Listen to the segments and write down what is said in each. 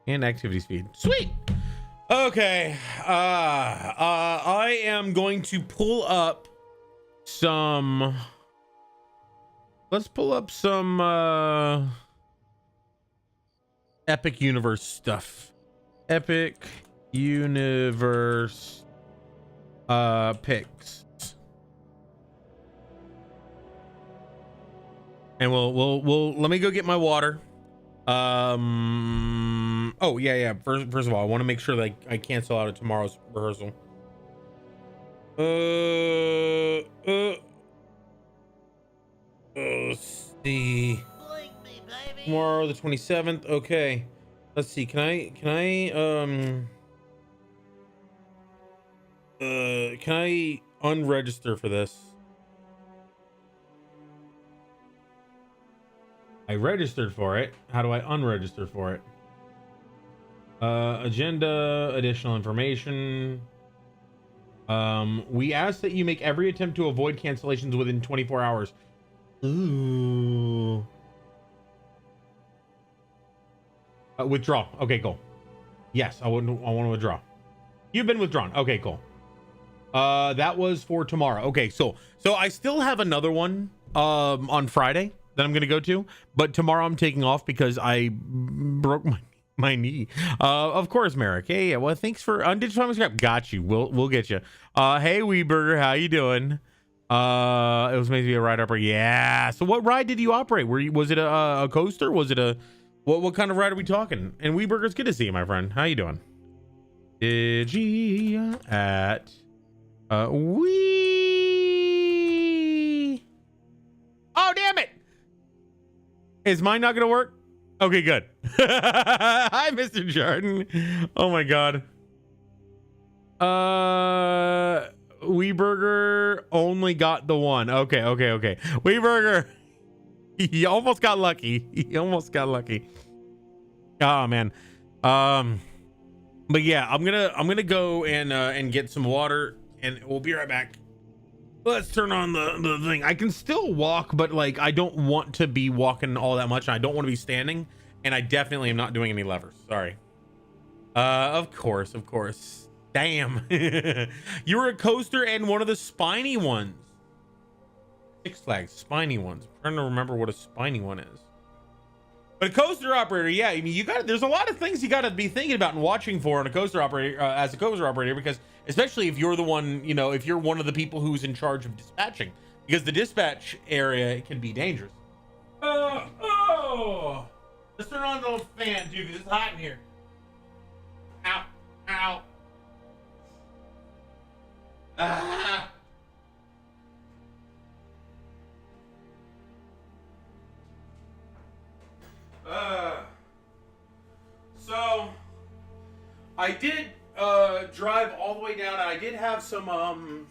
And activity speed. Sweet. Okay. I am going to pull up some. Let's pull up some Epic Universe stuff. Epic Universe picks. And we'll let me go get my water. Oh yeah. First of all, I want to make sure that I cancel out of tomorrow's rehearsal. Let's see. Tomorrow the 27th. Okay. Let's see. Can I unregister for this? I registered for it. How do I unregister for it? Agenda, additional information. We ask that you make every attempt to avoid cancellations within 24 hours. Ooh. Withdraw. Okay, cool. Yes, I want to withdraw. You've been withdrawn. Okay, cool. That was for tomorrow. Okay, so I still have another one on Friday that I'm gonna go to, but tomorrow I'm taking off because I broke my knee. Of course, Merrick. Hey, yeah, well, thanks for undigitized scrap. Got you. We'll get you. Hey, Weeburger, how you doing? It was meant to be a ride operator. Yeah. So what ride did you operate? Was it a coaster? Was it a what kind of ride are we talking? And Weeburger's good to see you, my friend. How you doing? Digi at we. Oh, damn it! Is mine not gonna work? Okay, good. Hi, Mr. Jordan. Oh my god. Weeburger only got the one. Okay. Weeburger, he almost got lucky. Oh man. But yeah, I'm gonna go and get some water, and we'll be right back. Let's turn on the thing. I can still walk, but like I don't want to be walking all that much. I don't want to be standing, and I definitely am not doing any levers. Sorry. Of course. Damn. You were a coaster and one of the spiny ones. Six Flags spiny ones. I'm trying to remember what a spiny one is. But a coaster operator, yeah. I mean, there's a lot of things you got to be thinking about and watching for on a coaster operator, as a coaster operator, because especially if you're the one, if you're one of the people who's in charge of dispatching, because the dispatch area can be dangerous. Let's turn on the little fan, dude, because it's hot in here. Ow. Ah. So I did drive all the way down, and I did have some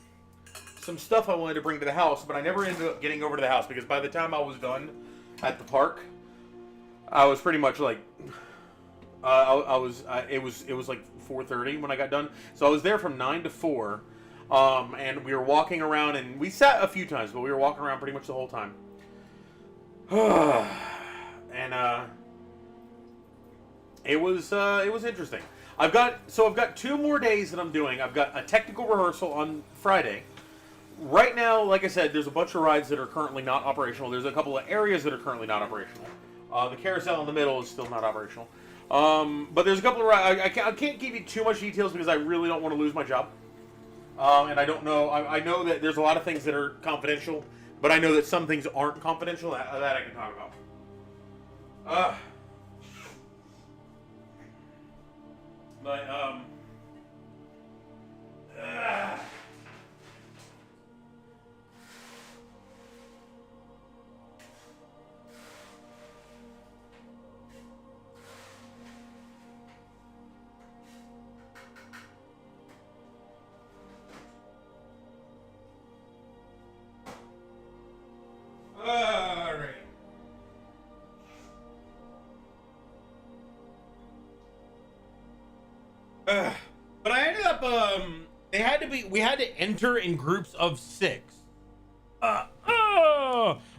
stuff I wanted to bring to the house, but I never ended up getting over to the house because by the time I was done at the park, I was pretty much like it was like 4:30 when I got done. So I was there from 9 to 4. And we were walking around, and we sat a few times, but we were walking around pretty much the whole time. And it was interesting. I've got 2 more days that I'm doing. I've got a technical rehearsal on Friday. Right now, like I said, there's a bunch of rides that are currently not operational. There's a couple of areas that are currently not operational. The carousel in the middle is still not operational. But there's a couple of rides. I can't give you too much details because I really don't want to lose my job. And I don't know. I know that there's a lot of things that are confidential, but I know that some things aren't confidential. That I can talk about. All right. But I ended up we had to enter in groups of 6. We had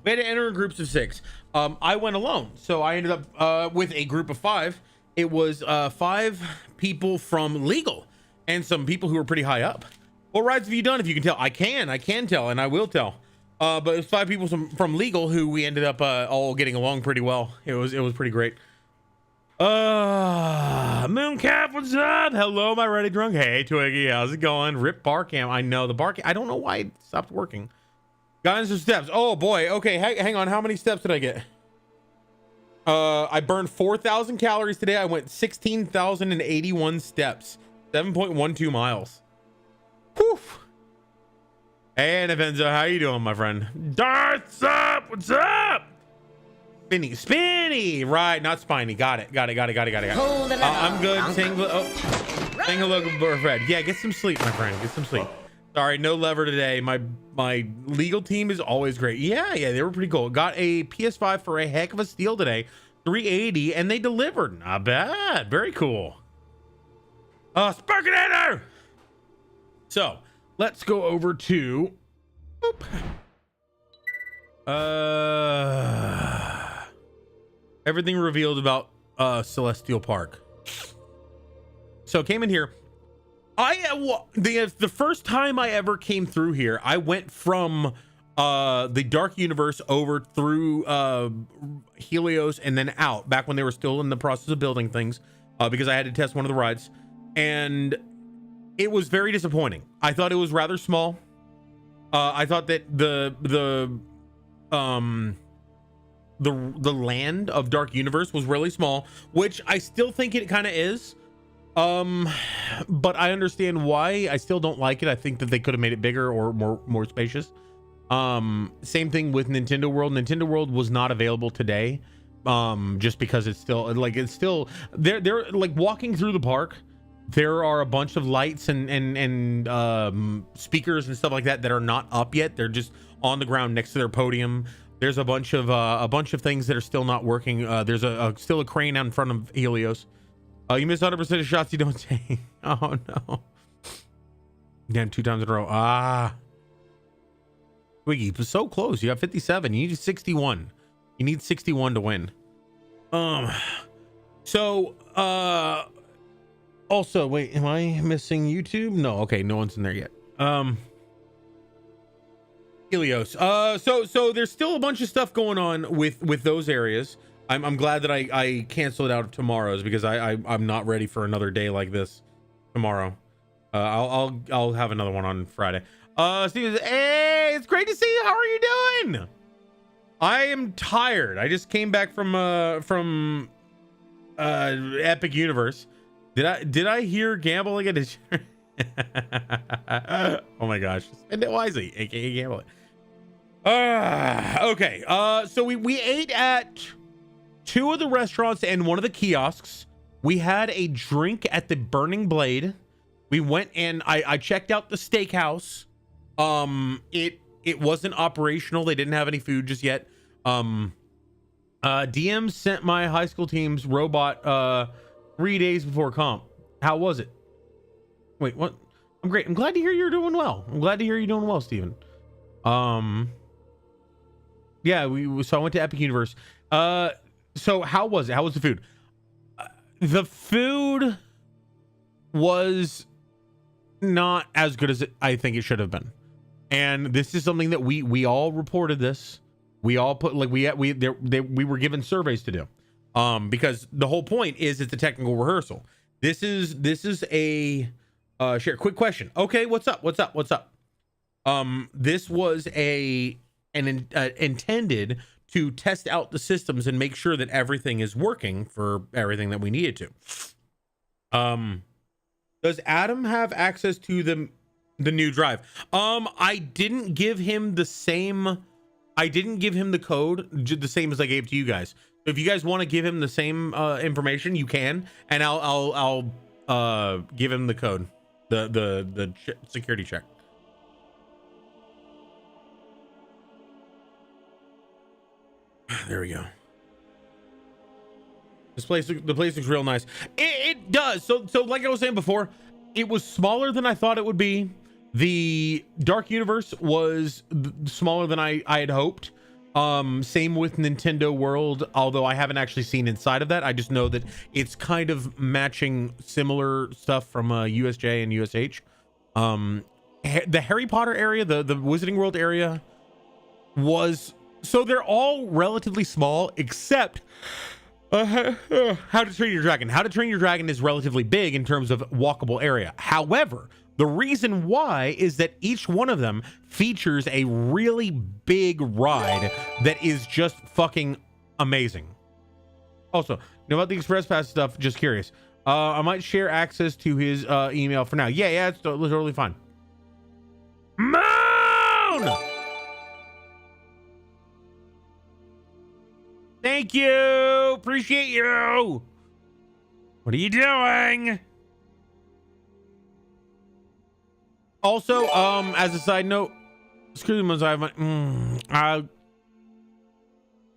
to enter in groups of 6. I went alone, so I ended up with a group of 5, It was 5 people from legal and some people who were pretty high up. What rides have you done? If you can tell, I can tell, and I will tell. But it's 5 people from legal who we ended up all getting along pretty well. It was pretty great. Mooncap, what's up? Hello, my ready drunk. Hey, Twiggy, how's it going? Rip bar cam. I know the bar cam. I don't know why it stopped working. Got some steps. Oh boy. Okay, hang on. How many steps did I get? I burned 4,000 calories today. I went 16,081 steps, 7.12 miles. Whew. Hey, Navenza, how you doing, my friend? Darth's up. What's up? Spinny, right? Not spiny. Got it. I'm good. Saying hello, Fred. Yeah, get some sleep, my friend. Get some sleep. Sorry, no lever today. My legal team is always great. Yeah, they were pretty cool. Got a PS5 for a heck of a steal today, 380, and they delivered. Not bad. Very cool. Sparkinator. So let's go over to. Everything revealed about Celestial Park. So I came in here. The first time I ever came through here, I went from the Dark Universe over through Helios and then out back when they were still in the process of building things, because I had to test one of the rides, and it was very disappointing. I thought it was rather small. I thought that the land of Dark Universe was really small, which I still think it kind of is. But I understand why. I still don't like it. I think that they could have made it bigger or more spacious. Same thing with Nintendo World. Nintendo World was not available today, just because it's still they're like walking through the park. There are a bunch of lights and speakers and stuff like that are not up yet. They're just on the ground next to their podium. There's a bunch of things that are still not working. There's still a crane out in front of Helios. You missed 100% of shots you don't take. Oh no. Damn, 2 times in a row. Twiggy was so close. You got 57. You need 61. You need 61 to win. Also, wait, am I missing YouTube? No, okay, no one's in there yet. Helios. So there's still a bunch of stuff going on with those areas. I'm glad that I canceled out of tomorrow's, because I'm not ready for another day like this tomorrow. I'll have another one on Friday. Steve, hey, it's great to see you. How are you doing? I am tired. I just came back from Epic Universe. Did I hear gambling at his oh my gosh. Spend it wisely, aka gambling. Okay. So we ate at 2 of the restaurants and 1 of the kiosks. We had a drink at the Burning Blade. We went and I checked out the steakhouse. It wasn't operational. They didn't have any food just yet. DM sent my high school team's robot 3 days before comp. How was it? Wait, what? I'm great. I'm glad to hear you're doing well. I'm glad to hear you're doing well, Steven. Yeah, so I went to Epic Universe. So how was it? How was the food? The food was not as good as I think it should have been. And this is something that we all reported this. We all put, like, we were given surveys to do. Because the whole point is it's a technical rehearsal. This is a share. Quick question. Okay, what's up? This was intended to test out the systems and make sure that everything is working for everything that we needed to. Does Adam have access to the new drive? I didn't give him the code, the same as I gave to you guys. If you guys want to give him the same information, you can, and I'll give him the code, the security check. There we go. The place looks real nice. It does. So like I was saying before, it was smaller than I thought it would be. The Dark Universe was smaller than I had hoped. Same with Nintendo World, although I haven't actually seen inside of that. I just know that it's kind of matching similar stuff from USJ and USH. The Harry Potter area, the Wizarding World area was, so they're all relatively small except How to Train Your Dragon. How to Train Your Dragon is relatively big in terms of walkable area. However, the reason why is that each one of them features a really big ride that is just fucking amazing. Also, you know about the Express Pass stuff? Just curious. I might share access to his email for now. Yeah, it's totally fine. Moon! Thank you. Appreciate you. What are you doing? Also, as a side note, screw the ones I have.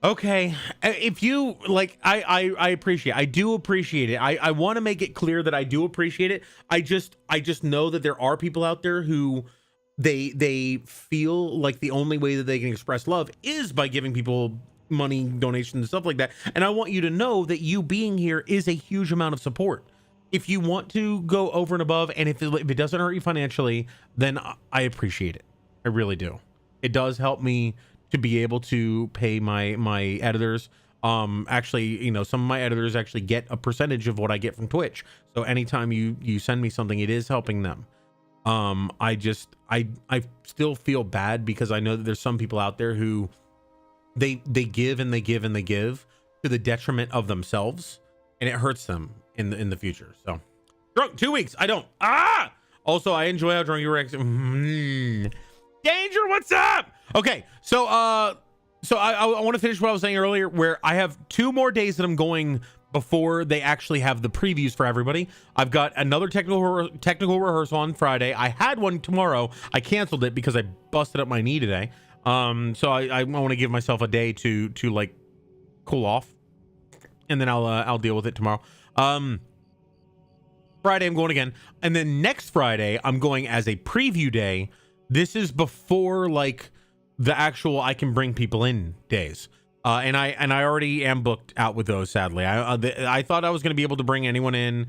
Okay, if you like, I appreciate. I do appreciate it. I want to make it clear that I do appreciate it. I just know that there are people out there who they feel like the only way that they can express love is by giving people money, donations, and stuff like that. And I want you to know that you being here is a huge amount of support. If you want to go over and above, and if it doesn't hurt you financially, then I appreciate it. I really do. It does help me to be able to pay my editors. Actually, you know, some of my editors actually get a percentage of what I get from Twitch. So anytime you send me something, it is helping them. I still feel bad because I know that there's some people out there who they give and they give and they give to the detriment of themselves, and it hurts them in the future. So drunk 2 weeks. I don't. Also, I enjoy how drunk you were. Danger, what's up? Okay, so I want to finish what I was saying earlier, where I have 2 more days that I'm going before they actually have the previews for everybody. I've got another technical rehearsal on Friday. I had one tomorrow. I canceled it because I busted up my knee today. So I want to give myself a day to like cool off, and then I'll deal with it tomorrow. Friday I'm going again, and then next Friday I'm going as a preview day. This is before like the actual I can bring people in days. And I already am booked out with those, sadly. I thought I was going to be able to bring anyone in.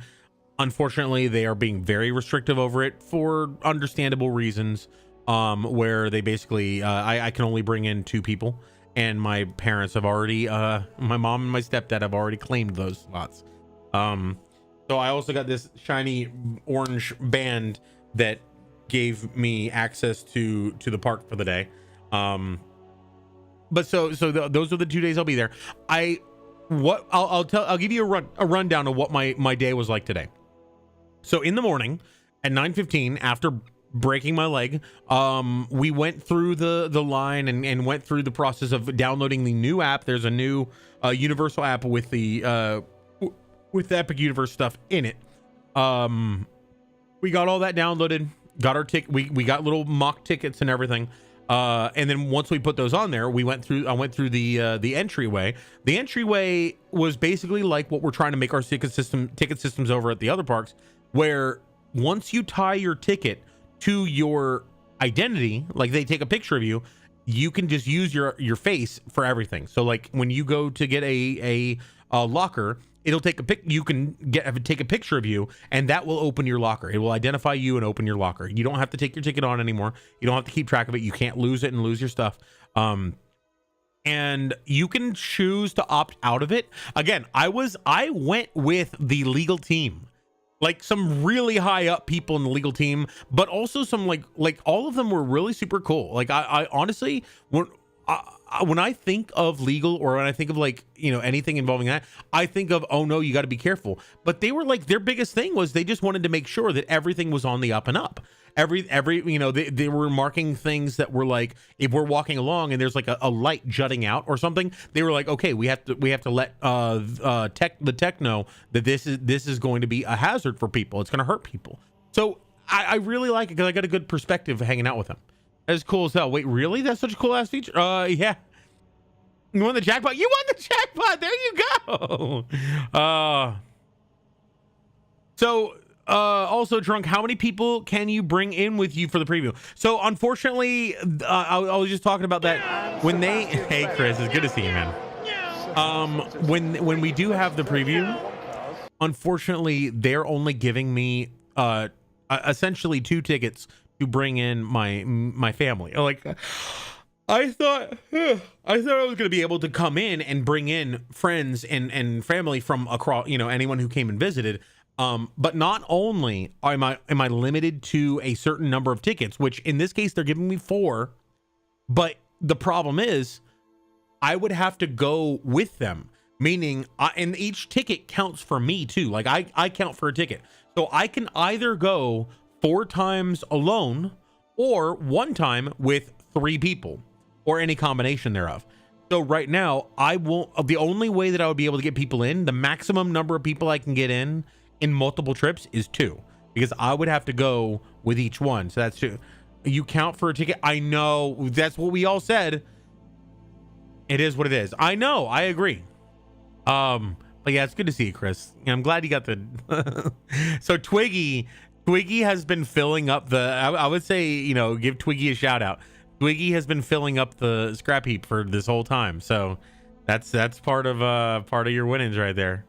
Unfortunately, they are being very restrictive over it for understandable reasons, where they basically I can only bring in 2 people, and my parents have already my mom and my stepdad have already claimed those slots. So I also got this shiny orange band that gave me access to the park for the day. But those are the 2 days I'll be there. I'll give you a rundown of what my day was like today. So in the morning at 9:15, after breaking my leg, we went through the line and went through the process of downloading the new app. There's a new Universal app with the Epic Universe stuff in it. We got all that downloaded, got our ticket. We got little mock tickets and everything. And then once we put those on there, I went through the entryway. The entryway was basically like what we're trying to make our ticket systems over at the other parks, where once you tie your ticket to your identity, like they take a picture of you, you can just use your face for everything. So like when you go to get a locker, it'll take you can take a picture of you, and that will open your locker. It will identify you and open your locker. You don't have to take your ticket on anymore. You don't have to keep track of it. You can't lose it and lose your stuff. And you can choose to opt out of it. Again, I went with the legal team, like some really high up people in the legal team, but also some like all of them were really super cool. Like I honestly, when I think of legal, or when I think of like, you know, anything involving that, I think of, oh no, you got to be careful. But they were like, their biggest thing was they just wanted to make sure that everything was on the up and up. Every you know, they were marking things that were like, if we're walking along and there's like a light jutting out or something, they were like, okay, we have to let the tech know that this is going to be a hazard for people. It's going to hurt people. So I really like it because I got a good perspective hanging out with them. That's cool as hell. Wait, really? That's such a cool ass feature. Yeah. You won the jackpot. You won the jackpot. There you go. So Also, Drunk, how many people can you bring in with you for the preview? So unfortunately, I was just talking about that when they, hey Chris, it's good to see you, man. When we do have the preview, unfortunately they're only giving me essentially 2 tickets to bring in my family. Like, I thought I was going to be able to come in and bring in friends and family from across, you know, anyone who came and visited. But not only am I limited to a certain number of tickets, which in this case they're giving me 4, but the problem is I would have to go with them, meaning and each ticket counts for me too. Like I count for a ticket, so I can either go 4 times alone or 1 time with 3 people or any combination thereof. So right now I won't, the only way that I would be able to get people in, the maximum number of people I can get in multiple trips is 2, because I would have to go with each one. So that's 2. You count for a ticket. I know that's what we all said. It is what it is. I know. I agree. But yeah, it's good to see you, Chris. I'm glad you got the so Twiggy has been filling up the, I would say, you know, give Twiggy a shout out. Twiggy has been filling up the scrap heap for this whole time. So that's part of your winnings right there.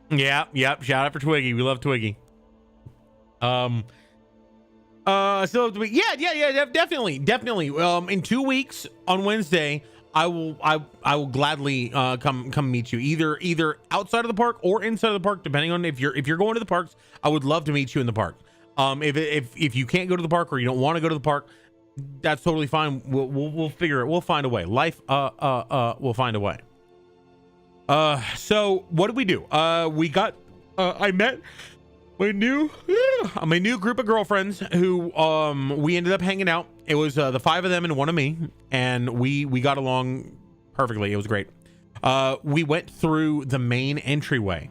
Yep. Shout out for Twiggy. We love Twiggy. So yeah, definitely. In 2 weeks on Wednesday, I will gladly come meet you either outside of the park or inside of the park, depending on if you're going to the parks. I would love to meet you in the park. If you can't go to the park or you don't want to go to the park, that's totally fine. We'll figure it. We'll find a way. Life we'll find a way. So what did we do? We got I met my new group of girlfriends who we ended up hanging out. It was the 5 of them and 1 of me, and we got along perfectly. It was great. We went through the main entryway,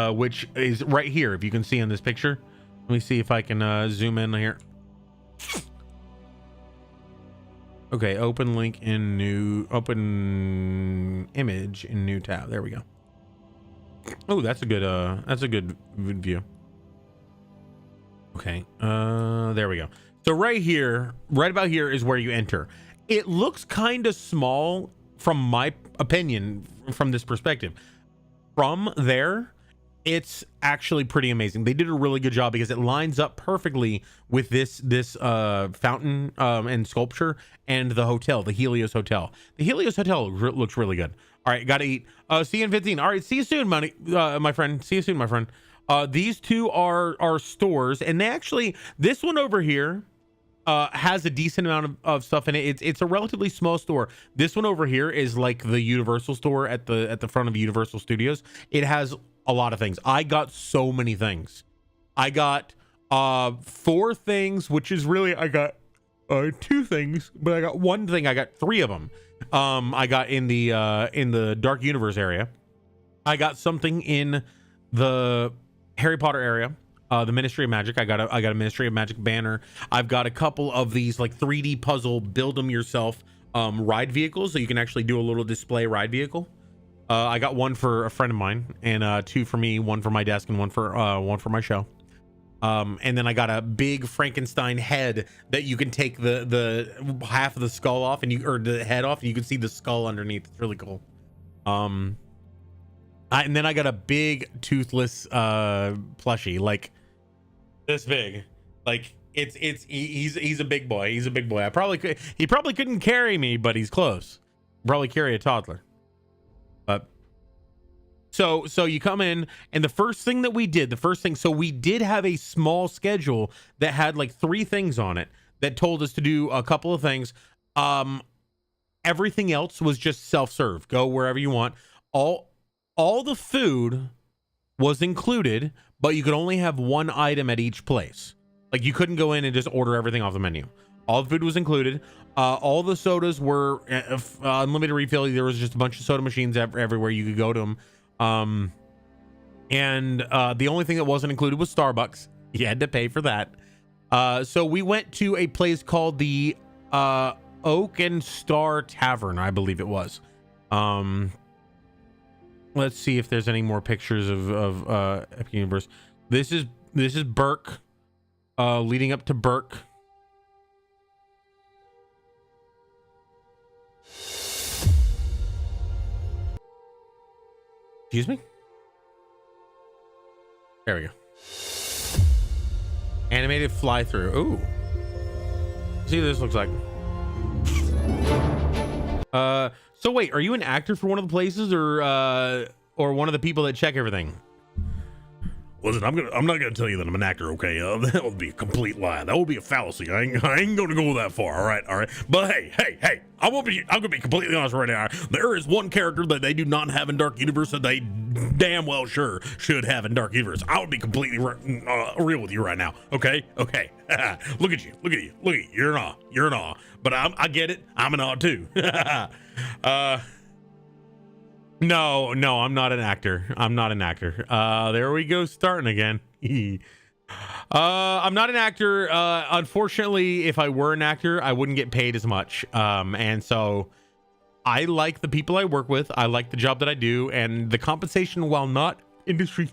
which is right here, if you can see in this picture. Let me see if I can zoom in here. Okay, open link in new, open image in new tab. There we go. Oh, that's a good view. Okay, there we go. So right here, right about here is where you enter. It looks kind of small from my opinion, from this perspective. From there, it's actually pretty amazing. They did a really good job because it lines up perfectly with this fountain and sculpture and the hotel, the Helios Hotel. The Helios Hotel looks really good. All right, gotta eat. See you in 15. All right, see you soon, my friend. See you soon, my friend. These 2 are stores, and they actually, this one over here has a decent amount of stuff in it. It's a relatively small store. This one over here is like the Universal store at the front of Universal Studios. It has a lot of things. I got so many things. I got 4 things, which is really, I got 2 things, but I got 1 thing. I got 3 of them. I got in the Dark Universe area. I got something in the Harry Potter area, the Ministry of Magic. I got a Ministry of Magic banner. I've got a couple of these like 3D puzzle build them yourself ride vehicles, so you can actually do a little display ride vehicle. I got 1 for a friend of mine, and 2 for me, 1 for my desk, and 1 for my show. And then I got a big Frankenstein head that you can take the half of the skull off, and the head off, and you can see the skull underneath. It's really cool. And then I got a big toothless plushie, like this big. Like he's a big boy. He's a big boy. He probably couldn't carry me, but he's close. Probably carry a toddler. But so you come in, and the first thing that we did, so we did have a small schedule that had like 3 things on it that told us to do a couple of things. Everything else was just self-serve. Go wherever you want. All the food was included, but you could only have 1 item at each place. Like, you couldn't go in and just order everything off the menu. All the food was included. All the sodas were unlimited refill. There was just a bunch of soda machines everywhere. You could go to them. And the only thing that wasn't included was Starbucks. You had to pay for that. So we went to a place called the Oak and Star Tavern, I believe it was. Let's see if there's any more pictures of Epic Universe. This is Burke, leading up to Burke. Excuse me? There we go. Animated fly through. Ooh. See what this looks like. So wait, are you an actor for one of the places or one of the people that check everything? Listen, I'm not gonna tell you that I'm an actor, okay? That would be a complete lie. That would be a fallacy. I ain't gonna go that far. All right. But hey, I'm gonna be completely honest right now. There is one character that they do not have in Dark Universe that they damn well sure should have in Dark Universe. I would be completely real with you right now. Okay. Look at you. You're in awe. But I get it. I'm in awe too. No, I'm not an actor. There we go, starting again. I'm not an actor. Unfortunately, if I were an actor, I wouldn't get paid as much. And so I like the people I work with. I like the job that I do, and the compensation, while not industry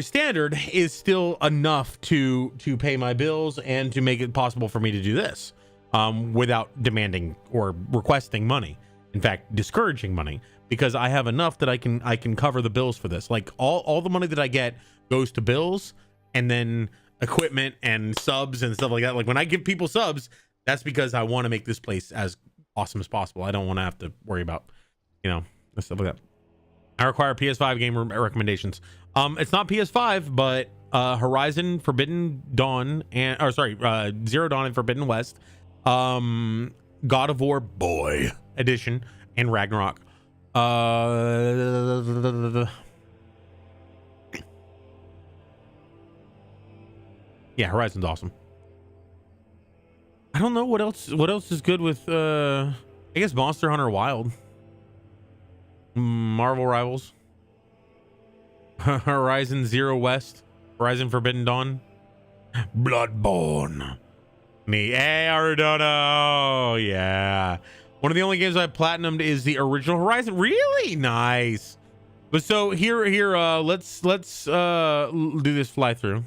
standard, is still enough to pay my bills and to make it possible for me to do this without demanding or requesting money. In fact, discouraging money, because I have enough that I can cover the bills for this. Like all the money that I get goes to bills and then equipment and subs and stuff like that. Like when I give people subs, that's because I want to make this place as awesome as possible. I don't want to have to worry about, stuff like that. I require PS5 game recommendations. It's not PS5, but Horizon Forbidden Dawn Zero Dawn and Forbidden West, God of War Boy Edition, and Ragnarok. Yeah, Horizon's awesome. I don't know what else is good with I guess Monster Hunter Wild, Marvel Rivals, Horizon Zero West, Horizon Forbidden Dawn, Bloodborne. Hey, Aridono. Yeah. One of the only games I platinumed is the original Horizon. Really nice. But so here, let's do this fly through.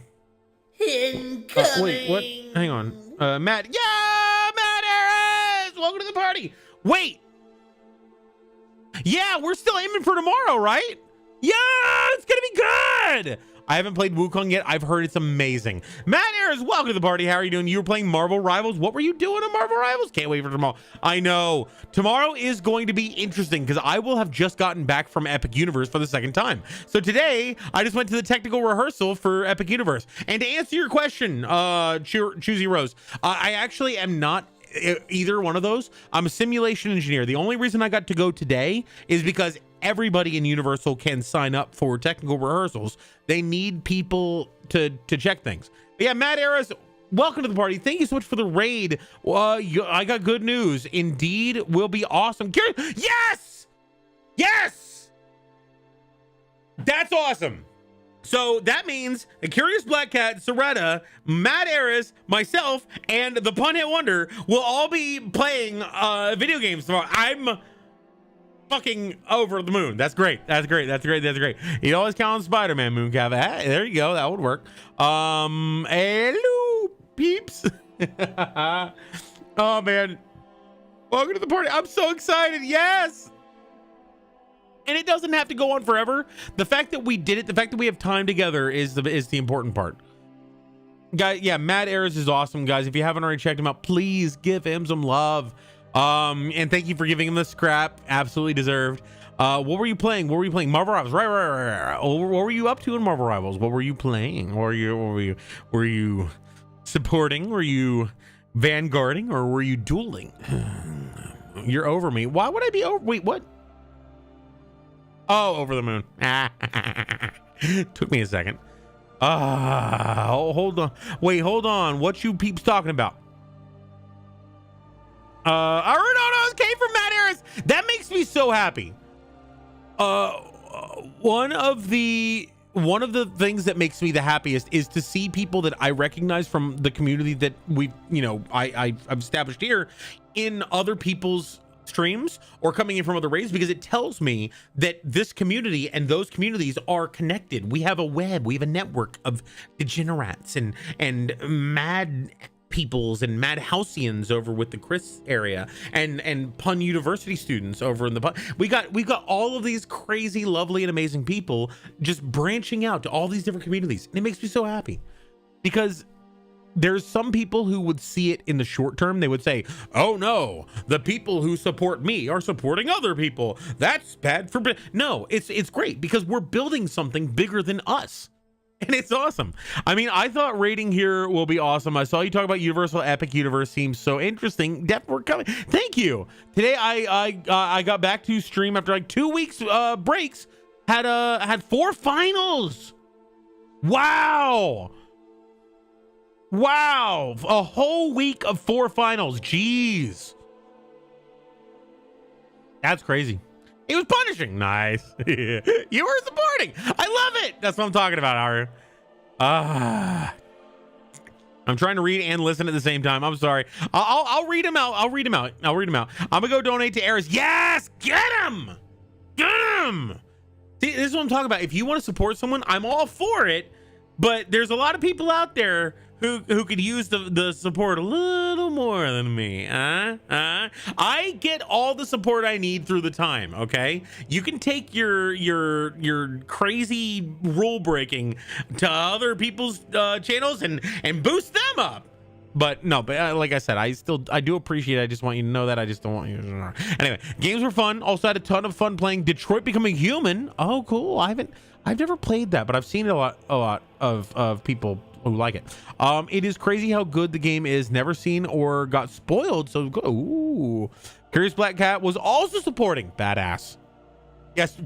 Wait, what? Hang on. Matt. Yeah, Matt Harris. Welcome to the party. Wait. Yeah, we're still aiming for tomorrow, right? Yeah, it's gonna be good. I haven't played Wukong yet. I've heard it's amazing. Matt Ayers, welcome to the party. How are you doing? You were playing Marvel Rivals. What were you doing on Marvel Rivals? Can't wait for tomorrow. I know. Tomorrow is going to be interesting because I will have just gotten back from Epic Universe for the second time. So today, I just went to the technical rehearsal for Epic Universe. And to answer your question, Choosy Rose, I actually am not either one of those. I'm a simulation engineer. The only reason I got to go today is because everybody in Universal can sign up for technical rehearsals. They need people to check things. But yeah, Matt Ayers, welcome to the party. Thank you so much for the raid. I got good news. Indeed will be awesome. Yes! That's awesome. So that means the Curious Black Cat, Soretta, Matt Ayers, myself, and the Punhead Wonder will all be playing video games tomorrow. I'm fucking over the moon. That's great. You always count on Spider-Man, Mooncav. Hey, there you go. That would work. Hello, peeps. Oh man, welcome to the party. I'm so excited. Yes. And it doesn't have to go on forever. The fact that we did it, the fact that we have time together is the important part. Guys, yeah, Matt Ayers is awesome, guys. If you haven't already checked him out, please give him some love. And thank you for giving him the scrap. Absolutely deserved. What were you playing? Marvel Rivals. Right. What were you up to in Marvel Rivals? What were you playing? Were you supporting? Were you vanguarding? Or were you dueling? You're over me. Why would I be over? Wait, what? Oh, over the moon. Took me a second. Hold on. Wait, hold on. What you peeps talking about? Aridonos came from Matt Ayers. That makes me so happy. One of the things that makes me the happiest is to see people that I recognize from the community that I've established here in other people's streams or coming in from other raids, because it tells me that this community and those communities are connected. We have a web, we have a network of degenerates and mad peoples and mad Halcyons over with the Chris area, and Pun University students over in the Pun. We got all of these crazy, lovely, and amazing people just branching out to all these different communities, and it makes me so happy, because there's some people who would see it in the short term. They would say, oh no, the people who support me are supporting other people. That's bad for... No, it's great, because we're building something bigger than us. And it's awesome. I mean, I thought raiding here will be awesome. I saw you talk about Universal Epic Universe. Seems so interesting. Def, we're coming. Thank you. Today I got back to stream after like 2 weeks breaks. Had 4 finals. Wow. Wow, a whole week of 4 finals. Jeez. That's crazy. It was punishing. Nice. You were supporting. I love it. That's what I'm talking about, Haru. I'm trying to read and listen at the same time. I'm sorry. I'll read them out. I'll read them out. I'm gonna go donate to Eris. Yes, get him. Get him. See, this is what I'm talking about. If you want to support someone, I'm all for it. But there's a lot of people out there who could use the support a little more than me. I get all the support I need through the time, okay? You can take your crazy rule breaking to other people's channels and boost them up. But no, like I said, I do appreciate it. I just want you to know that. I just don't want you to... Anyway, games were fun. Also had a ton of fun playing Detroit Becoming Human. Oh, cool. I've never played that, but I've seen a lot of people who like it. It is crazy how good the game is. Never seen or got spoiled. So good. Ooh. Curious Black Cat was also supporting. Badass. Yes,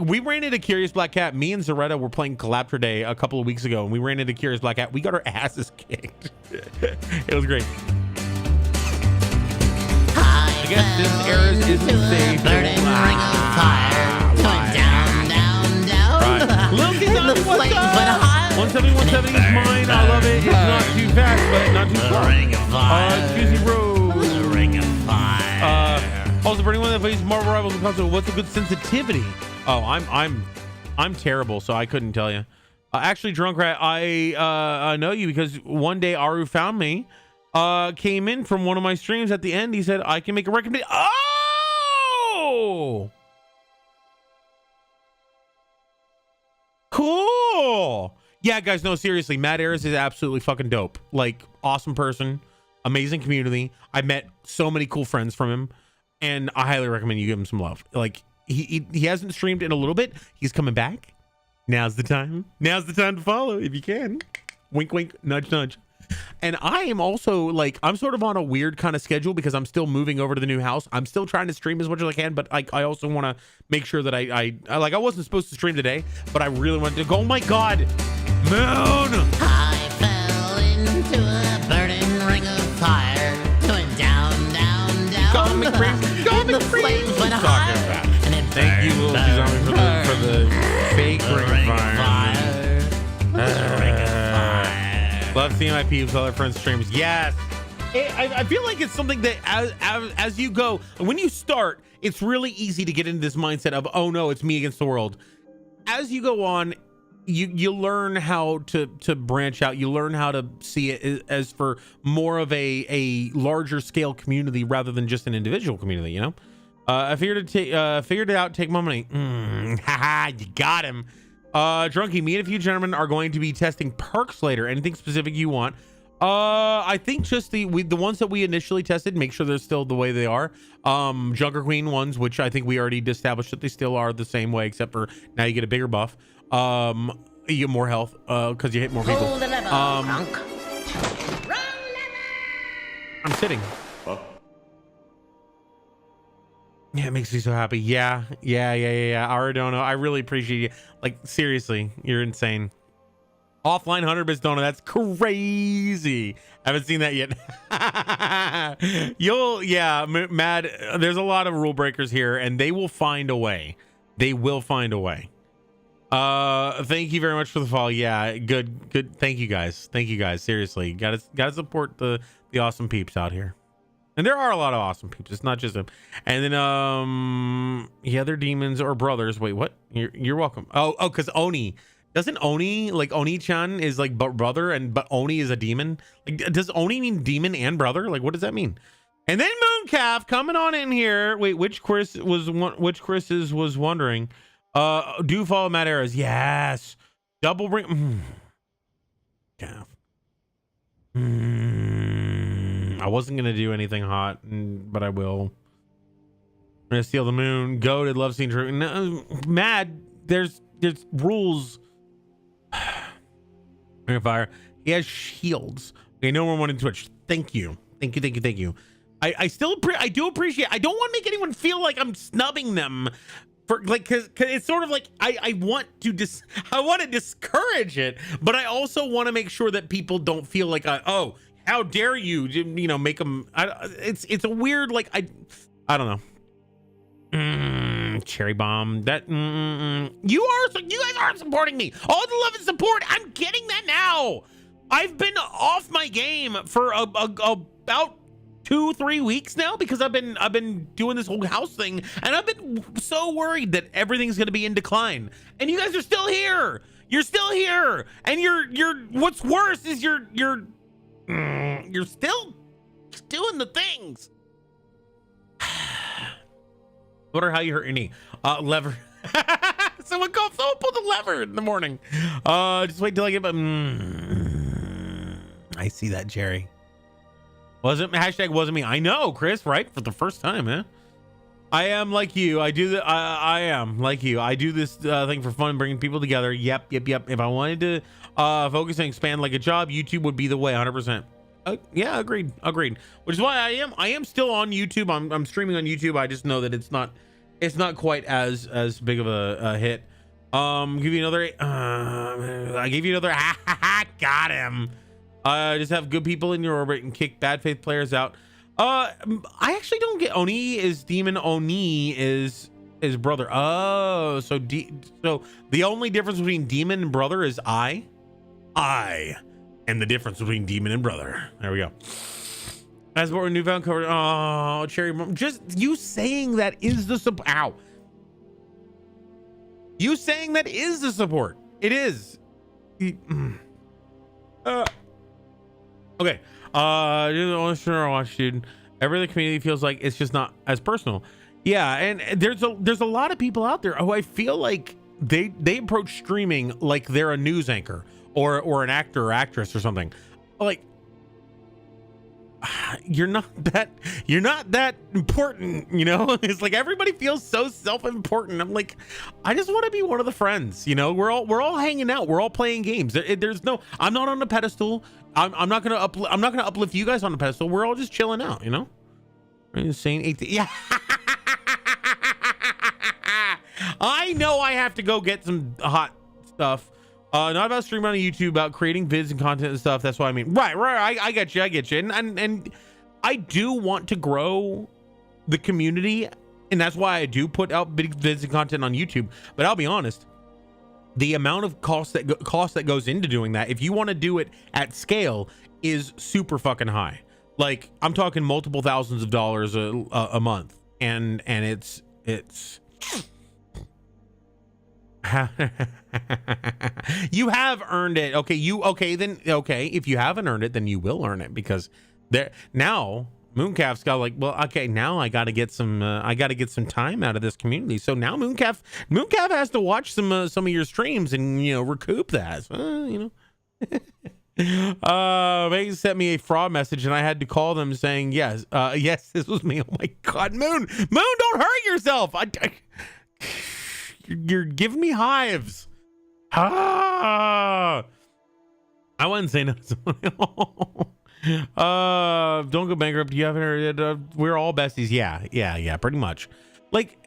we ran into Curious Black Cat. Me and Zaretta were playing Collaptor Day a couple of weeks ago, and we ran into Curious Black Cat. We got our asses kicked. It was great. I guess this era is safe. What's up? 170, 170 is mine. I love it. It's not too fast, but not too slow. Excuse me, Rose. Ring of Fire. Also, for anyone that plays Marvel Rivals and console, what's a good sensitivity? Oh, I'm terrible, so I couldn't tell you. Actually, Drunk Rat, I know you because one day Aru found me, came in from one of my streams. At the end, he said I can make a recommendation. Oh, cool. Yeah, guys, no, seriously, Matt Ayres is absolutely fucking dope. Like, awesome person, amazing community. I met so many cool friends from him, and I highly recommend you give him some love. Like, he hasn't streamed in a little bit. He's coming back. Now's the time. Now's the time to follow if you can. Wink, wink, nudge, nudge. And I am also like, I'm sort of on a weird kind of schedule because I'm still moving over to the new house. I'm still trying to stream as much as I can, but I also want to make sure that I wasn't supposed to stream today, but I really wanted to go. Oh my God, Moon! I fell into a burning ring of fire, going down, down, down. Call me crazy. Call me the crazy. flames went higher, and it Thank you, Little Zombie, for the fake ring of fire. Ring of fire. Love seeing my peeps, other friends' streams. Yes. I feel like it's something that as you go, when you start, it's really easy to get into this mindset of, oh no, it's me against the world. As you go on, you learn how to branch out. You learn how to see it as for more of a larger scale community rather than just an individual community, you know? I figured it out, take my money. Haha, you got him. Drunky, me and a few gentlemen are going to be testing perks later. Anything specific you want? I think just the ones that we initially tested, make sure they're still the way they are. Junker Queen ones, which I think we already established that they still are the same way, except for now you get a bigger buff. You get more health, because you hit more people. Hold the lever, punk. I'm sitting. Yeah, it makes me so happy. Yeah. Aradono, I really appreciate you. Like, seriously, you're insane. Offline 100 bits donor, that's crazy. I haven't seen that yet. Mad, there's a lot of rule breakers here, and they will find a way. They will find a way. Thank you very much for the follow. Yeah, good. Thank you guys. Seriously, gotta support the awesome peeps out here. And there are a lot of awesome peeps. It's not just them. And then yeah, they're demons or brothers. Wait, what? You're welcome. Oh, because Oni. Doesn't Oni, like Oni-chan is like brother, but Oni is a demon? Like, does Oni mean demon and brother? Like, what does that mean? And then Mooncalf coming on in here. Wait, which Chris was wondering? Do follow Matt Eras. Yes. Double ring. Calf. I wasn't gonna do anything hot, but I will. I'm gonna steal the moon. Goated, love seeing true. No, mad. There's rules. Fire. He has shields. Okay, no one wanted Twitch. Thank you. Thank you. I still I do appreciate. I don't want to make anyone feel like I'm snubbing them for like cause it's sort of like I want to discourage it, but I also want to make sure that people don't feel like oh, how dare you make them. It's a weird like I don't know. Cherry bomb. That you guys are supporting me. All the love and support. I'm getting that now. I've been off my game for about 2-3 weeks now because I've been doing this whole house thing, and I've been so worried that everything's gonna be in decline. And you guys are still here. You're still here, and you're. What's worse is you're still doing the things. Wonder how you hurt your knee. Lever. Someone pull the lever in the morning. Just wait till I get. I see that, Jerry. Wasn't me. I know, Chris. Right for the first time, man. I am like you. I do I am like you. I do this thing for fun, bringing people together. Yep. If I wanted to focus and expand like a job, YouTube would be the way. 100%. Yeah, agreed. Which is why I am still on YouTube. I'm streaming on YouTube. I just know that it's not quite as big of a hit. Give you another. I gave you another. Got him. Just have good people in your orbit and kick bad faith players out. I actually don't get Oni is demon. Oni is brother. Oh, so the only difference between demon and brother is I. And the difference between demon and brother. There we go. As for a newfound cover. Oh, Cherry Mom. Just you saying that is the support. Ow. You saying that is the support. It is. Okay. Sure, I watch, dude. Every other community feels like it's just not as personal. Yeah, and there's a lot of people out there who I feel like they approach streaming like they're a news anchor or an actor or actress or something. Like, you're not that important, It's like everybody feels so self-important. I'm like, I just want to be one of the friends, we're all hanging out, we're all playing games. There's no, I'm not on a pedestal. I'm not gonna uplift you guys on the pedestal. We're all just chilling out, Insane. Yeah. I know I have to go get some hot stuff. Not about streaming on YouTube, about creating vids and content and stuff. That's what I mean. Right. I get you. And I do want to grow the community, and that's why I do put out big vids and content on YouTube. But I'll be honest, the amount of cost that goes into doing that, if you want to do it at scale, is super fucking high. Like, I'm talking multiple thousands of dollars a month, and it's you have earned it. Okay, if you haven't earned it, then you will earn it, because there now Mooncalf's got like, well, okay, now I got to get some time out of this community. So now Mooncalf has to watch some of your streams and recoup that. They sent me a fraud message and I had to call them saying yes, this was me. Oh my God, Moon, don't hurt yourself. You're giving me hives. I wouldn't say no. Don't go bankrupt. You haven't heard. We're all besties. Yeah, pretty much. Like,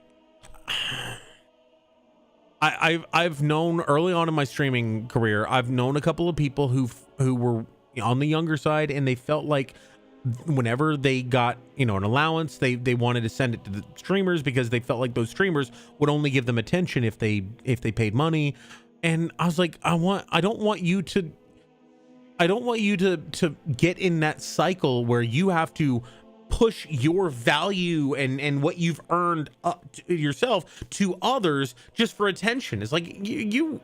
I've known early on in my streaming career, I've known a couple of people who were on the younger side, and they felt like whenever they got an allowance, they wanted to send it to the streamers because they felt like those streamers would only give them attention if they paid money. And I was like, I don't want you to get in that cycle where you have to push your value and what you've earned up to yourself to others just for attention. It's like you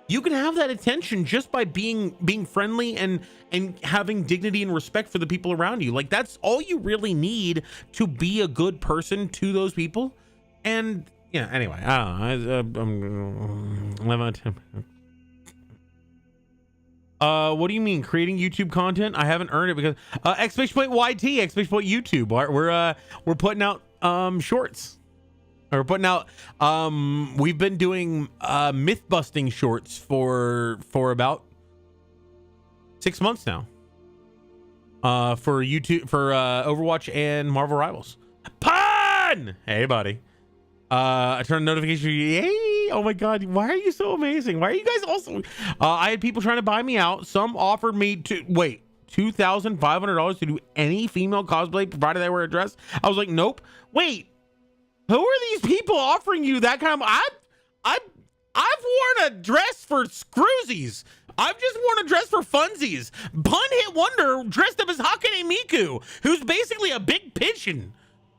can have that attention just by being friendly and having dignity and respect for the people around you. Like, that's all you really need to be a good person to those people. And yeah, anyway, I don't know. What do you mean creating YouTube content? I haven't earned it because exclamation point YT, exclamation point YouTube. We're putting out shorts. We're putting out we've been doing myth busting shorts for about 6 months now. For YouTube, for Overwatch and Marvel Rivals. Pun! Hey buddy. I turned notification. Yay! Oh my god, why are you so amazing? Why are you guys also I had people trying to buy me out. Some offered me to wait $2,500 to do any female cosplay provided I wear a dress. I was like, nope. Wait, who are these people offering you that kind of? I've worn a dress for screwsies. I've just worn a dress for funsies. Pun Hit Wonder dressed up as Hakane Miku, who's basically a big pigeon,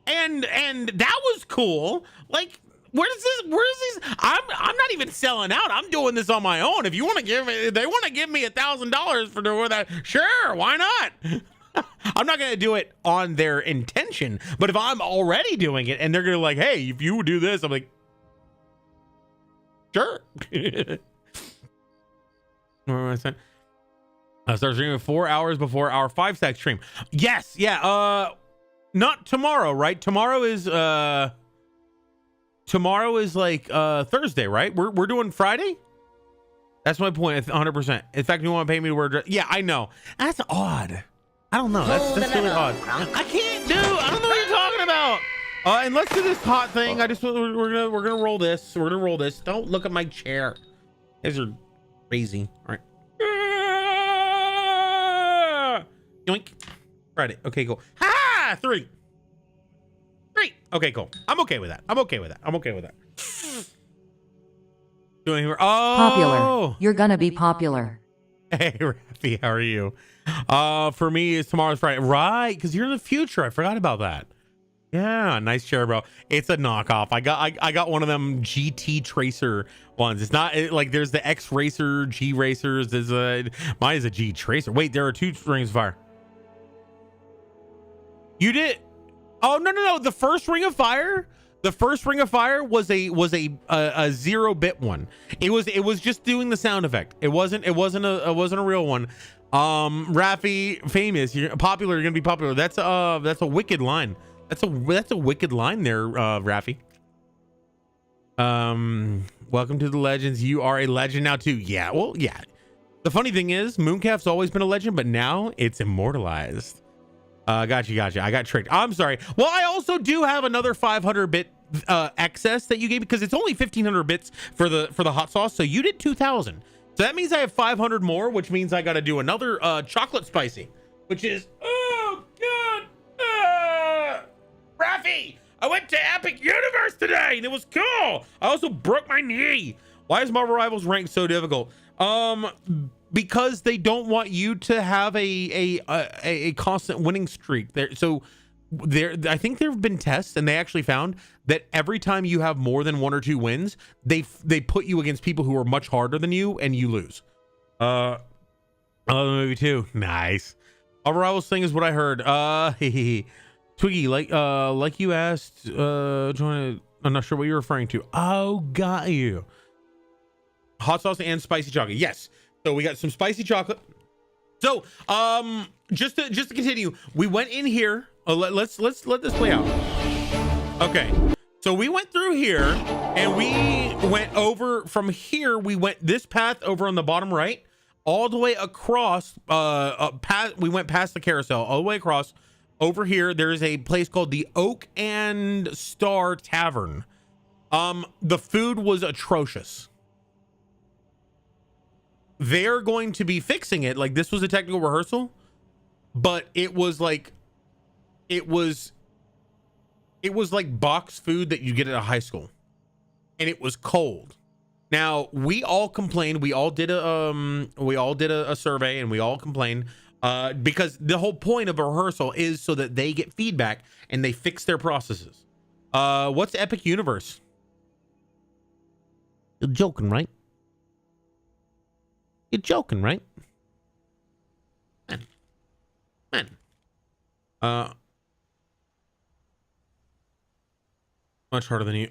and that was cool. Like, where's this? I'm not even selling out. I'm doing this on my own. If you want to give me, they want to give me $1,000 for doing that. Sure, why not? I'm not going to do it on their intention, but if I'm already doing it and they're going to like, hey, if you do this, I'm like, sure. I start streaming 4 hours before our 5-stack stream. Yes, yeah. Not tomorrow, right? Tomorrow is like Thursday, right? We're doing Friday. That's my point. 100%. In fact, you want to pay me to wear a dress? Yeah, I know. That's odd. I don't know. That's really odd. I can't do. I don't know what you're talking about. And let's do this hot thing. We're gonna roll this. We're gonna roll this. Don't look at my chair. These are crazy. All right. Yoink. Friday. Okay, cool. Ha! 3. Okay, cool. I'm okay with that. I'm okay with that. Doing here. Oh, Popular. You're gonna be popular. Hey, Raffy, how are you? For me, it's tomorrow's Friday, right? Because you're in the future. I forgot about that. Yeah, nice chair, bro. It's a knockoff. I got one of them GT Tracer ones. It's not like there's the X Racer, G Racers. Mine is a G Tracer. Wait, there are 2 Rings of Fire. You did? Oh no! The first Ring of Fire. The first Ring of Fire was a 0-bit one. It was just doing the sound effect. It wasn't a real one. Raffy, famous, you're popular. You're gonna be popular. That's a wicked line. That's a wicked line there, Raffy. Welcome to the legends. You are a legend now too. Yeah. Well, yeah. The funny thing is, Mooncalf's always been a legend, but now it's immortalized. Gotcha. I got tricked. I'm sorry. Well, I also do have another 500-bit excess that you gave because it's only 1,500 bits for the hot sauce. So you did 2,000. So that means I have 500 more, which means I got to do another chocolate spicy, which is god. Raffy, I went to Epic Universe today and it was cool. I also broke my knee. Why is Marvel Rivals ranked so difficult? Because they don't want you to have a constant winning streak there. So I think there have been tests and they actually found that every time you have more than 1 or 2 wins, they put you against people who are much harder than you and you lose. Maybe 2. Nice. Marvel Rivals thing is what I heard. Twiggy, like you asked, I'm not sure what you're referring to. Oh, got you. Hot sauce and spicy chocolate. Yes. So we got some spicy chocolate. So, just to continue, we went in here. Let's let this play out. Okay. So we went through here and we went over from here. We went this path over on the bottom right, all the way across. We went past the carousel, all the way across. Over here, there is a place called the Oak and Star Tavern. The food was atrocious. They're going to be fixing it. Like, this was a technical rehearsal, but it was like box food that you get at a high school, and it was cold. Now, we all complained. We all did a survey, and we all complained because the whole point of a rehearsal is so that they get feedback and they fix their processes. What's Epic Universe? You're joking, right? You're joking, right? Man. Much harder than you.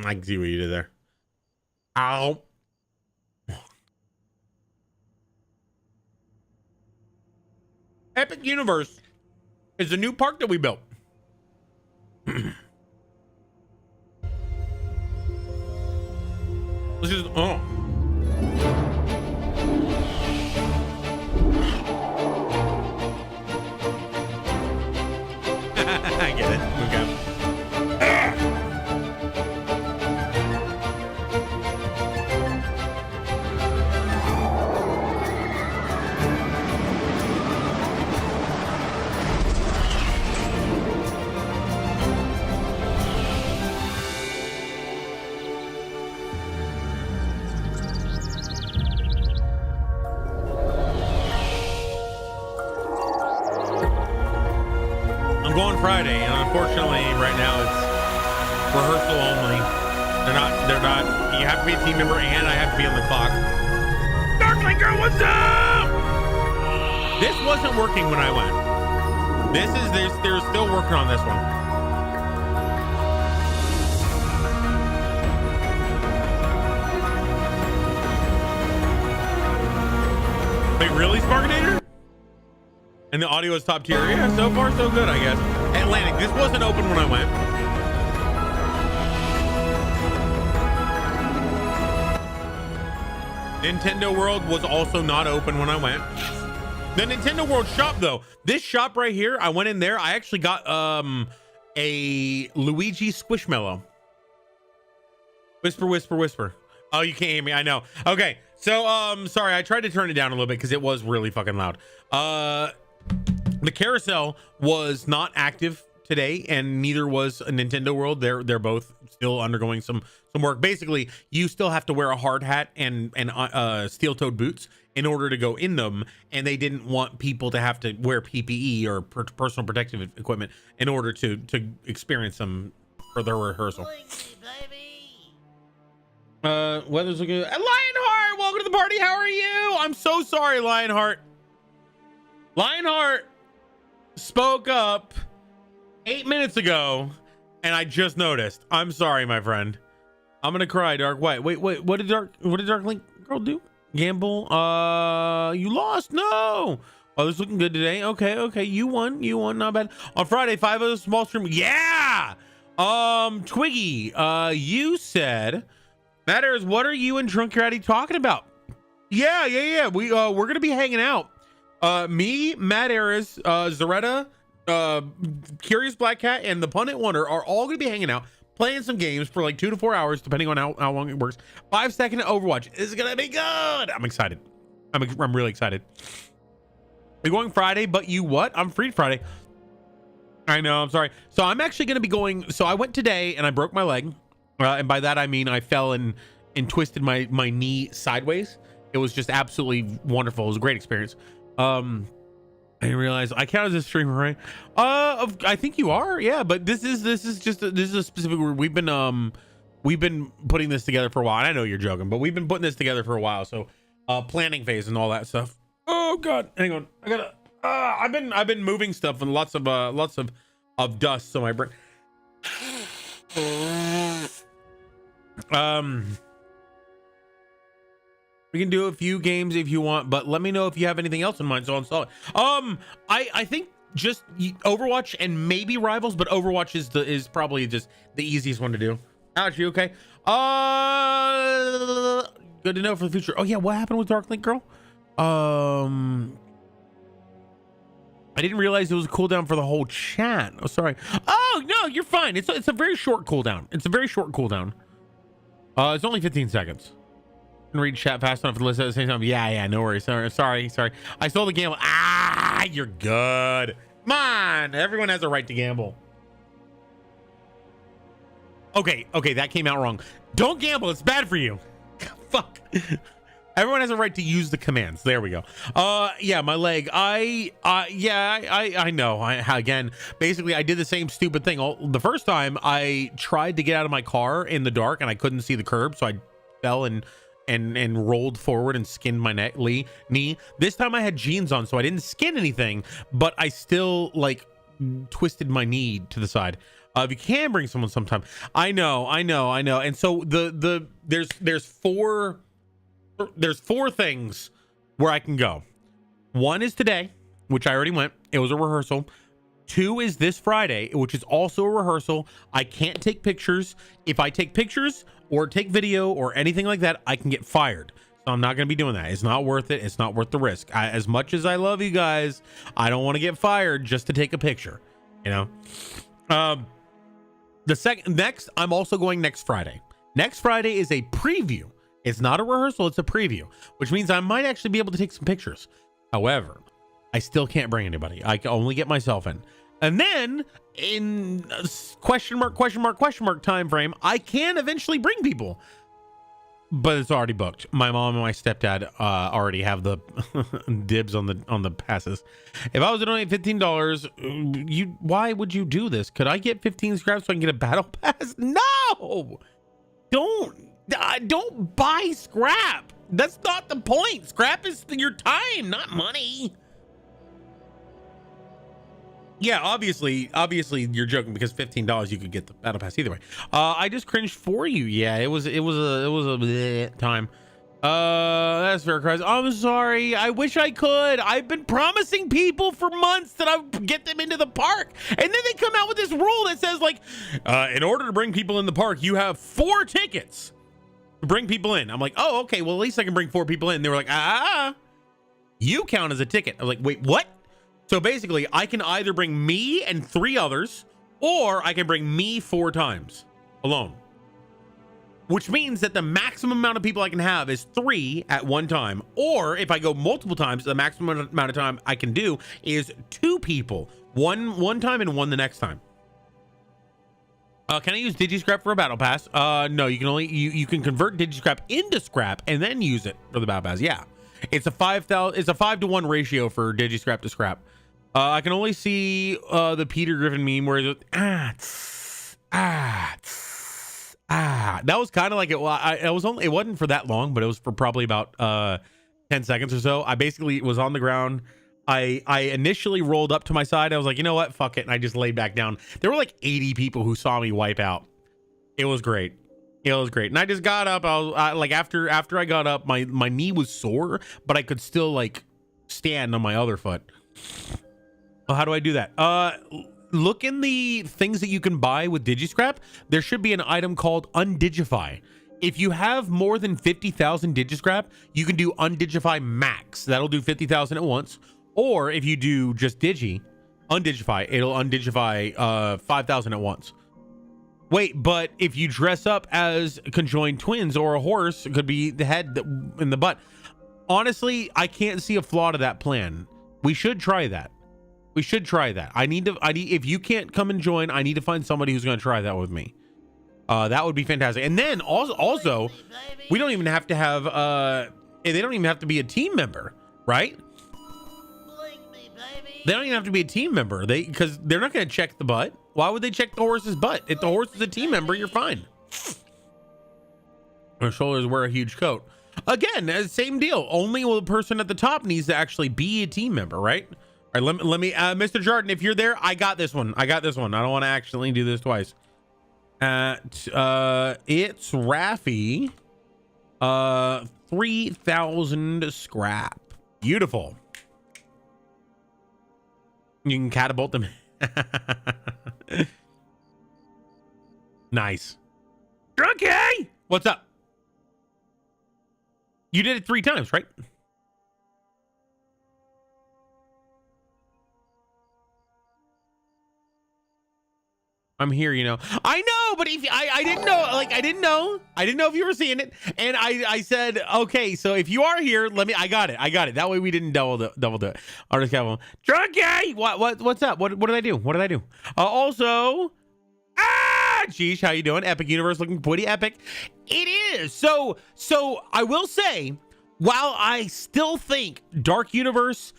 I can see what you did there. Ow. Epic Universe is a new park that we built. This is I get it. Okay. I'm going Friday, and unfortunately, right now it's rehearsal only. They're not. You have to be a team member, and I have to be on the clock. Darkling Girl, what's up? This wasn't working when I went. They're still working on this one. Wait, really, Sparkinator? And the audio is top tier. Yeah, so far so good, I guess. Atlantic, this wasn't open when I went. Nintendo World was also not open when I went. The Nintendo World shop, though. This shop right here, I went in there. I actually got a Luigi Squishmallow. Whisper, whisper, whisper. Oh, you can't hear me. I know. Okay, so sorry, I tried to turn it down a little bit because it was really fucking loud. The carousel was not active today, and neither was a Nintendo World. They're both still undergoing some work. Basically, you still have to wear a hard hat and steel-toed boots in order to go in them, and they didn't want people to have to wear PPE or personal protective equipment in order to experience them for their rehearsal. Weather's looking good. Lionheart, welcome to the party. How are you? I'm so sorry, Lionheart. Lionheart spoke up 8 minutes ago, and I just noticed. I'm sorry, my friend. I'm gonna cry, Dark White. Wait, what did Dark Link Girl do? Gamble? You lost. No. Oh, this is looking good today. Okay. You won. Not bad. On Friday, 5 of the small stream. Yeah. Twiggy. You said, Matters. What are you and Drunk Ratty talking about? Yeah. We're gonna be hanging out. Me, Matt Aris, Zaretta, Curious Black Cat, and the Pundit Wonder are all gonna be hanging out, playing some games for like 2 to 4 hours, depending on how long it works. 5-second Overwatch is gonna be good. I'm excited. I'm really excited. We're going Friday, but you what? I'm free Friday. I know. I'm sorry. So I'm actually gonna be going. So I went today and I broke my leg, and by that I mean I fell and twisted my knee sideways. It was just absolutely wonderful. It was a great experience. I didn't realize I count as a streamer, right? I think you are, yeah. But this is a specific. We've been putting this together for a while. And I know you're joking, but we've been putting this together for a while. So, planning phase and all that stuff. Oh God, hang on. I gotta. I've been moving stuff and lots of dust. So my brain. We can do a few games if you want, but let me know if you have anything else in mind, so I'll install it. I think just Overwatch and maybe Rivals, but Overwatch is probably just the easiest one to do. Alex, you okay? Good to know for the future. Oh yeah, what happened with Dark Link Girl? I didn't realize it was a cooldown for the whole chat. Oh, sorry. Oh no, you're fine. It's a very short cooldown. It's only 15 seconds. Read chat fast enough to listen at the same time. Yeah, no worries. Sorry. I stole the gamble. You're good. Come on, everyone has a right to gamble. Okay, that came out wrong. Don't gamble, it's bad for you. Fuck. Everyone has a right to use the commands. There we go. Yeah, my leg. I know. Again, basically, I did the same stupid thing. The first time I tried to get out of my car in the dark and I couldn't see the curb, so I fell and rolled forward and skinned my knee. This time I had jeans on, so I didn't skin anything, but I still like twisted my knee to the side. If you can bring someone sometime, I know. And so there's four things where I can go. One is today, which I already went. It was a rehearsal. 2 is this Friday, which is also a rehearsal. I can't take pictures. If I take pictures or take video or anything like that, I can get fired. So I'm not going to be doing that. It's not worth it. It's not worth the risk. As much as I love you guys, I don't want to get fired just to take a picture, you know? Next, I'm also going next Friday. Next Friday is a preview. It's not a rehearsal, it's a preview, which means I might actually be able to take some pictures. However, I still can't bring anybody. I can only get myself in. And then in question mark time frame, I can eventually bring people, but it's already booked. My mom and my stepdad already have the dibs on the passes. If I was to donate $15, why would you do this? Could I get 15 scraps so I can get a battle pass? No, don't buy scrap. That's not the point. Scrap is your time, not money. Yeah, obviously you're joking because $15 you could get the battle pass either way. I just cringed for you. Yeah, it was a bleh time. That's fair, Christ. I'm sorry. I wish I could. I've been promising people for months that I would get them into the park, and then they come out with this rule that says like, in order to bring people in the park, you have 4 tickets to bring people in. I'm like, oh, okay. Well, at least I can bring 4 people in. They were like, you count as a ticket. I was like, wait, what? So basically, I can either bring me and 3 others, or I can bring me 4 times alone. Which means that the maximum amount of people I can have is 3 at one time. Or if I go multiple times, the maximum amount of time I can do is 2 people. One time and 1 the next time. Can I use DigiScrap for a battle pass? No, you can only you can convert DigiScrap into scrap and then use it for the battle pass. Yeah, it's a 5 to 1 ratio for DigiScrap to scrap. I can only see the Peter Griffin meme where it's that was kind of like it. Well, it wasn't for that long, but it was for probably about 10 seconds or so. I basically was on the ground. I initially rolled up to my side. I was like, you know what, fuck it, and I just laid back down. There were like 80 people who saw me wipe out. It was great. And I just got up. I like after I got up, my knee was sore, but I could still like stand on my other foot. Well, how do I do that? Look in the things that you can buy with DigiScrap. There should be an item called Undigify. If you have more than 50,000 DigiScrap, you can do Undigify Max. That'll do 50,000 at once. Or if you do just Undigify, it'll Undigify 5,000 at once. Wait, but if you dress up as conjoined twins or a horse, it could be the head and the butt. Honestly, I can't see a flaw to that plan. We should try that. If you can't come and join, I need to find somebody who's going to try that with me. That would be fantastic. And then also we don't even have to have they don't even have to be a team member, right? They don't even have to be a team member. Because they're not going to check the butt. Why would they check the horse's butt? If the horse is a team member, you're fine. Our shoulders wear a huge coat. Again, same deal. Only the person at the top needs to actually be a team member, right? All right, let me Mr. Jordan, if you're there, I got this one. I don't want to accidentally do this twice. It's Raffy. 3,000 scrap. Beautiful. You can catapult them. Nice. Drunky! What's up? You did it 3 times, right? I'm here, you know. I know, but if I didn't know, like I didn't know if you were seeing it, and I said, okay, so if you are here, I got it. That way we didn't double do it. Artist Capital, Drunky, what's up? What did I do? Also, Geesh, how you doing? Epic Universe looking pretty epic. It is. So I will say, while I still think Dark Universe,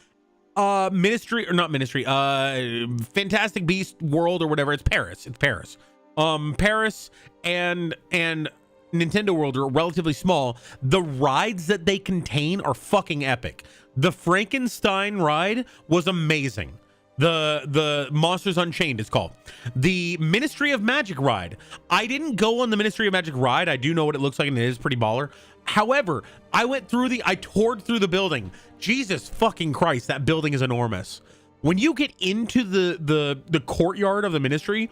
Ministry, or not Ministry, Fantastic Beast World or whatever, it's Paris. Paris and Nintendo World are relatively small. The rides that they contain are fucking epic. The Frankenstein ride was amazing. The Monsters Unchained is called. The Ministry of Magic ride. I didn't go on the Ministry of Magic ride. I do know what it looks like, and it is pretty baller. However, I toured through the building. Jesus fucking Christ, that building is enormous. When you get into the courtyard of the Ministry,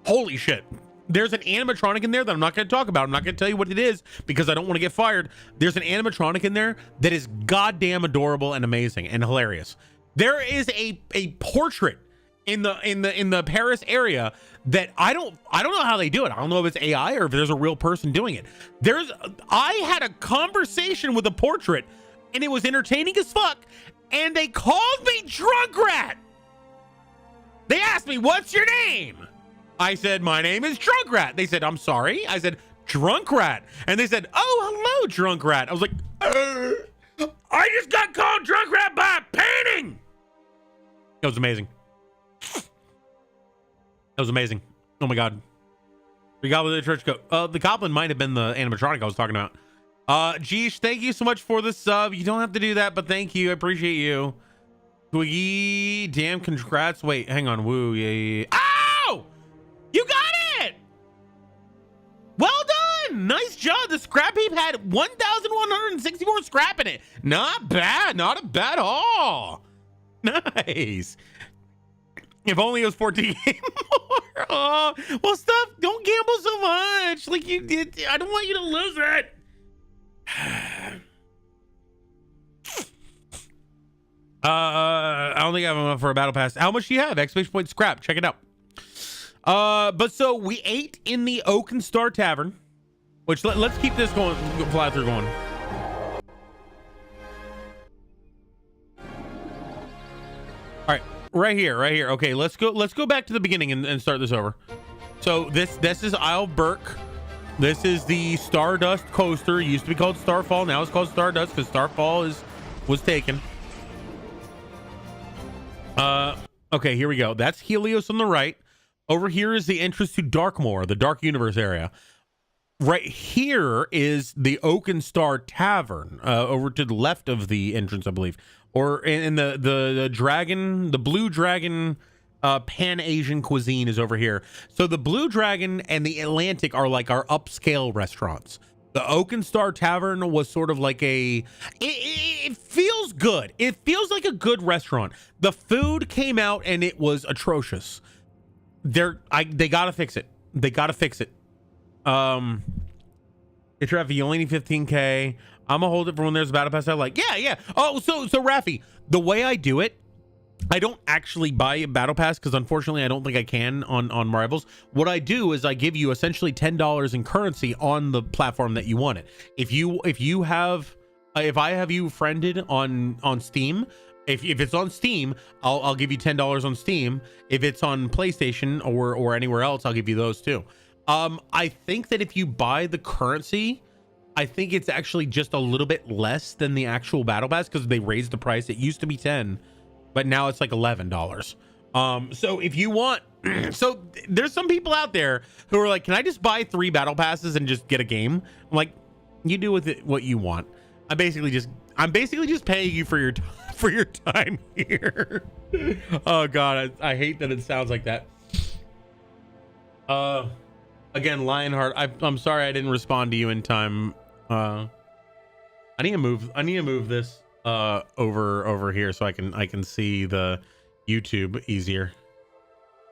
holy shit. There's an animatronic in there that I'm not going to talk about. I'm not going to tell you what it is because I don't want to get fired. There's an animatronic in there that is goddamn adorable and amazing and hilarious. There is a portrait in the Paris area that I don't know how they do it. I don't know if it's AI or if there's a real person doing it. I had a conversation with a portrait and it was entertaining as fuck, and they called me Drunk Rat. They asked me, "What's your name?" I said, "My name is Drunk Rat." They said, "I'm sorry." I said, "Drunk Rat." And they said, "Oh, hello, Drunk Rat." I was like, I just got called Drunk Rat by a painting. It was amazing. It was amazing. Oh my God. The Goblin of the Church go. The Goblin might have been the animatronic I was talking about. Geesh, thank you so much for the sub. You don't have to do that, but thank you. I appreciate you. Twiggy, damn, congrats. Wait, hang on. Woo, yeah. Ow! You got it! Well done! Nice job. The scrap heap had 1,164 scrap in it. Not bad. Not bad at all. Nice. If only it was 14 more. Oh, well, stop. Don't gamble so much. Like you did. I don't want you to lose it. I don't think I have enough for a battle pass. How much do you have? Exclamation point scrap. Check it out. But so we ate in the Oak and Star Tavern, which let's keep this going, fly through going. All right, right here. Okay, let's go back to the beginning and start this over. So this is Isle Burke. This is the Stardust coaster. It used to be called Starfall. Now it's called Stardust because Starfall was taken. Okay, here we go. That's Helios on the right. Over here is the entrance to Darkmoor, the Dark Universe area. Right here is the Oak and Star Tavern, over to the left of the entrance, I believe. Or in the dragon, the Blue Dragon Pan-Asian cuisine is over here. So the Blue Dragon and the Atlantic are like our upscale restaurants. The Oak and Star Tavern was sort of like it feels good. It feels like a good restaurant. The food came out and it was atrocious. They gotta fix it. They gotta fix it. It's Rafi, you only need 15K. I'm gonna hold it for when there's a battle pass I like. Yeah. Oh, so Rafi, the way I do it, I don't actually buy a battle pass because unfortunately I don't think I can on Rivals. What I do is I give you essentially $10 in currency on the platform that you want it. If I have you friended on Steam, if it's on Steam, I'll give you $10 on Steam. If it's on PlayStation or anywhere else, I'll give you those too. I think that if you buy the currency, I think it's actually just a little bit less than the actual battle pass because they raised the price. It used to be 10, but now it's like $11. So if you want, so there's some people out there who are like, can I just buy 3 battle passes and just get a game? I'm like, you do with it what you want. I'm basically just paying you for your time here. Oh God, I hate that it sounds like that. Again, Lionheart, I'm sorry I didn't respond to you in time. I need to move this over here so I can see the YouTube easier.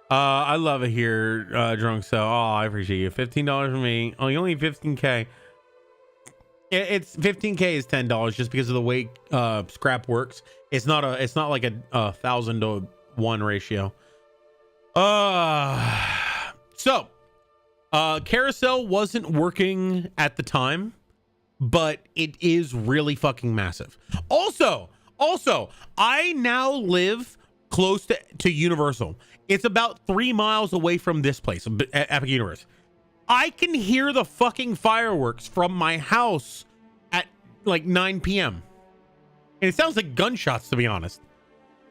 I love it here, Drunk So. Oh, I appreciate you. $15 from me. Oh, you only need 15K. It's 15K is $10 just because of the way scrap works. It's not like a 1,000 to 1 ratio. So Carousel wasn't working at the time, but it is really fucking massive. Also, I now live close to Universal. It's about 3 miles away from this place, Epic Universe. I can hear the fucking fireworks from my house at like 9 p.m. And it sounds like gunshots, to be honest.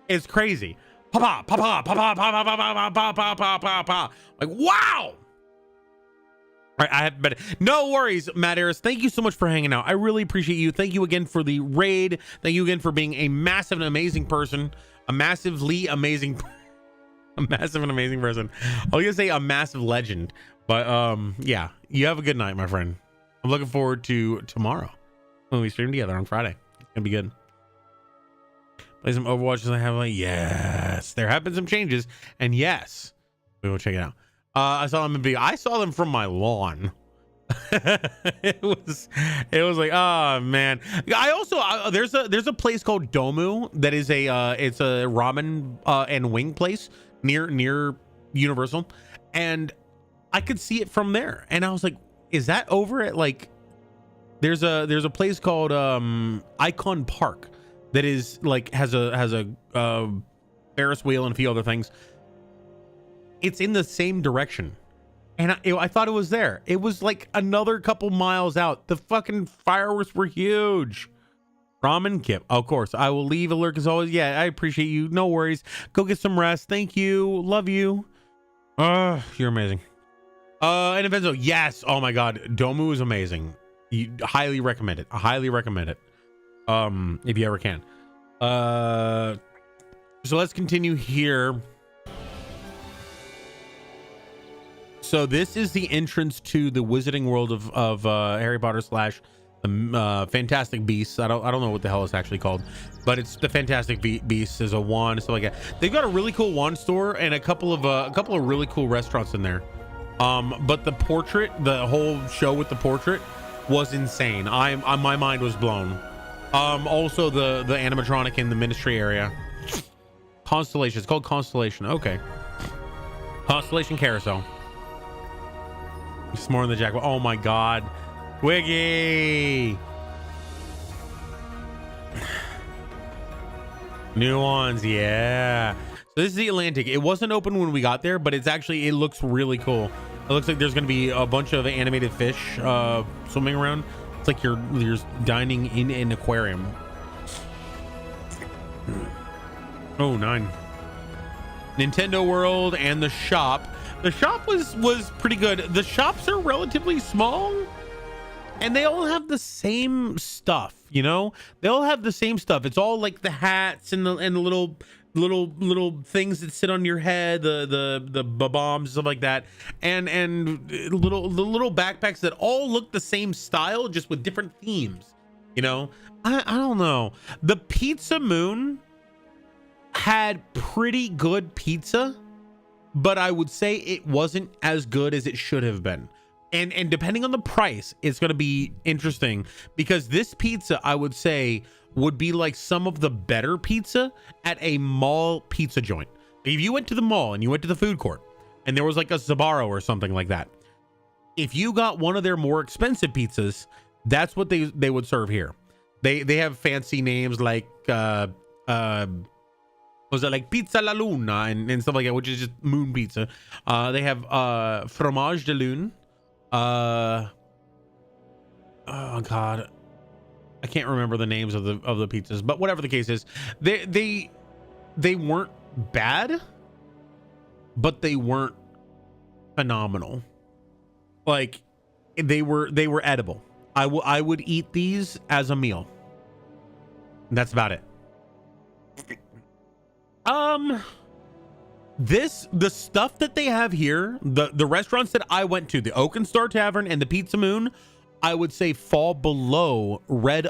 It's crazy. Pa pa pa pa pa pa pa pa pa pa pa pa pa pa. Like, wow. All right, I have better. No worries, Matt Harris. Thank you so much for hanging out. I really appreciate you. Thank you again for the raid. Thank you again for being a massive and amazing person. A massively amazing, a massive and amazing person. I was gonna say a massive legend, but yeah. You have a good night, my friend. I'm looking forward to tomorrow when we stream together on Friday. It's gonna be good. Play some Overwatch as I have like, yes, there have been some changes, and yes, we will check it out. I saw them in video. I saw them from my lawn. it was like, oh man. I also there's a place called Domu that is it's a ramen and wing place near Universal, and I could see it from there, and I was like, is that over at like there's a place called Icon Park that is like has a Ferris wheel and a few other things. It's in the same direction, and I thought it was there. It was like another couple miles out. The fucking fireworks were huge. Ramen Kip, of course. I will leave a lurk as always. Yeah, I appreciate you. No worries. Go get some rest. Thank you. Love you. You're amazing. And Evenzo, yes. Oh my god, Domu is amazing. You highly recommend it. I highly recommend it. If you ever can. So let's continue here. So this is the entrance to the Wizarding World of Harry Potter slash Fantastic Beasts. I don't know what the hell it's actually called, but it's the Fantastic Beasts. Is a wand, stuff like that. They've got a really cool wand store and a couple of really cool restaurants in there. But the portrait, the whole show with the portrait was insane. My mind was blown. Also the animatronic in the Ministry area. Constellation. It's called Constellation. Okay. Constellation Carousel. More in the jackpot. Oh my god. Wiggy. New ones. Yeah. So this is the Atlantic. It wasn't open when we got there, but it's actually, it looks really cool. It looks like there's going to be a bunch of animated fish swimming around. It's like you're dining in an aquarium. Oh, 9. Nintendo World and the shop. The shop was pretty good. The shops are relatively small, and they all have the same stuff. You know, they all have the same stuff. It's all like the hats and the little things that sit on your head, the bombs, stuff like that, and the little backpacks that all look the same style, just with different themes. You know, I don't know. The Pizza Moon had pretty good pizza, but I would say it wasn't as good as it should have been. And depending on the price, it's going to be interesting, because this pizza, I would say, would be like some of the better pizza at a mall pizza joint. If you went to the mall and you went to the food court and there was like a Sbarro or something like that, if you got one of their more expensive pizzas, that's what they would serve here. They have fancy names like was it like Pizza La Luna and stuff like that, which is just moon pizza. They have Fromage de Lune. Oh god, I can't remember the names of the pizzas, but whatever the case is, they weren't bad, but they weren't phenomenal. Like they were edible. I would eat these as a meal. That's about it. The stuff that they have here, the restaurants that I went to, the Oak and Star Tavern and the Pizza Moon, I would say fall below Red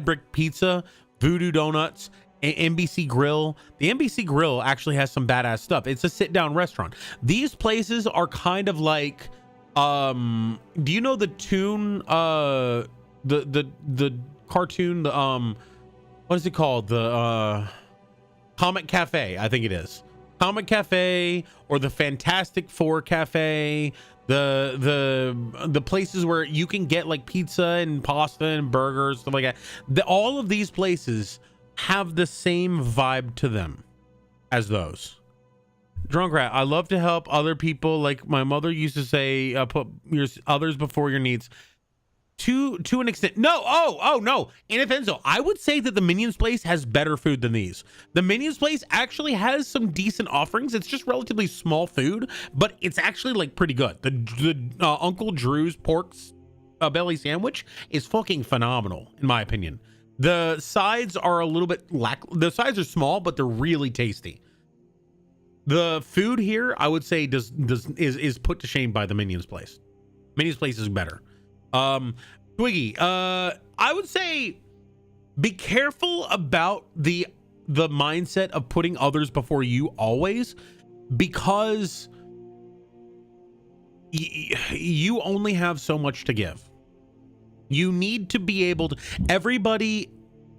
Brick Pizza, Voodoo Donuts, NBC Grill. The NBC Grill actually has some badass stuff. It's a sit down restaurant. These places are kind of like, do you know the tune, the cartoon, what is it called? The Comic Cafe, I think it is. Comic Cafe, or the Fantastic Four Cafe, the places where you can get like pizza and pasta and burgers, stuff like that. All of these places have the same vibe to them as those. Drunk Rat, I love to help other people. Like my mother used to say, put your others before your needs. to an extent. No, oh no. And Enzo, I would say that the Minions place has better food than these. The Minions place actually has some decent offerings. It's just relatively small food, but it's actually like pretty good. The Uncle Drew's pork belly sandwich is fucking phenomenal in my opinion. The sides are a little bit the sides are small, but they're really tasty. The food here, I would say, is put to shame by the Minions place. Minions place is better. Twiggy, I would say be careful about the mindset of putting others before you always, because you only have so much to give. You need to be able to, everybody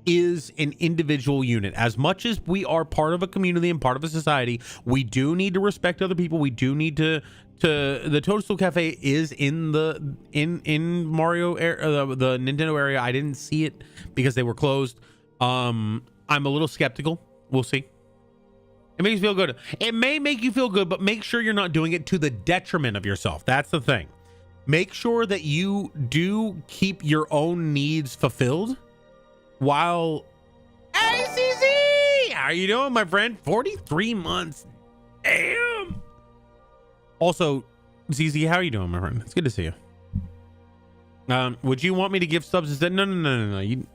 is an individual unit. As much as we are part of a community and part of a society, we do need to respect other people. We do need to the Toadstool Cafe is in the Mario the Nintendo area. I didn't see it because they were closed. I'm a little skeptical. We'll see. It makes you feel good. It may make you feel good, but make sure you're not doing it to the detriment of yourself. That's the thing. Make sure that you do keep your own needs fulfilled while... Hey, CZ! How are you doing, my friend? 43 months. Damn. Also, ZZ, how are you doing, my friend? It's good to see you. Would you want me to give subs instead? No. You...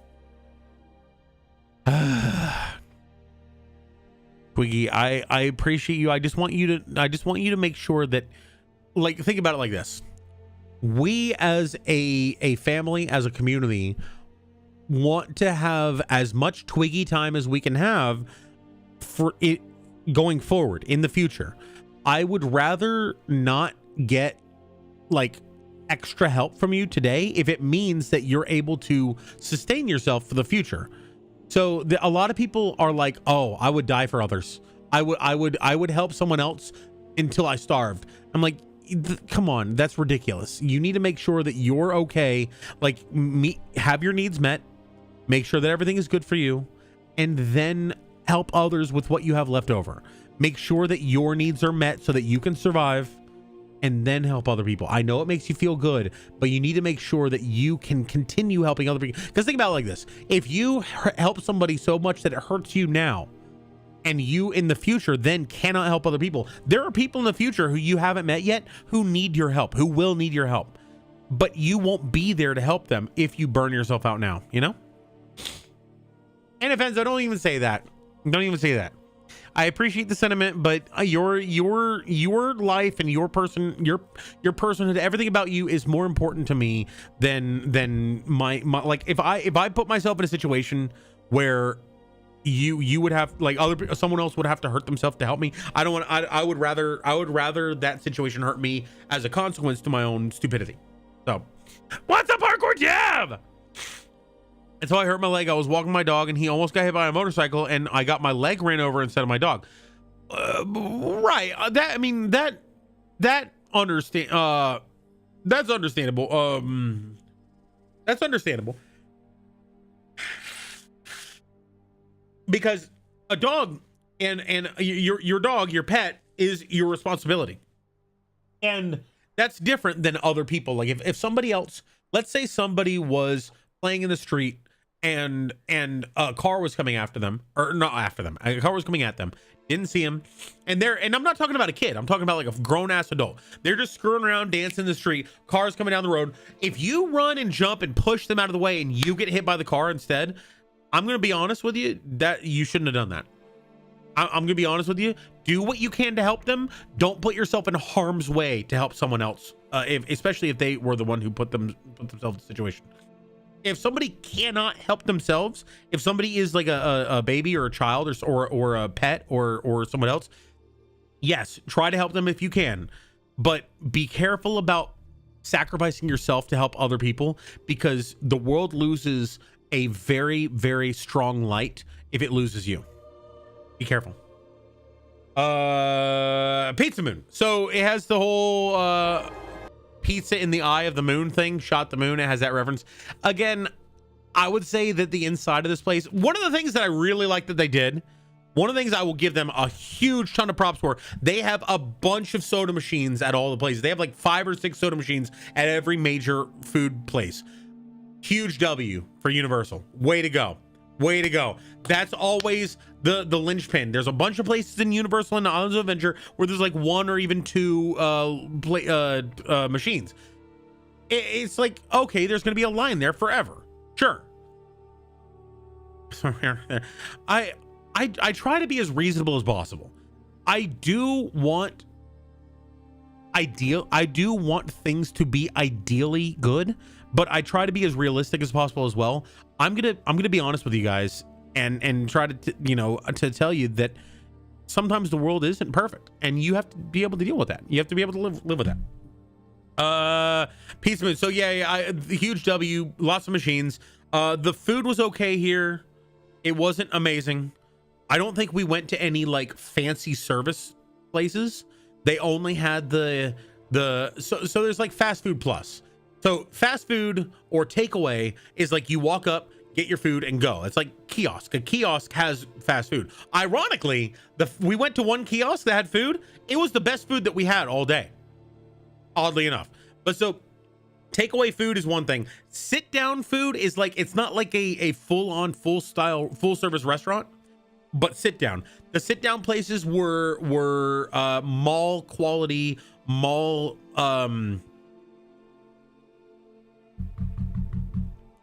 Twiggy, I appreciate you. I just want you to make sure that, like, think about it like this. We as a family, as a community, want to have as much Twiggy time as we can have for it going forward in the future. I would rather not get like extra help from you today if it means that you're able to sustain yourself for the future. So a lot of people are like, oh, I would die for others. I would help someone else until I starved. I'm like, come on, that's ridiculous. You need to make sure that you're okay. Like, have your needs met, make sure that everything is good for you, and then help others with what you have left over. Make sure that your needs are met so that you can survive, and then help other people. I know it makes you feel good, but you need to make sure that you can continue helping other people. Because think about it like this. If you help somebody so much that it hurts you now, and you in the future then cannot help other people, there are people in the future who you haven't met yet who need your help, who will need your help, but you won't be there to help them if you burn yourself out now, you know? And offense, I don't even say that. Don't even say that. I appreciate the sentiment, but your life and your personhood, everything about you is more important to me than my like, if I put myself in a situation where you would have, like, someone else would have to hurt themselves to help me. I don't want. I would rather that situation hurt me as a consequence to my own stupidity. So, what's up, Parkour Jab? And so I hurt my leg. I was walking my dog, and he almost got hit by a motorcycle, and I got my leg ran over instead of my dog. Right. That's understandable. That's understandable. Because a dog and your dog, your pet, is your responsibility, and that's different than other people. Like if somebody else, let's say somebody was playing in the street and a car was coming after them, or not after them, a car was coming at them, didn't see him, and I'm not talking about a kid, I'm talking about like a grown-ass adult. They're just screwing around, dancing in the street, cars coming down the road. If you run and jump and push them out of the way and you get hit by the car instead, I'm going to be honest with you, that you shouldn't have done that. I'm going to be honest with you. Do what you can to help them. Don't put yourself in harm's way to help someone else, especially if they were the one who put themselves in the situation. If somebody cannot help themselves, if somebody is like a baby or a child or a pet or someone else, yes, try to help them if you can. But be careful about sacrificing yourself to help other people, because the world loses a very, very strong light if it loses you. Be careful. Pizza Moon. So it has the whole pizza in the eye of the moon thing. Shot the moon. It has that reference. Again, I would say that the inside of this place, one of the things that I really like that they did, one of the things I will give them a huge ton of props for, they have a bunch of soda machines at all the places. They have like 5 or 6 soda machines at every major food place. Huge W for Universal. Way to go. Way to go. That's always the linchpin. There's a bunch of places in Universal and Islands of Adventure where there's like one or even two machines. It's like, okay, there's going to be a line there forever. Sure. I try to be as reasonable as possible. I do want things to be ideally good, but I try to be as realistic as possible as well. I'm gonna be honest with you guys and try to to tell you that sometimes the world isn't perfect, and you have to be able to deal with that. You have to be able to live with that. Peace moon. So yeah, the huge W, lots of machines. The food was okay here. It wasn't amazing. I don't think we went to any like fancy service places. They only had so there's like fast food plus. So fast food or takeaway is like you walk up, get your food and go. It's like kiosk. A kiosk has fast food. Ironically, we went to one kiosk that had food. It was the best food that we had all day. Oddly enough. But so takeaway food is one thing. Sit down food is like, it's not like a full service restaurant, but sit down. The sit down places were mall quality,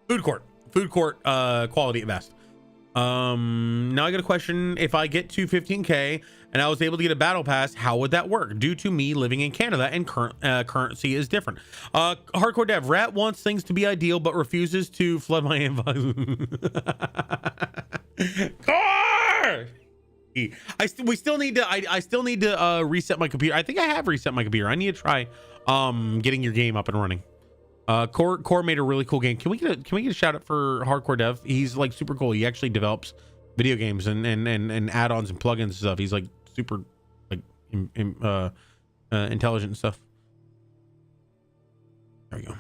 food court quality at best. Now I got a question. If I get to 15K and I was able to get a battle pass, how would that work? Due to me living in Canada and currency is different. Hardcore Dev, Rat wants things to be ideal but refuses to flood my inbox. Car! I still need to reset my computer. I think I have reset my computer. I need to try getting your game up and running. Core made a really cool game. Can we get a shout out for Hardcore Dev? He's like super cool. He actually develops video games and add-ons and plugins and stuff. He's like super like intelligent and stuff. There we go.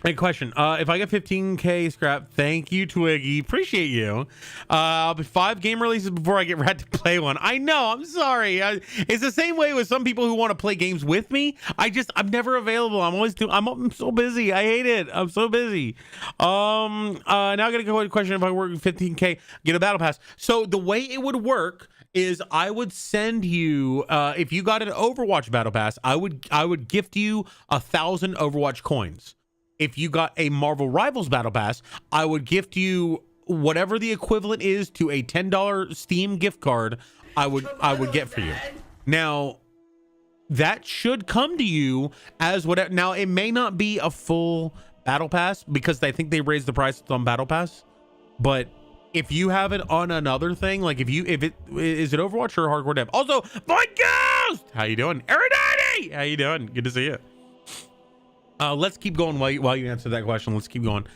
Hey, question. If I get 15K scrap, thank you, Twiggy. Appreciate you. I'll be 5 game releases before I get Rat to play one. I know. I'm sorry. It's the same way with some people who want to play games with me. I'm never available. I'm so busy. I hate it. I'm so busy. Now I gotta go to a question. If I work 15K, get a battle pass. So the way it would work is I would send you, if you got an Overwatch battle pass, I would gift you 1,000 Overwatch coins. If you got a Marvel Rivals Battle Pass, I would gift you whatever the equivalent is to a $10 Steam gift card. I would get for you. Now, that should come to you as whatever. Now, it may not be a full Battle Pass because I think they raised the price on Battle Pass. But if you have it on another thing, like is it Overwatch or Hardcore Dev? Also, Void Ghost, how you doing? Aerodynity, how you doing? Good to see you. Let's keep going while you answer that question. Let's keep going.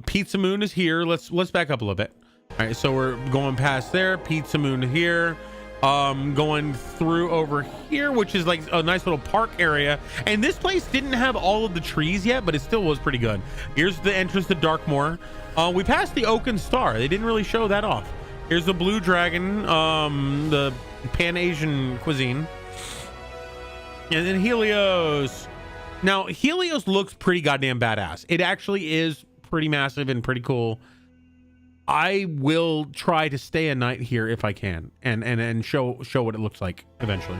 Pizza Moon is here. Let's back up a little bit. All right, so we're going past there. Pizza Moon here. Going through over here, which is like a nice little park area. And this place didn't have all of the trees yet, but it still was pretty good. Here's the entrance to Darkmoor. We passed the Oaken Star. They didn't really show that off. Here's the Blue Dragon, the Pan-Asian cuisine. And then Helios. Now, Helios looks pretty goddamn badass. It actually is pretty massive and pretty cool. I will try to stay a night here if I can and show what it looks like eventually.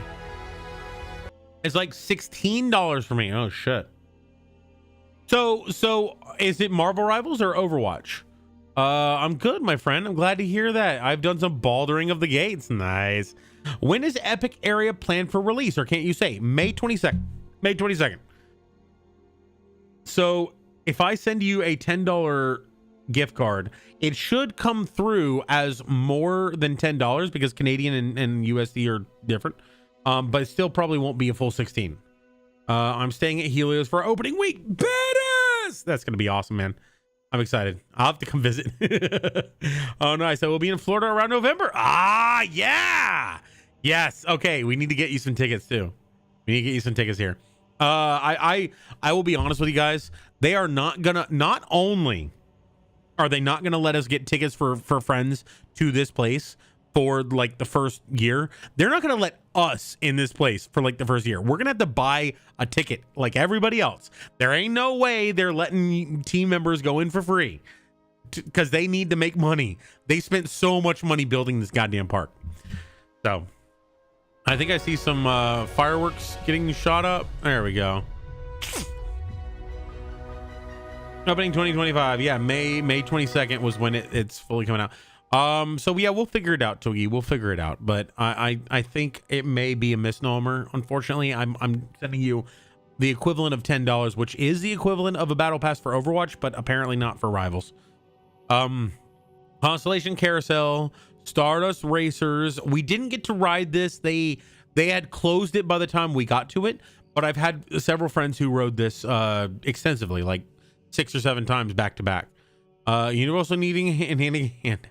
It's like $16 for me. Oh shit. So is it Marvel Rivals or Overwatch? I'm good, my friend. I'm glad to hear that. I've done some Baldering of the Gates. Nice. When is Epic Area planned for release, or can't you say? May 22nd. May 22nd. So if I send you a $10 gift card, it should come through as more than $10 because Canadian and USD are different. But it still probably won't be a full 16. I'm staying at Helios for opening week. Badass! That's going to be awesome, man. I'm excited. I'll have to come visit. Oh, nice. I will be in Florida around November. Ah, yeah. Yes. Okay. We need to get you some tickets too. We need to get you some tickets here. I will be honest with you guys. They are not only are they not gonna let us get tickets for friends to this place, for like the first year. They're not going to let us in this place for like the first year. We're going to have to buy a ticket like everybody else. There ain't no way they're letting team members go in for free because they need to make money. They spent so much money building this goddamn park. So I think I see some fireworks getting shot up. There we go. Opening 2025. Yeah, May 22nd was when it's fully coming out. So yeah, we'll figure it out, Togi. We'll figure it out. But I think it may be a misnomer. Unfortunately, I'm sending you the equivalent of $10, which is the equivalent of a battle pass for Overwatch, but apparently not for Rivals. Constellation Carousel, Stardust Racers. We didn't get to ride this. They had closed it by the time we got to it, but I've had several friends who rode this extensively, like 6 or 7 times back to back. Universal needing hand.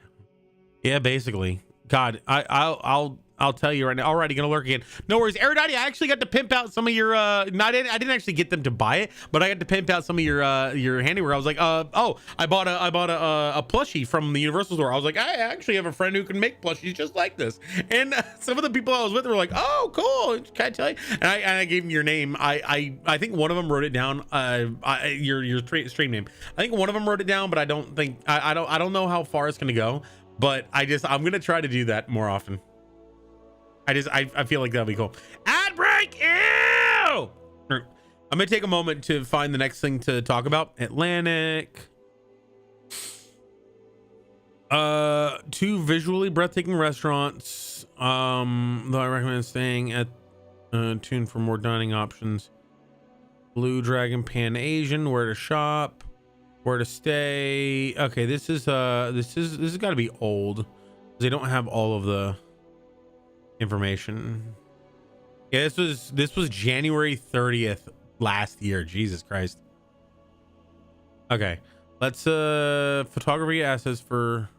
Yeah, basically. God, I'll tell you right now. Alrighty, gonna lurk again. No worries, Aerodati. I actually got to pimp out some of your I didn't actually get them to buy it, but I got to pimp out some of your handiwork. I was like, oh, I bought a plushie from the Universal store. I was like, I actually have a friend who can make plushies just like this. And some of the people I was with were like, oh, cool. Can I tell you? And I gave them your name. I think one of them wrote it down. Your stream name. I think one of them wrote it down, but I don't think I don't know how far it's gonna go. But I'm gonna try to do that more often. I feel like that'll be cool. Ad break. Ew! I'm gonna take a moment to find the next thing to talk about. Atlantic. 2 visually breathtaking restaurants. Though I recommend staying at tuned for more dining options. Blue Dragon Pan Asian. Where to shop? Where to stay? Okay, this has got to be old. They don't have all of the information. Yeah, this was January 30th last year. Jesus Christ. Okay, let's photography assets for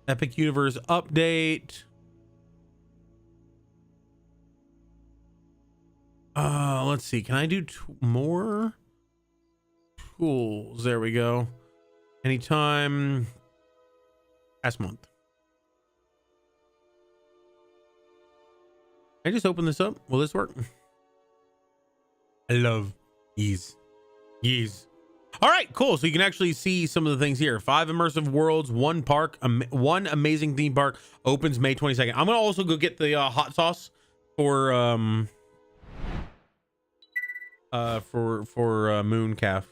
Epic Universe update. Let's see, can I do more tools? There we go. Anytime last month. I just open this up. Will this work? I love ease. All right, cool. So you can actually see some of the things here. 5 immersive worlds, 1 park, 1 amazing theme park opens May 22nd. I'm gonna also go get the hot sauce for Mooncalf.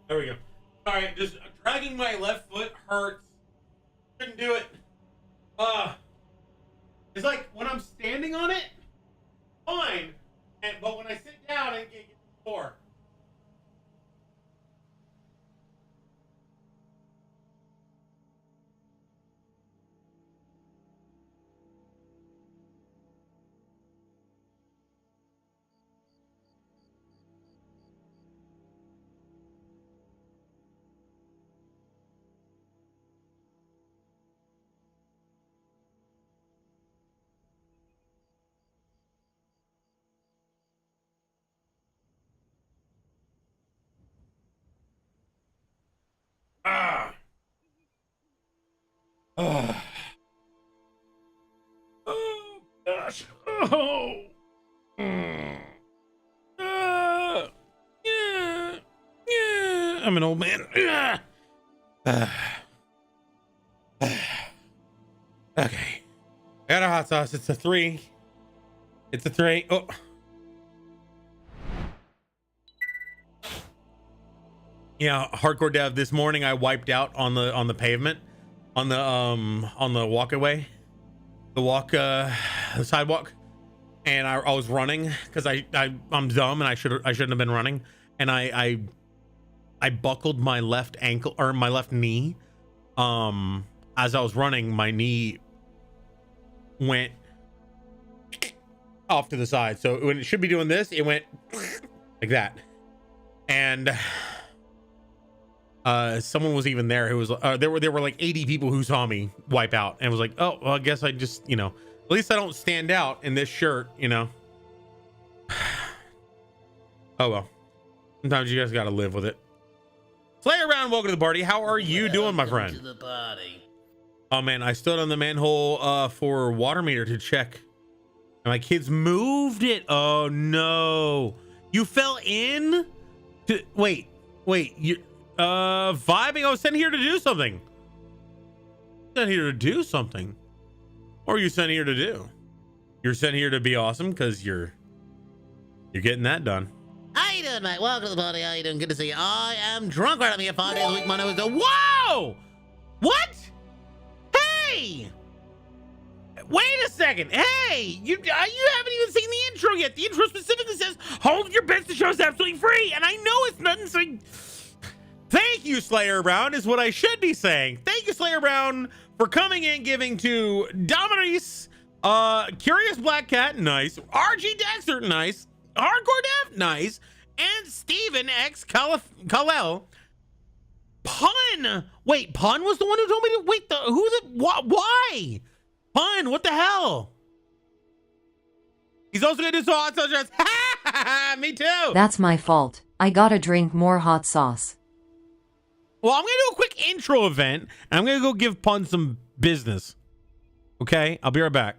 There we go. All right, just dragging my left foot hurts. Shouldn't do it. It's like when I'm standing on it, fine, but when I sit down, I get sore. Oh gosh. Oh. Yeah. I'm an old man. Okay. I got a hot sauce. It's a 3. It's a 3. Oh. Yeah, hardcore dev. This morning I wiped out on the pavement, on the walkaway, the sidewalk, and I was running because I'm dumb and I shouldn't have been running, and I buckled my left ankle or my left knee. As I was running, my knee went off to the side. So when it should be doing this, it went like that, and. Someone was even there who was there were like 80 people who saw me wipe out and was like, oh well, I guess I just At least I don't stand out in this shirt, you know. Oh well. Sometimes you guys gotta live with it. Slayer Round, welcome to the party. How are you doing, my friend? To the party. Oh man, I stood on the manhole for water meter to check. And my kids moved it. Oh no. You fell in? Wait, you vibing? I was sent here to do something. Sent here to do something. Or you sent here to do? You're sent here to be awesome because you're getting that done. How you doing, mate? Welcome to the party. How you doing? Good to see you. I am drunk right. I'm here 5 days a week. My name is Whoa! What? Hey! Wait a second. Hey, you haven't even seen the intro yet. The intro specifically says, hold your bets, the show's absolutely free. And I know it's nothing saying. Thank you, Slayer Brown, is what I should be saying. Thank you, Slayer Brown, for coming in, giving to Dominis, Curious Black Cat, nice. RG Dexter, nice. Hardcore Dev, nice. And Steven X Kalel. Pun. Wait, Pun was the one who told me to wait. Why? Pun, what the hell? He's also gonna do some hot sauce shots. Me too. That's my fault. I gotta drink more hot sauce. Well, I'm gonna do a quick intro event, and I'm gonna go give Pun some business. Okay, I'll be right back.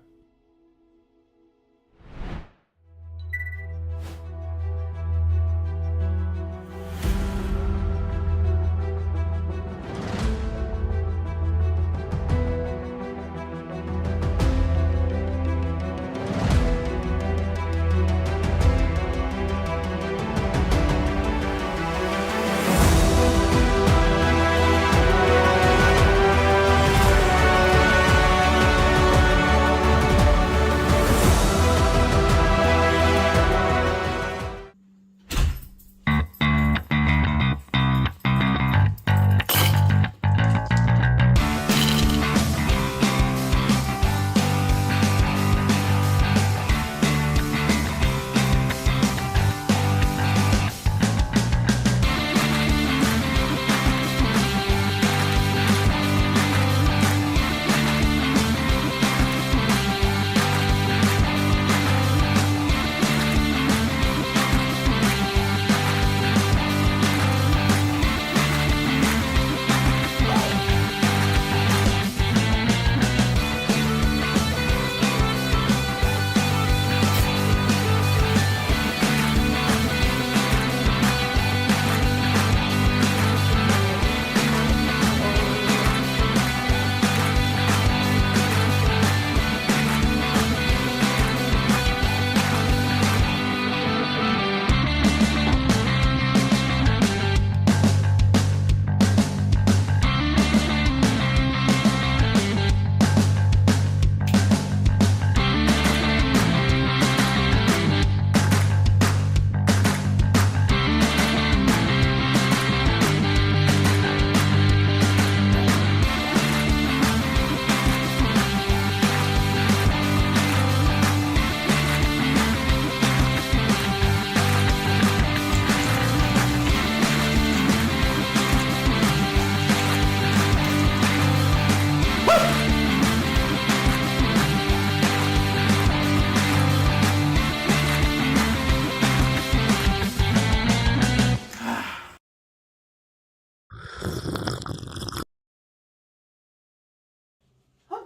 I'm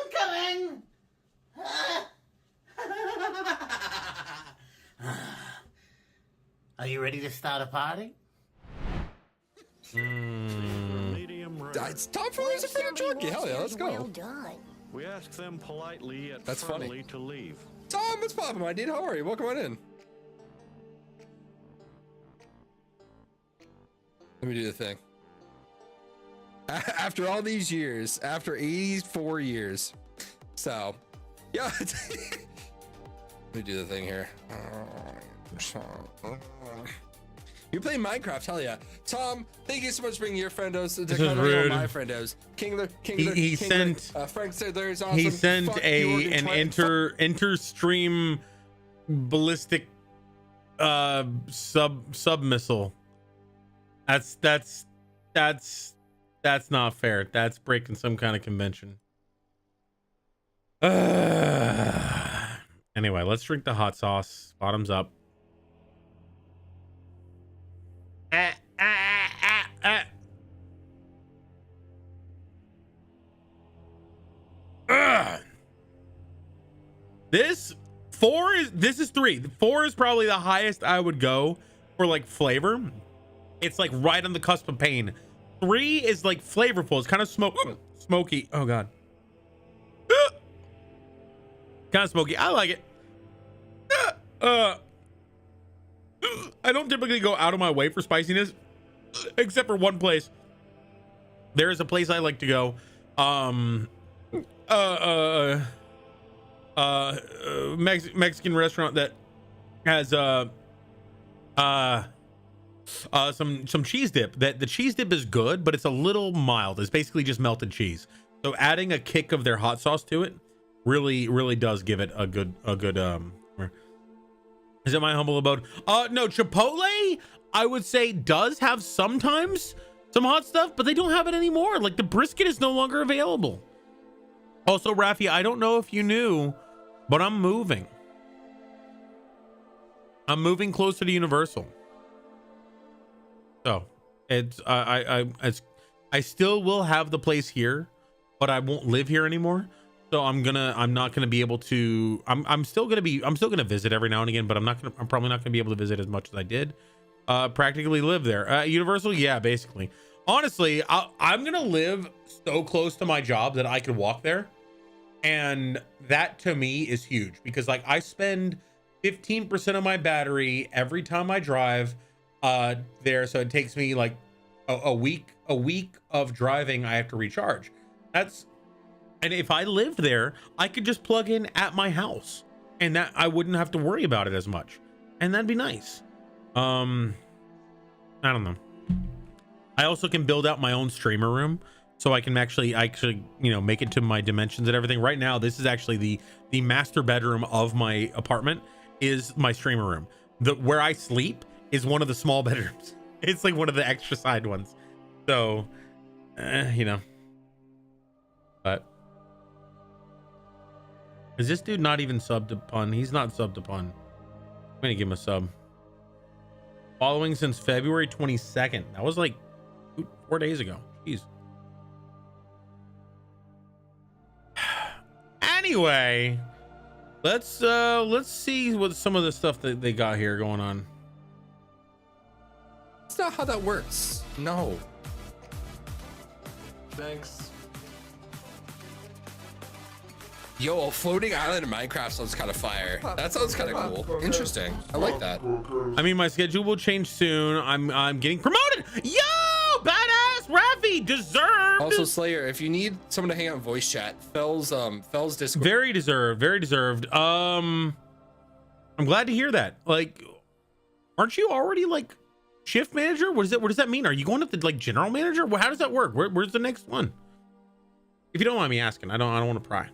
coming. Are you ready to start a party? It's time for us for a junkie. Hell yeah, let's go. We ask them politely yet That's firmly funny. to leave. Tom, what's poppin', my dude? How are you? Welcome on in. Let me do the thing. After all these years, after 84 years. So, yeah. Let me do the thing here. You play Minecraft, hell yeah. Tom, thank you so much for bringing your friendos to This come is on rude. my friendos. Kingler, He sent Frank said there's awesome. he sent Fuck you, an Organ interstream ballistic sub missile. That's not fair. That's breaking some kind of convention. Anyway, let's drink the hot sauce. Bottoms up. This is 3. 4 is probably the highest I would go for like flavor. It's like right on the cusp of pain. 3 is like flavorful. It's kind of smoky. Oh god. Kind of smoky. I like it. I don't typically go out of my way for spiciness, except for one place. There is a place I like to go. Mexican restaurant that has some cheese dip. That the cheese dip is good, but it's a little mild. It's basically just melted cheese. So adding a kick of their hot sauce to it really does give it a good is it my humble abode? No, Chipotle I would say does have sometimes some hot stuff, but they don't have it anymore. Like the brisket is no longer available. Also, Rafi, I don't know if you knew, but I'm moving. I'm moving closer to Universal. So it's I still will have the place here, but I won't live here anymore. So I'm not gonna be able to. I'm still gonna visit every now and again, but I'm probably not gonna be able to visit as much as I did. Practically live there. Universal, yeah, basically. Honestly, I'm gonna live so close to my job that I could walk there, and that to me is huge because like I spend 15% of my battery every time I drive there, so it takes me like a week of driving. I have to recharge. And if I lived there, I could just plug in at my house, and that I wouldn't have to worry about it as much, and that'd be nice. I don't know. I also can build out my own streamer room, so I can actually make it to my dimensions and everything. Right now, this is actually the master bedroom of my apartment is my streamer room. Where I sleep is one of the small bedrooms. It's like one of the extra side ones. So, but is this dude not even subbed to Pun? He's not subbed to Pun. I'm gonna give him a sub. Following since February 22nd. That was like 4 days ago. Jeez. Anyway, let's see what some of the stuff that they got here going on. That's not how that works. No. Thanks. Yo, a floating island in Minecraft sounds kind of fire. That sounds kind of cool. Interesting. I like that. I mean, my schedule will change soon. I'm getting promoted. Yo, badass Rafi, deserved. Also, Slayer, if you need someone to hang out in voice chat, Fell's Discord. Very deserved. Very deserved. I'm glad to hear that. Like, aren't you already like shift manager? What does that mean? Are you going up to like general manager? How does that work? Where's the next one? If you don't mind me asking, I don't want to pry.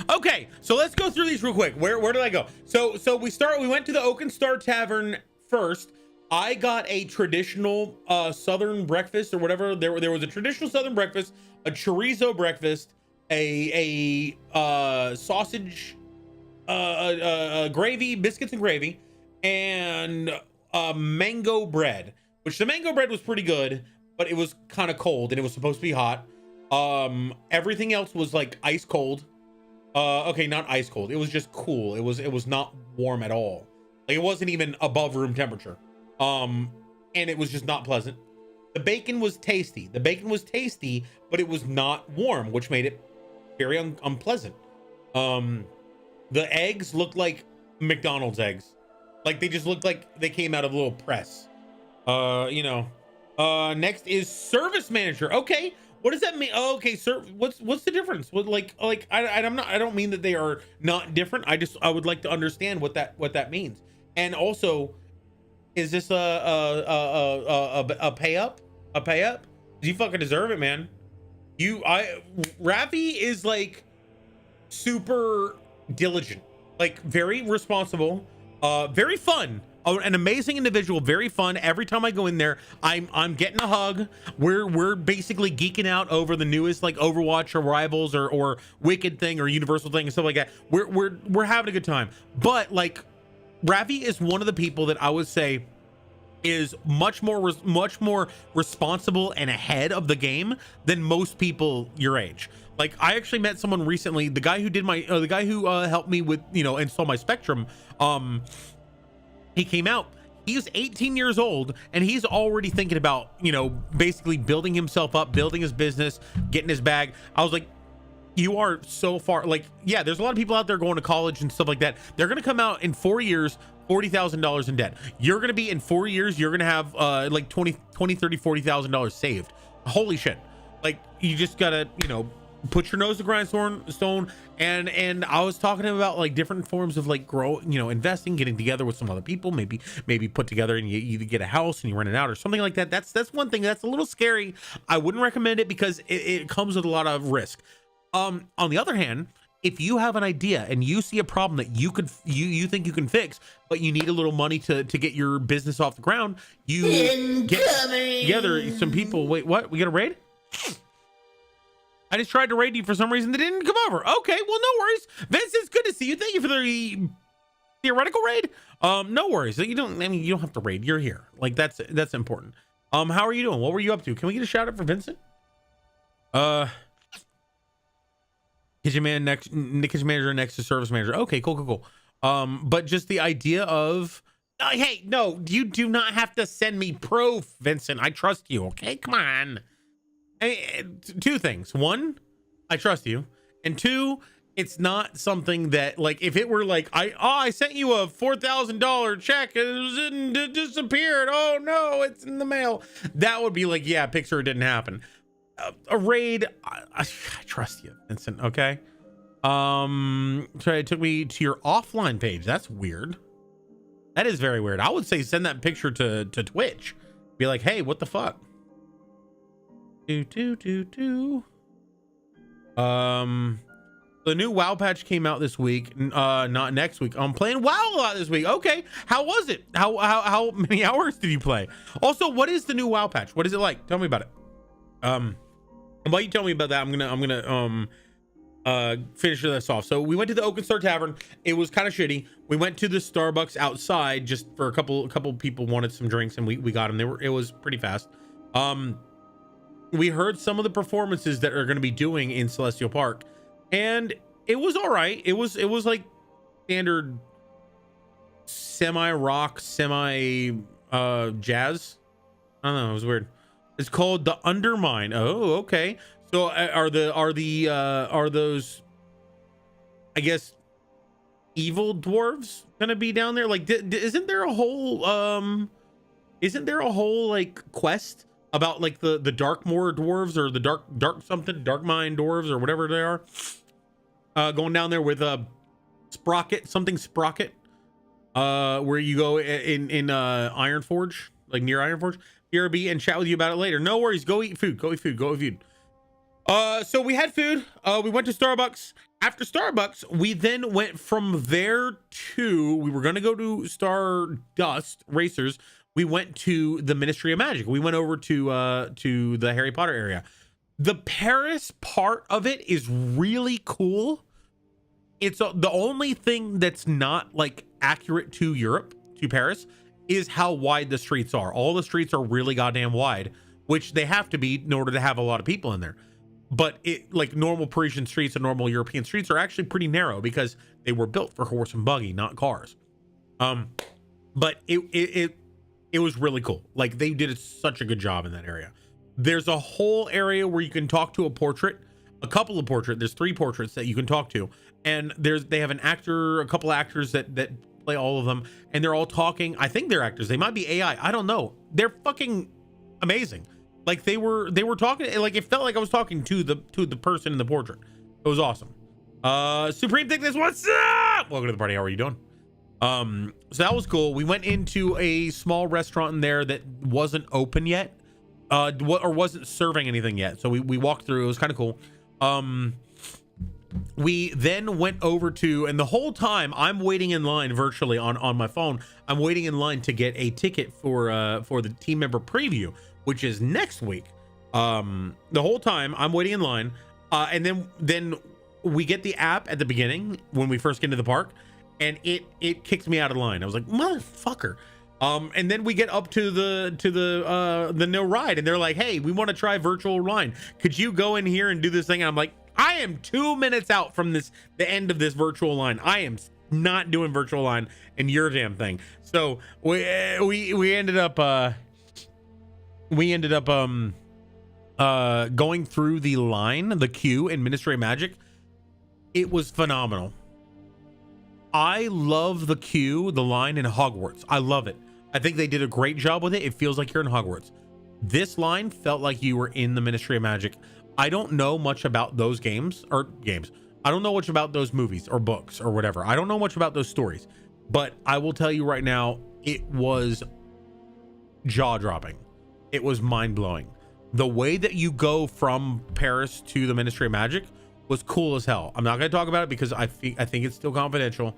Okay, so let's go through these real quick. Where did I go? So we went to the Oak and Star Tavern first. I got a traditional southern breakfast or whatever. There was a traditional southern breakfast, a chorizo breakfast, a sausage, gravy, biscuits and gravy, and mango bread, which the mango bread was pretty good, but it was kind of cold and it was supposed to be hot. Everything else was like ice cold. Okay, not ice cold. It was just cool. It was not warm at all. Like it wasn't even above room temperature. And it was just not pleasant. The bacon was tasty. But it was not warm, which made it very unpleasant. The eggs looked like McDonald's eggs. Like they just looked like they came out of a little press. Next is service manager. Okay. What does that mean? Oh, okay, sir. What's the difference? What I don't mean that they are not different. I would like to understand what that means. And also, is this a pay up? A pay up? You fucking deserve it, man. Rafi is like super diligent, like very responsible, very fun. an amazing individual, very fun. Every time I go in there, I'm getting a hug. We're basically geeking out over the newest like Overwatch or Rivals or Wicked thing or Universal thing and stuff like that. We're having a good time. But like Ravi is one of the people that I would say is much more responsible and ahead of the game than most people your age. Like I actually met someone recently, the guy who did my the guy who helped me with, you know, install my Spectrum. He came out, he's 18 years old and he's already thinking about, you know, basically building himself up, building his business, getting his bag. I was like, you are so far. Like, yeah, there's a lot of people out there going to college and stuff like that. They're going to come out in 4 years, $40,000 in debt. You're going to be in 4 years, you're going to have like $20, $30, $40,000 saved. Holy shit. Like, you just got to, you know, put your nose to grindstone. And I was talking to him about like different forms of like investing, getting together with some other people, maybe put together and you get a house and you rent it out or something like that. That's one thing that's a little scary. I wouldn't recommend it because it comes with a lot of risk. On the other hand, if you have an idea and you see a problem that you think you can fix, but you need a little money to get your business off the ground, you get together some people. Wait, what? We got a raid? I just tried to raid you for some reason. They didn't come over. Okay, well, no worries. Vince, it's good to see you. Thank you for the theoretical raid. No worries. You don't have to raid. You're here. Like that's important. How are you doing? What were you up to? Can we get a shout out for Vincent? Kitchen manager next to service manager. Okay, cool. But just the idea of, hey, no, you do not have to send me proof, Vincent. I trust you. Okay, come on. Hey, two things. One, I trust you, and two, it's not something that like if it were like I sent you a $4,000 check and it disappeared. Oh no, it's in the mail. That would be like, yeah, picture it didn't happen. A raid, I trust you, Vincent. Okay. So it took me to your offline page. That's weird. That is very weird. I would say send that picture to Twitch. Be like, hey, what the fuck? The new WoW patch came out this week, not next week. I'm playing WoW a lot this week. Okay, how was it? How many hours did you play? Also, what is the new WoW patch? What is it like? Tell me about it. And while you tell me about that, I'm gonna finish this off. So we went to the Oaken Star Tavern. It was kind of shitty. We went to the Starbucks outside just for a couple people wanted some drinks and we got them. It was pretty fast. We heard some of the performances that are going to be doing in Celestial Park, and it was all right. It was like standard semi rock, semi jazz. I don't know. It was weird. It's called the Undermine. Oh, okay. So are those, I guess, evil dwarves gonna be down there? Like, isn't there a whole like quest about like the Darkmoor dwarves or the dark Darkmine dwarves or whatever they are, going down there with Sprocket, where you go in Ironforge, like near Ironforge, BRB, and chat with you about it later. No worries. Go eat food. So we had food. We went to Starbucks. After Starbucks, we then went from there to, we were going to go to Stardust Racers. We went to the Ministry of Magic. We went over to the Harry Potter area. The Paris part of it is really cool. It's the only thing that's not like accurate to Europe, to Paris, is how wide the streets are. All the streets are really goddamn wide, which they have to be in order to have a lot of people in there. But it, like normal Parisian streets and normal European streets, are actually pretty narrow because they were built for horse and buggy, not cars. But it was really cool. Like they did such a good job in that area. There's a whole area where you can talk to a couple of portraits. There's 3 portraits that you can talk to, and they have a couple actors that play all of them, and they're all talking. I think they're actors. They might be AI. I don't know. They're fucking amazing. Like they were talking, like it felt like I was talking to the person in the portrait. It was awesome. Supreme Thickness, what's up? Welcome to the party. How are you doing? So that was cool. We went into a small restaurant in there that wasn't open yet, or wasn't serving anything yet. So we walked through. It was kind of cool. we then went over to, and the whole time I'm waiting in line virtually on my phone. I'm waiting in line to get a ticket for the team member preview, which is next week. The whole time I'm waiting in line, and then we get the app at the beginning when we first get into the park, and it kicks me out of line. I was like, motherfucker. And then we get up to the no ride, and they're like, hey, we want to try virtual line. Could you go in here and do this thing? And I'm like, I am 2 minutes out from the end of this virtual line. I am not doing virtual line and your damn thing. So we ended up going through the line, the queue in Ministry of Magic. It was phenomenal. I love the queue, the line in Hogwarts. I love it. I think they did a great job with it. It feels like you're in Hogwarts. This line felt like you were in the Ministry of Magic. I don't know much about those games. I don't know much about those movies or books or whatever. I don't know much about those stories, but I will tell you right now, it was jaw-dropping. It was mind-blowing. The way that you go from Paris to the Ministry of Magic was cool as hell. I'm not going to talk about it because I think it's still confidential.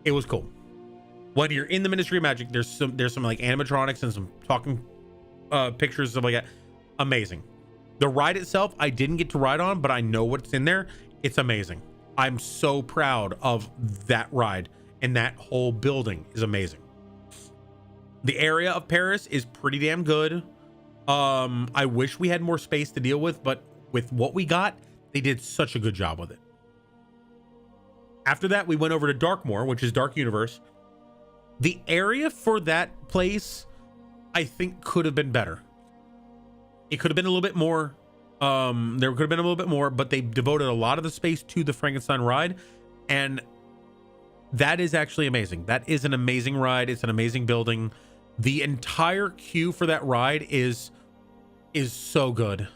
It was cool. When you're in the Ministry of Magic, there's some like animatronics and some talking pictures, stuff like that. Amazing. The ride itself, I didn't get to ride on, but I know what's in there. It's amazing. I'm so proud of that ride, and that whole building is amazing. The area of Paris is pretty damn good. I wish we had more space to deal with, but with what we got, they did such a good job with it. After that, we went over to Darkmoor, which is Dark Universe. The area for that place, I think, could have been better. It could have been a little bit more. There could have been a little bit more, but they devoted a lot of the space to the Frankenstein ride, and that is actually amazing. That is an amazing ride. It's an amazing building. The entire queue for that ride is so good.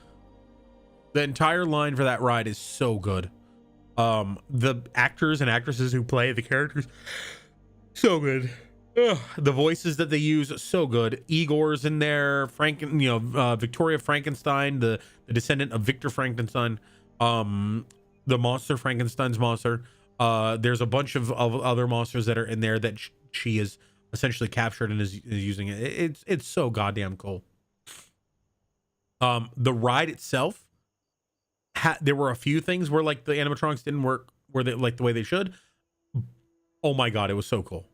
The entire line for that ride is so good. The actors and actresses who play the characters, so good. Ugh, the voices that they use, so good. Igor's in there. Victoria Frankenstein, the descendant of Victor Frankenstein, the monster, Frankenstein's monster. There's a bunch of other monsters that are in there that she is essentially captured and is using it. It's so goddamn cool. The ride itself, there were a few things where like the animatronics didn't work where they like the way they should. Oh my god, it was so cool.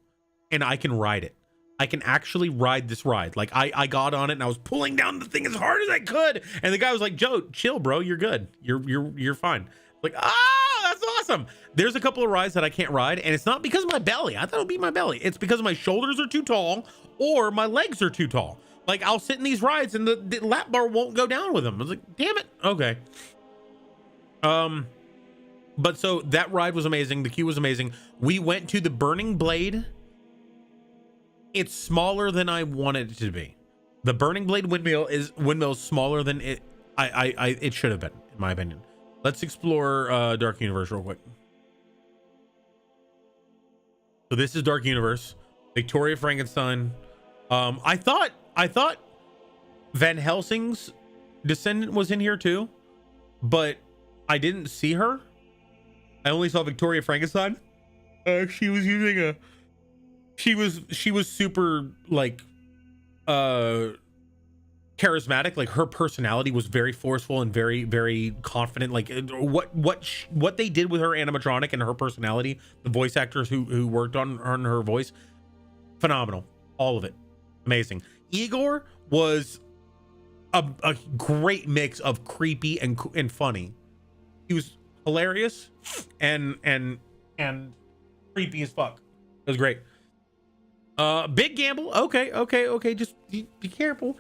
And I can ride it. I can actually ride this ride. Like I got on it and I was pulling down the thing as hard as I could. And the guy was like, Joe, chill, bro. You're good. You're fine. Like, that's awesome. There's a couple of rides that I can't ride, and it's not because of my belly. I thought it would be my belly. It's because my shoulders are too tall or my legs are too tall. Like I'll sit in these rides and the lap bar won't go down with them. I was like, damn it. Okay. But so that ride was amazing. The queue was amazing. We went to the Burning Blade. It's smaller than I wanted it to be. The Burning Blade windmill smaller than it should have been, in my opinion. Let's explore Dark Universe real quick. So this is Dark Universe. Victoria Frankenstein. I thought Van Helsing's descendant was in here too, but I didn't see her. I only saw Victoria Frankenstein. She was using a. She was super like charismatic. Like her personality was very forceful and very, very confident. Like what they did with her animatronic and her personality, the voice actors who worked on her voice, phenomenal. All of it, amazing. Igor was a great mix of creepy and funny. He was hilarious and creepy as fuck. It was great. Big gamble. Okay. Just be careful.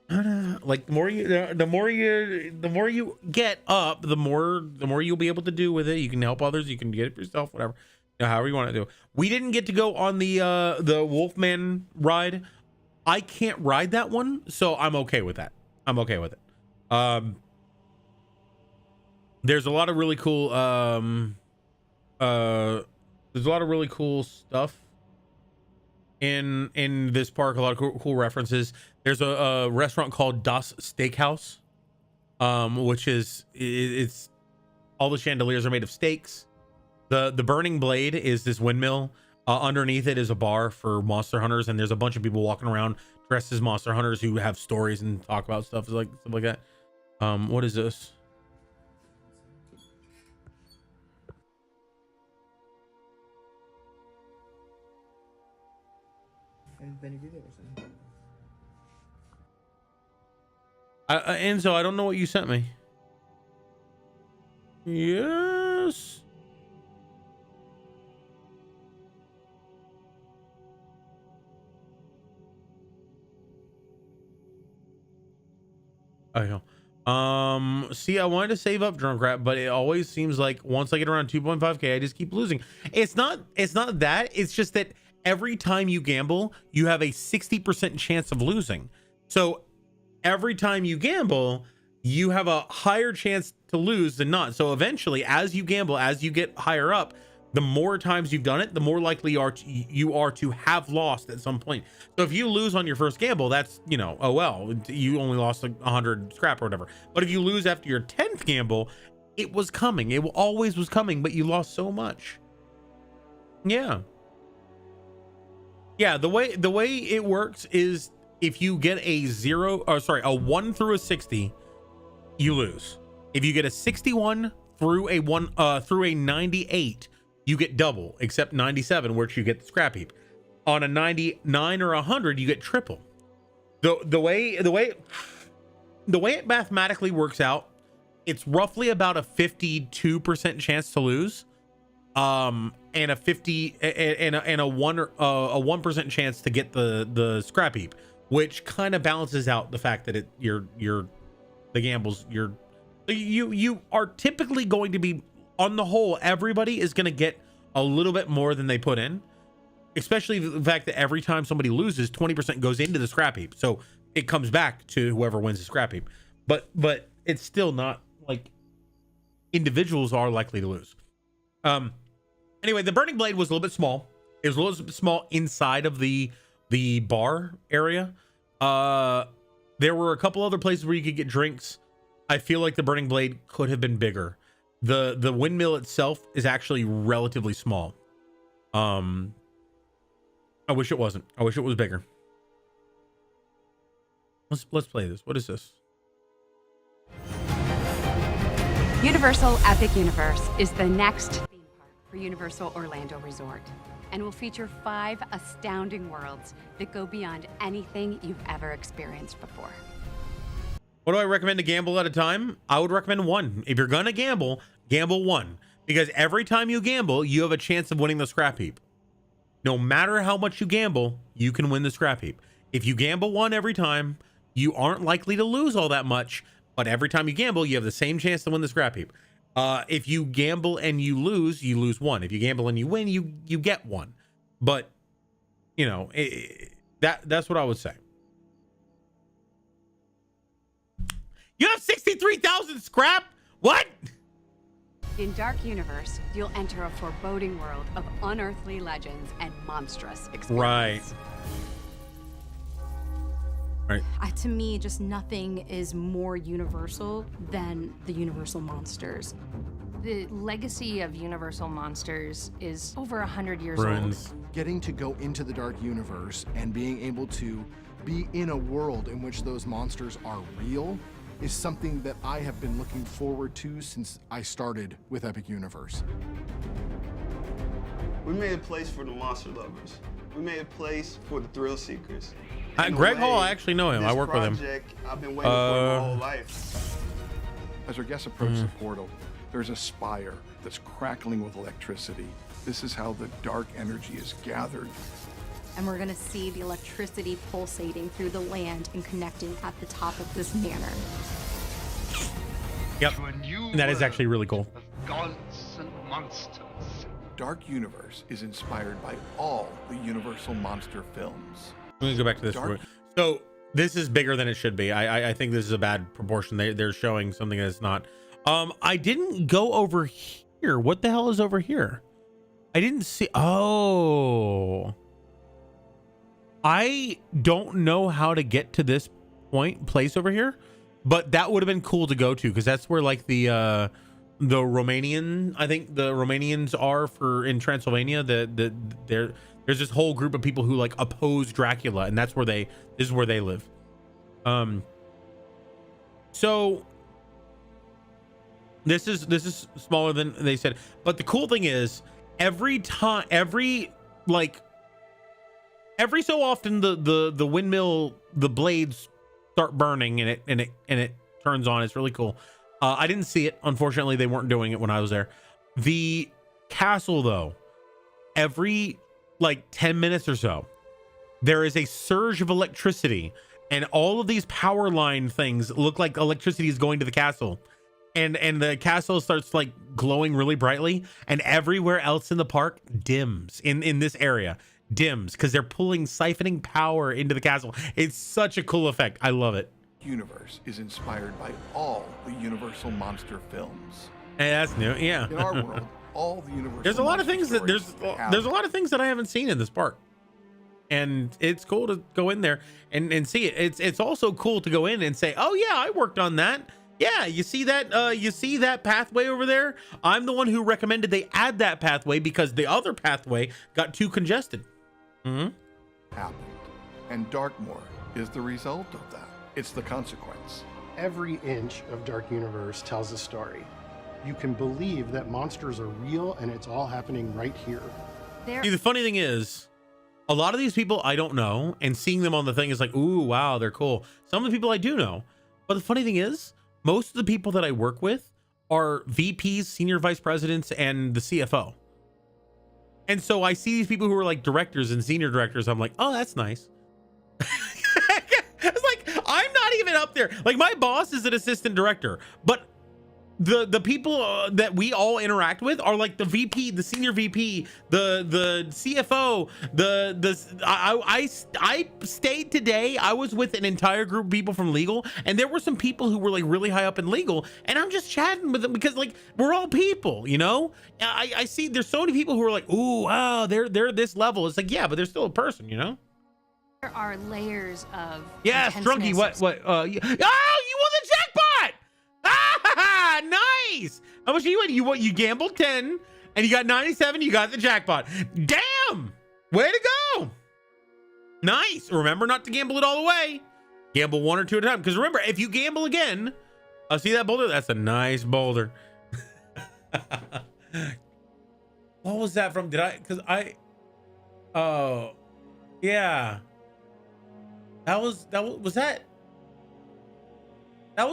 Like the more you get up, the more you'll be able to do with it. You can help others. You can get it for yourself. Whatever. However you want to do. We didn't get to go on the Wolfman ride. I can't ride that one, so I'm okay with that. I'm okay with it. There's a lot of really cool there's a lot of really cool stuff in this park. A lot of cool references. There's a restaurant called Das Steakhouse. which is it's all the chandeliers are made of stakes. The burning blade is this windmill. Underneath it is a bar for monster hunters, and there's a bunch of people walking around dressed as monster hunters who have stories and talk about stuff like that. What is this? Enzo, I don't know what you sent me. Yes. Okay. See, I wanted to save up drunk rap, but it always seems like once I get around 2.5k, I just keep losing. It's not that, it's just that every time you gamble, you have a 60% chance of losing. So every time you gamble, you have a higher chance to lose than not. So eventually, as you gamble, as you get higher up, the more times you've done it, the more likely you are to have lost at some point. So if you lose on your first gamble, that's, you know, oh well, you only lost like 100 scrap or whatever. But if you lose after your 10th gamble, it was coming. It always was coming, but you lost so much. Yeah. Yeah, the way it works is if you get a 1 through a 60, you lose. If you get a 61 through a 98, you get double, except 97, which you get the scrap heap. On a 99 or 100, you get triple. The way it mathematically works out, it's roughly about a 52% chance to lose, and a 1% chance to get the scrap heap, which kind of balances out the fact that you are typically going to be, on the whole, everybody is going to get a little bit more than they put in, especially the fact that every time somebody loses, 20% goes into the scrap heap. So it comes back to whoever wins the scrap heap. But it's still not like individuals are likely to lose. Anyway, the burning blade was a little bit small. It was a little bit small inside of the bar area. There were a couple other places where you could get drinks. I feel like the burning blade could have been bigger. The windmill itself is actually relatively small. I wish it wasn't. I wish it was bigger. Let's play this. What is this? Universal Epic Universe is the next theme park for Universal Orlando Resort and will feature 5 astounding worlds that go beyond anything you've ever experienced before. What do I recommend to gamble at a time? I would recommend 1. If you're gonna gamble 1, because every time you gamble, you have a chance of winning the scrap heap. No matter how much you gamble, you can win the scrap heap. If you gamble 1 every time, you aren't likely to lose all that much, but every time you gamble, you have the same chance to win the scrap heap. If you gamble and you lose 1. If you gamble and you win, you get 1. But you know, that's what I would say. You have 63,000 scrap? What? In Dark Universe, you'll enter a foreboding world of unearthly legends and monstrous experiences. Right. To me, just nothing is more universal than the Universal monsters. The legacy of Universal Monsters is over 100 years Ruins. old. Getting to go into the Dark Universe and being able to be in a world in which those monsters are real is something that I have been looking forward to since I started with Epic Universe. We made a place for the monster lovers. We made a place for the thrill seekers. Greg Hall, I actually know him. I work with him. I've been waiting for my whole life. As our guests approach the portal, there's a spire that's crackling with electricity. This is how the dark energy is gathered. And we're gonna see the electricity pulsating through the land and connecting at the top of this manor. Yep. That is actually really cool. Gods and monsters. Dark Universe is inspired by all the Universal monster films. Let me go back to this. So this is bigger than it should be. I think this is a bad proportion. They're showing something that's not. I didn't go over here. What the hell is over here? I didn't see. Oh. I don't know how to get to this place over here. but that would have been cool to go to because that's where like the Romanian, I think the Romanians are for in Transylvania. There's this whole group of people who like oppose Dracula, and this is where they live. So this is smaller than they said, but the cool thing is every so often the windmill, the blades start burning and it turns on. It's really cool. I didn't see it, unfortunately. They weren't doing it when I was there. The castle though, every like 10 minutes or so there is a surge of electricity, and all of these power line things look like electricity is going to the castle, and the castle starts like glowing really brightly, and everywhere else in the park dims. In this area dims because they're siphoning power into the castle. It's such a cool effect. I love it. Universe is inspired by all the Universal monster films. And that's new. Yeah. In our world, all the Universal there's a lot of monster things that stories there's a lot of things that I haven't seen in this park, and it's cool to go in there and see it. It's also cool to go in and say, oh yeah, I worked on that. Yeah, you see that pathway over there? I'm the one who recommended they add that pathway because the other pathway got too congested. happened, and Darkmoor is the result of that. It's the consequence. Every inch of Dark Universe tells a story. You can believe that monsters are real and it's all happening right here. See, the funny thing is, a lot of these people I don't know, and seeing them on the thing is like, ooh, wow, they're cool. Some of the people I do know, but the funny thing is, most of the people that I work with are VPs, senior vice presidents, and the CFO. And so I see these people who are like directors and senior directors. I'm like, oh, that's nice. It's like, I'm not even up there. Like, my boss is an assistant director, but the people that we all interact with are like the VP, the senior VP, the CFO, I stayed today. I was with an entire group of people from legal, and there were some people who were like really high up in legal, and I'm just chatting with them because like we're all people, you know. I see there's so many people who are like, ooh, wow, they're this level. It's like, yeah, but they're still a person, you know. There are layers of Strunky, what oh, you won the jackpot. Ah, nice. How much you win? You gambled 10 and you got 97. You got the jackpot. Damn, way to go. Nice. Remember not to gamble it all the way. Gamble one or two at a time, because remember, if you gamble again, see that boulder? That's a nice boulder. What was that from? Oh yeah, that was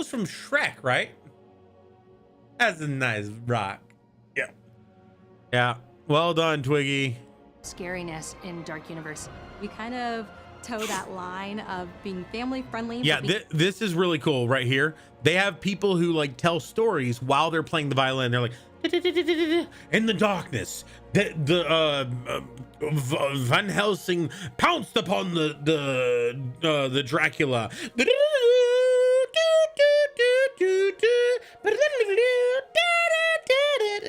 from Shrek, right? That's a nice rock. Yeah. Yeah. Well done, Twiggy. Scariness in Dark Universe. We kind of toe that line of being family friendly. Yeah, this is really cool right here. They have people who like tell stories while they're playing the violin. They're like, in the darkness, the Van Helsing pounced upon the Dracula.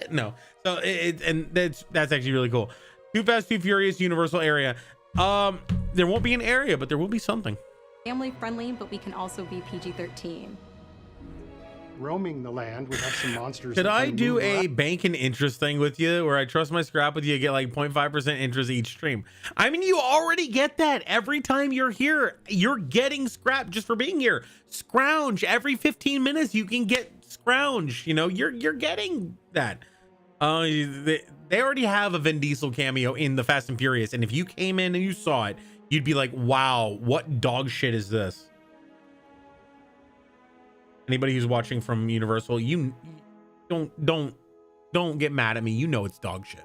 No, so and that's actually really cool. Too Fast, Too Furious Universal area. There won't be an area, but there will be something. Family friendly, but we can also be PG-13. Roaming the land, we have some monsters. Could I do a bank and interest thing with you where I trust my scrap with you, get like 0.5% interest each stream? I mean, you already get that every time you're here. You're getting scrap just for being here. Scrounge every 15 minutes. You can get scrounge. You know, you're getting that. They already have a Vin Diesel cameo in the Fast and Furious, and if you came in and you saw it, you'd be like, wow, what dog shit is this? Anybody who's watching from Universal, you don't get mad at me. You know it's dog shit.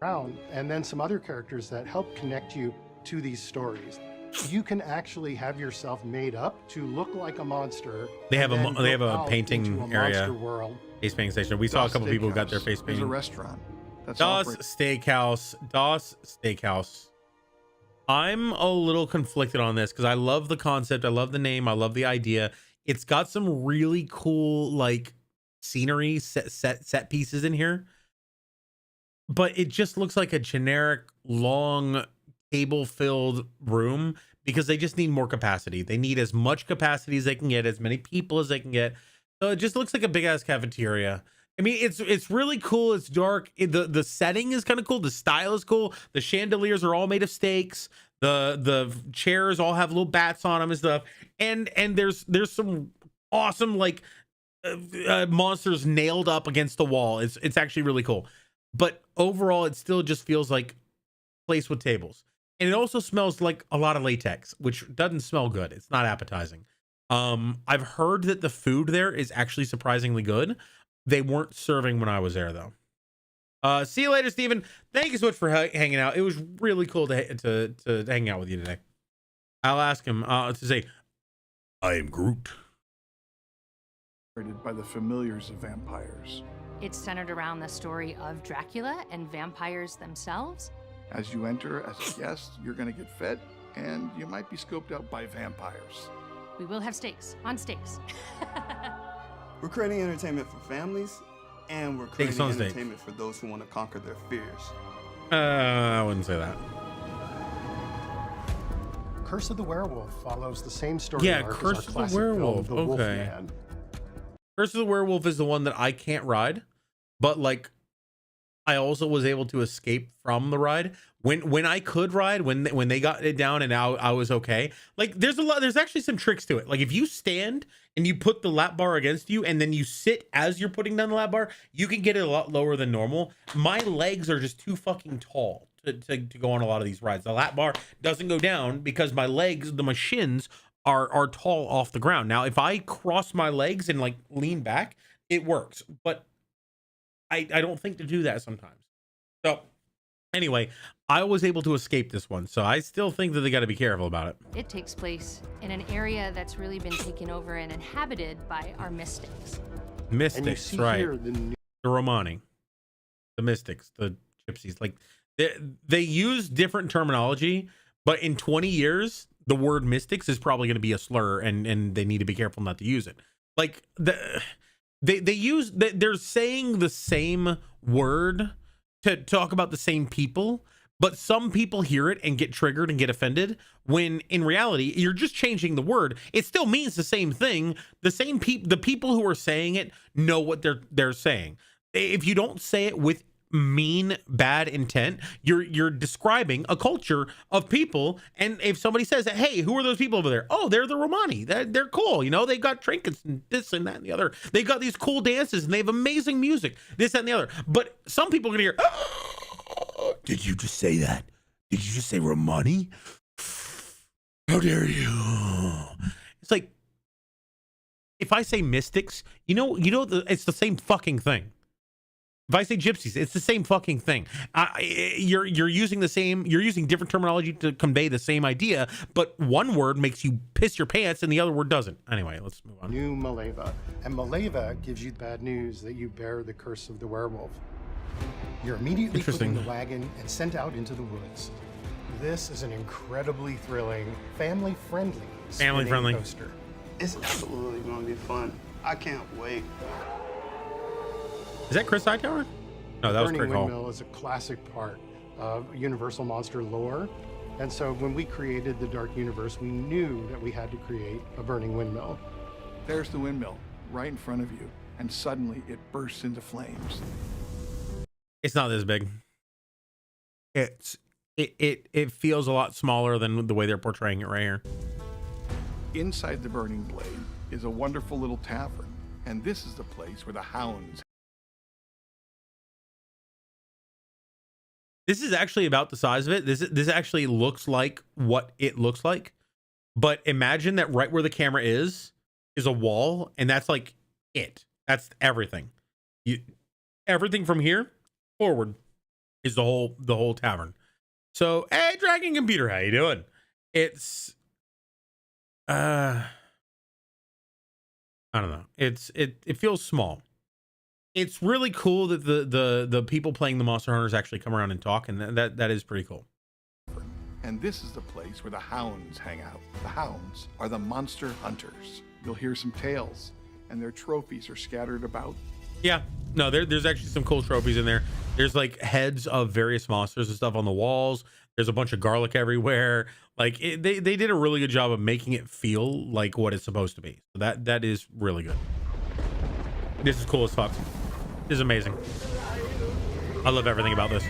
And then some other characters that help connect you to these stories. You can actually have yourself made up to look like a monster. They have a painting area. World. Face painting station. We saw a couple people who got their face painted. There's a restaurant. That's Das Steakhouse. I'm a little conflicted on this because I love the concept. I love the name. I love the idea. It's got some really cool like scenery set pieces in here, but it just looks like a generic long table filled room because they just need more capacity. They need as much capacity as they can get, as many people as they can get. So it just looks like a big ass cafeteria. I mean, it's really cool. It's dark. The setting is kind of cool. The style is cool. The chandeliers are all made of steaks. The chairs all have little bats on them and stuff. And there's some awesome like monsters nailed up against the wall. It's actually really cool. But overall, it still just feels like a place with tables. And it also smells like a lot of latex, which doesn't smell good. It's not appetizing. I've heard that the food there is actually surprisingly good. They weren't serving when I was there though. See you later, Steven. Thank you so much for hanging out. It was really cool to hang out with you today. I'll ask him to say, I am Groot. By the familiars of vampires. It's centered around the story of Dracula and vampires themselves. As you enter as a guest, you're going to get fed, and you might be scoped out by vampires. We will have steaks on steaks. We're creating entertainment for families, and we're creating entertainment for those who want to conquer their fears. I wouldn't say that. Curse of the Werewolf follows the same story Yeah, arc Curse as of our the classic Werewolf. film, The Okay. Wolfman. Curse of the Werewolf is the one that I can't ride, but like I also was able to escape from the ride when I could ride, when they got it down and I was okay. Like there's actually some tricks to it. Like if you stand and you put the lap bar against you and then you sit as you're putting down the lap bar, you can get it a lot lower than normal. My legs are just too fucking tall to go on a lot of these rides. The lap bar doesn't go down because my legs, my shins are tall off the ground. Now, if I cross my legs and like lean back, it works, but I don't think to do that sometimes. So anyway, I was able to escape this one. So I still think that they got to be careful about it. It takes place in an area that's really been taken over and inhabited by our mystics. Mystics, And you see right. here the Romani, the mystics, the gypsies, like they use different terminology, but in 20 years, the word mystics is probably going to be a slur and they need to be careful not to use it. Like they're saying the same word to talk about the same people, but some people hear it and get triggered and get offended when in reality, you're just changing the word. It still means the same thing. The people who are saying it know what they're saying. If you don't say it with mean bad intent, you're describing a culture of people. And if somebody says, hey, who are those people over there? Oh, they're the Romani. They're cool, you know, they got trinkets and this and that and the other. They got these cool dances and they have amazing music, this that, and the other. But some people are gonna hear, oh, did you just say that? Did you just say Romani? How dare you? It's like if I say mystics, you know it's the same fucking thing. If I say gypsies, it's the same fucking thing. You're using different terminology to convey the same idea, but one word makes you piss your pants and the other word doesn't. Anyway, let's move on. New Maleva. And Maleva gives you bad news that you bear the curse of the werewolf. You're immediately put in the wagon and sent out into the woods. This is an incredibly thrilling, family-friendly coaster. It's absolutely going to be fun. I can't wait. Is that Chris Hightower? No, that was Burning Craig Hall. Windmill is a classic part of Universal Monster lore. And so when we created the Dark Universe, we knew that we had to create a burning windmill. There's the windmill right in front of you, and suddenly it bursts into flames. It's not this big. It feels a lot smaller than the way they're portraying it right here. Inside the burning blade is a wonderful little tavern, and this is the place where the hounds. This is actually about the size of it. This actually looks like what it looks like. But imagine that right where the camera is a wall, and that's like it. That's everything. Everything from here forward is the whole tavern. So, hey, Dragon Computer, how you doing? It's I don't know. It feels small. It's really cool that the people playing the Monster Hunters actually come around and talk, and that is pretty cool. And this is the place where the hounds hang out. The hounds are the monster hunters. You'll hear some tales, and their trophies are scattered about. Yeah, no, there's actually some cool trophies in there. There's like heads of various monsters and stuff on the walls. There's a bunch of garlic everywhere. Like they did a really good job of making it feel like what it's supposed to be. So that is really good. This is cool as fuck. This is amazing. I love everything about this.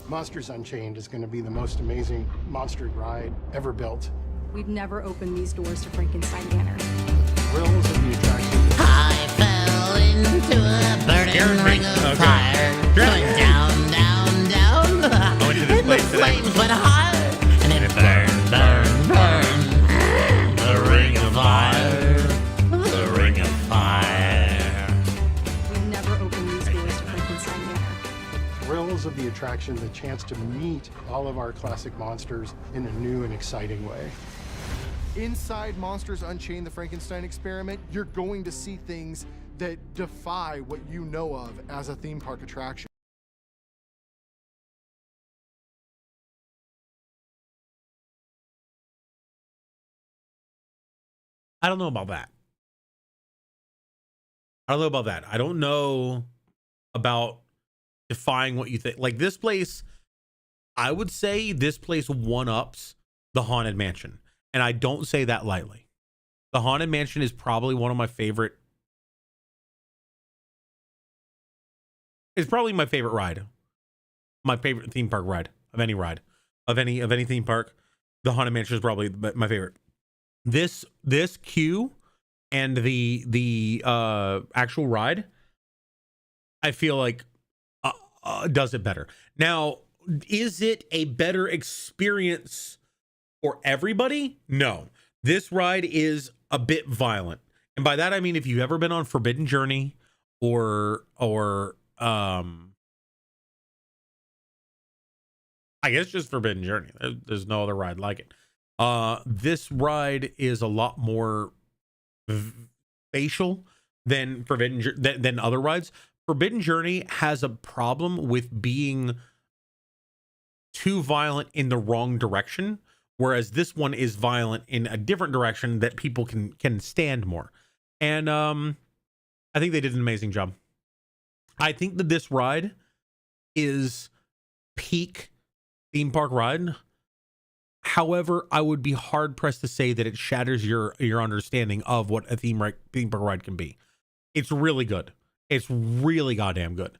Monsters Unchained is going to be the most amazing monster ride ever built. We'd never open these doors to Frankenstein Manor. Thrills of the attraction. I fell into a burning ring of fire. Going down, down, down. I went to this And the place today. flames went higher. And it burned, burned, burned. The ring of fire. The ring of fire. We'd never open these doors to Frankenstein Manor. Thrills of the attraction, the chance to meet all of our classic monsters in a new and exciting way. Inside Monsters Unchained, the Frankenstein experiment, you're going to see things that defy what you know of as a theme park attraction. I don't know about that. I don't know about that. I don't know about defying what you think. Like this place, I would say this place one-ups the Haunted Mansion. And I don't say that lightly. The Haunted Mansion is probably one of my favorite. It's probably my favorite ride. My favorite theme park ride of any ride. Of any theme park. The Haunted Mansion is probably my favorite. This queue and the actual ride, I feel like does it better. Now, is it a better experience for everybody? No. This ride is a bit violent. And by that I mean if you've ever been on Forbidden Journey or I guess just Forbidden Journey. There's no other ride like it. This ride is a lot more facial than than other rides. Forbidden Journey has a problem with being too violent in the wrong direction, whereas this one is violent in a different direction that people can stand more. And I think they did an amazing job. I think that this ride is peak theme park ride. However, I would be hard pressed to say that it shatters your understanding of what a theme park ride can be. It's really good. It's really goddamn good.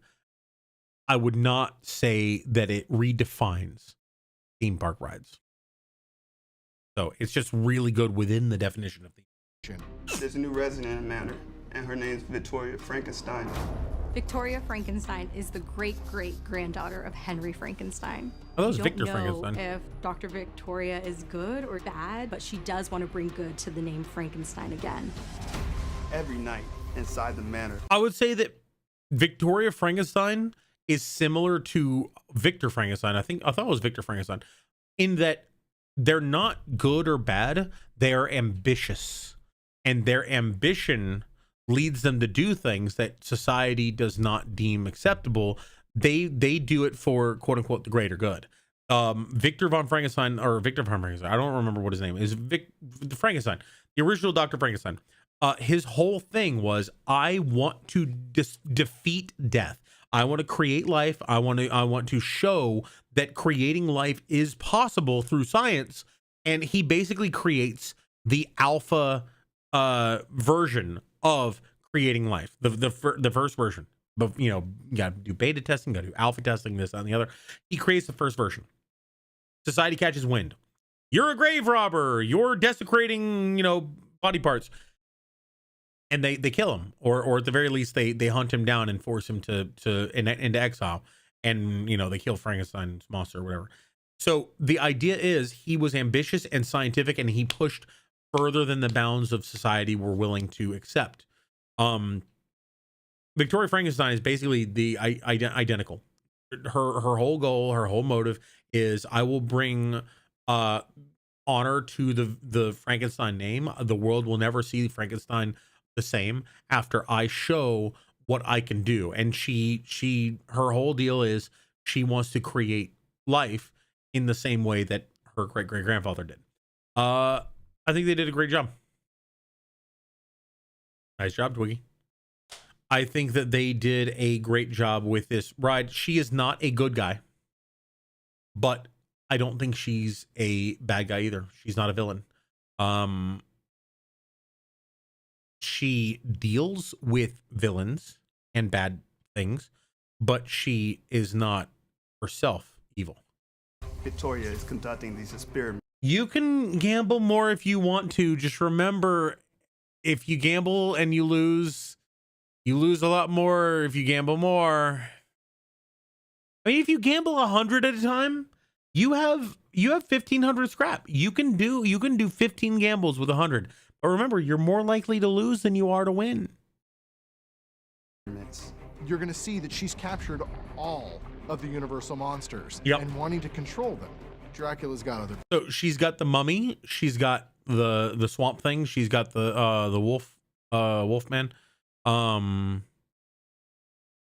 I would not say that it redefines theme park rides. So it's just really good within the definition of theme. There's a new resident in Manor, and her name's Victoria Frankenstein. Victoria Frankenstein is the great-great-granddaughter of Henry Frankenstein. Oh, that was We Victor don't know Frankenstein. if Dr. Victoria is good or bad, but she does want to bring good to the name Frankenstein again. Every night inside the manor. I would say that Victoria Frankenstein is similar to Victor Frankenstein. I thought it was Victor Frankenstein, in that they're not good or bad. They are ambitious, and their ambition leads them to do things that society does not deem acceptable. They do it for quote unquote the greater good. Victor von Frankenstein, or Victor von Frankenstein, I don't remember what his name is. Frankenstein, the original Dr. Frankenstein. His whole thing was, I want to defeat death. I want to create life. I want to show that creating life is possible through science. And he basically creates the alpha version of creating life, the first version. But you got to do beta testing, got to do alpha testing, this and the other. He creates the first version. Society catches wind. You're a grave robber. You're desecrating, body parts. And they kill him, or at the very least they hunt him down and force him into exile, and they kill Frankenstein's monster or whatever. So the idea is he was ambitious and scientific, and he pushed further than the bounds of society were willing to accept. Victoria Frankenstein is basically the identical. Her whole goal, her whole motive is, I will bring honor to the Frankenstein name. The world will never see Frankenstein the same after I show what I can do. And her whole deal is she wants to create life in the same way that her great-great-grandfather did. I think they did a great job. Nice job, Twiggy. I think that they did a great job with this ride. She is not a good guy, but I don't think she's a bad guy either. She's not a villain. She deals with villains and bad things, but she is not herself evil. Victoria is conducting these experiments. You can gamble more if you want to. Just remember, if you gamble and you lose a lot more if you gamble more. I mean, if you gamble 100 at a time, you have 1,500 scrap. You can do 15 gambles with 100. But remember, you're more likely to lose than you are to win. You're going to see that she's captured all of the Universal monsters and wanting to control them. Dracula's got other. So she's got the mummy. She's got the swamp thing. She's got the Wolfman.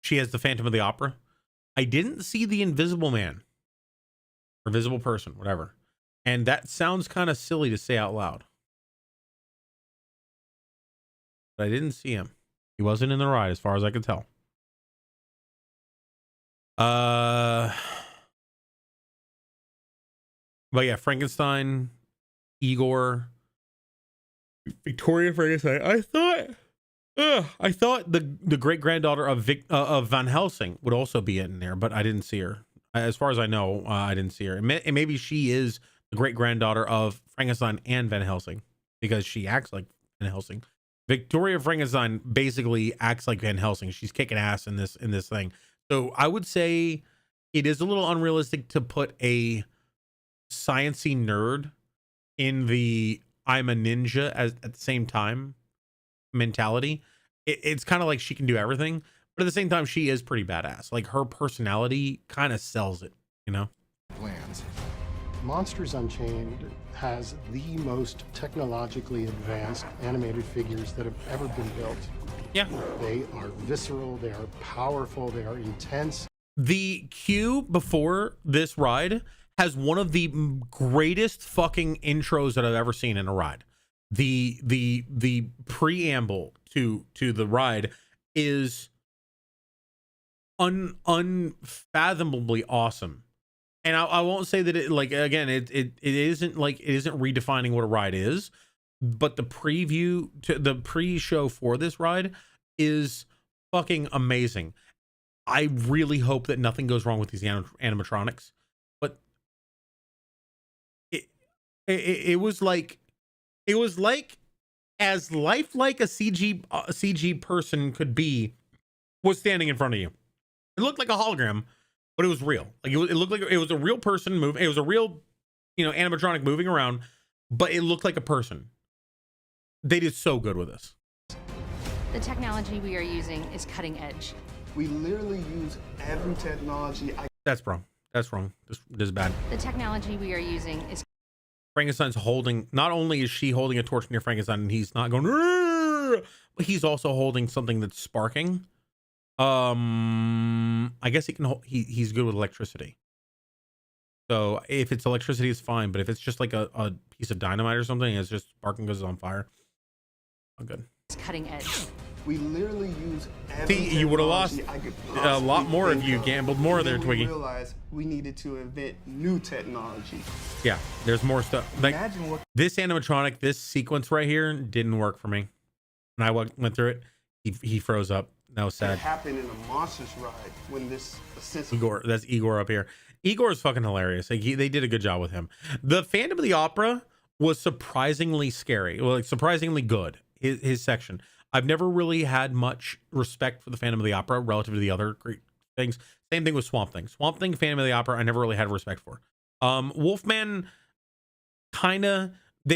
She has the Phantom of the Opera. I didn't see the Invisible Man or Visible Person, whatever. And that sounds kind of silly to say out loud. But I didn't see him. He wasn't in the ride as far as I could tell. But yeah, Frankenstein, Igor, Victoria Frankenstein. I thought the great granddaughter of Van Helsing would also be in there, but I didn't see her. As far as I know, I didn't see her. And maybe she is the great granddaughter of Frankenstein and Van Helsing because she acts like Van Helsing. Victoria Frankenstein basically acts like Van Helsing. She's kicking ass in this thing. So I would say it is a little unrealistic to put a sciencey nerd in the I'm a ninja at the same time mentality. It's kind of like she can do everything, but at the same time she is pretty badass. Like her personality kind of sells it, you know. Plans. Monsters Unchained has the most technologically advanced animated figures that have ever been built. Yeah. They are visceral, they are powerful, they are intense. The queue before this ride has one of the greatest fucking intros that I've ever seen in a ride. The preamble to the ride is unfathomably awesome. And I won't say that it, like, again, it isn't redefining what a ride is, but the preview to the pre-show for this ride is fucking amazing. I really hope that nothing goes wrong with these animatronics, but it was like as lifelike a CG person could be was standing in front of you. It looked like a hologram, but it was real. Like it looked like it was a real person moving. It was a real, animatronic moving around, but it looked like a person. They did so good with this. The technology we are using is cutting edge. We literally use every technology. That's wrong. That's wrong. This is bad. The technology we are using is. Frankenstein's holding. Not only is she holding a torch near Frankenstein, and he's not going, but he's also holding something that's sparking. I guess he can. He's good with electricity. So if it's electricity, it's fine. But if it's just like a piece of dynamite or something, it's just sparking because it's on fire. I'm good. It's cutting edge. We literally use every See, you would have lost a lot more if you gambled more there, Twiggy. We realized we needed to invent new technology. Yeah, there's more stuff. Like Imagine what this animatronic, this sequence right here didn't work for me. When I went through it, he froze up. That was sad. happened in a Monsters ride when this Igor, that's Igor up here. Igor is fucking hilarious. Like they did a good job with him. The Phantom of the Opera was surprisingly scary. Well, like surprisingly good. His section. I've never really had much respect for the Phantom of the Opera relative to the other great things. Same thing with Swamp Thing. Swamp Thing, Phantom of the Opera, I never really had respect for. Wolfman, kinda.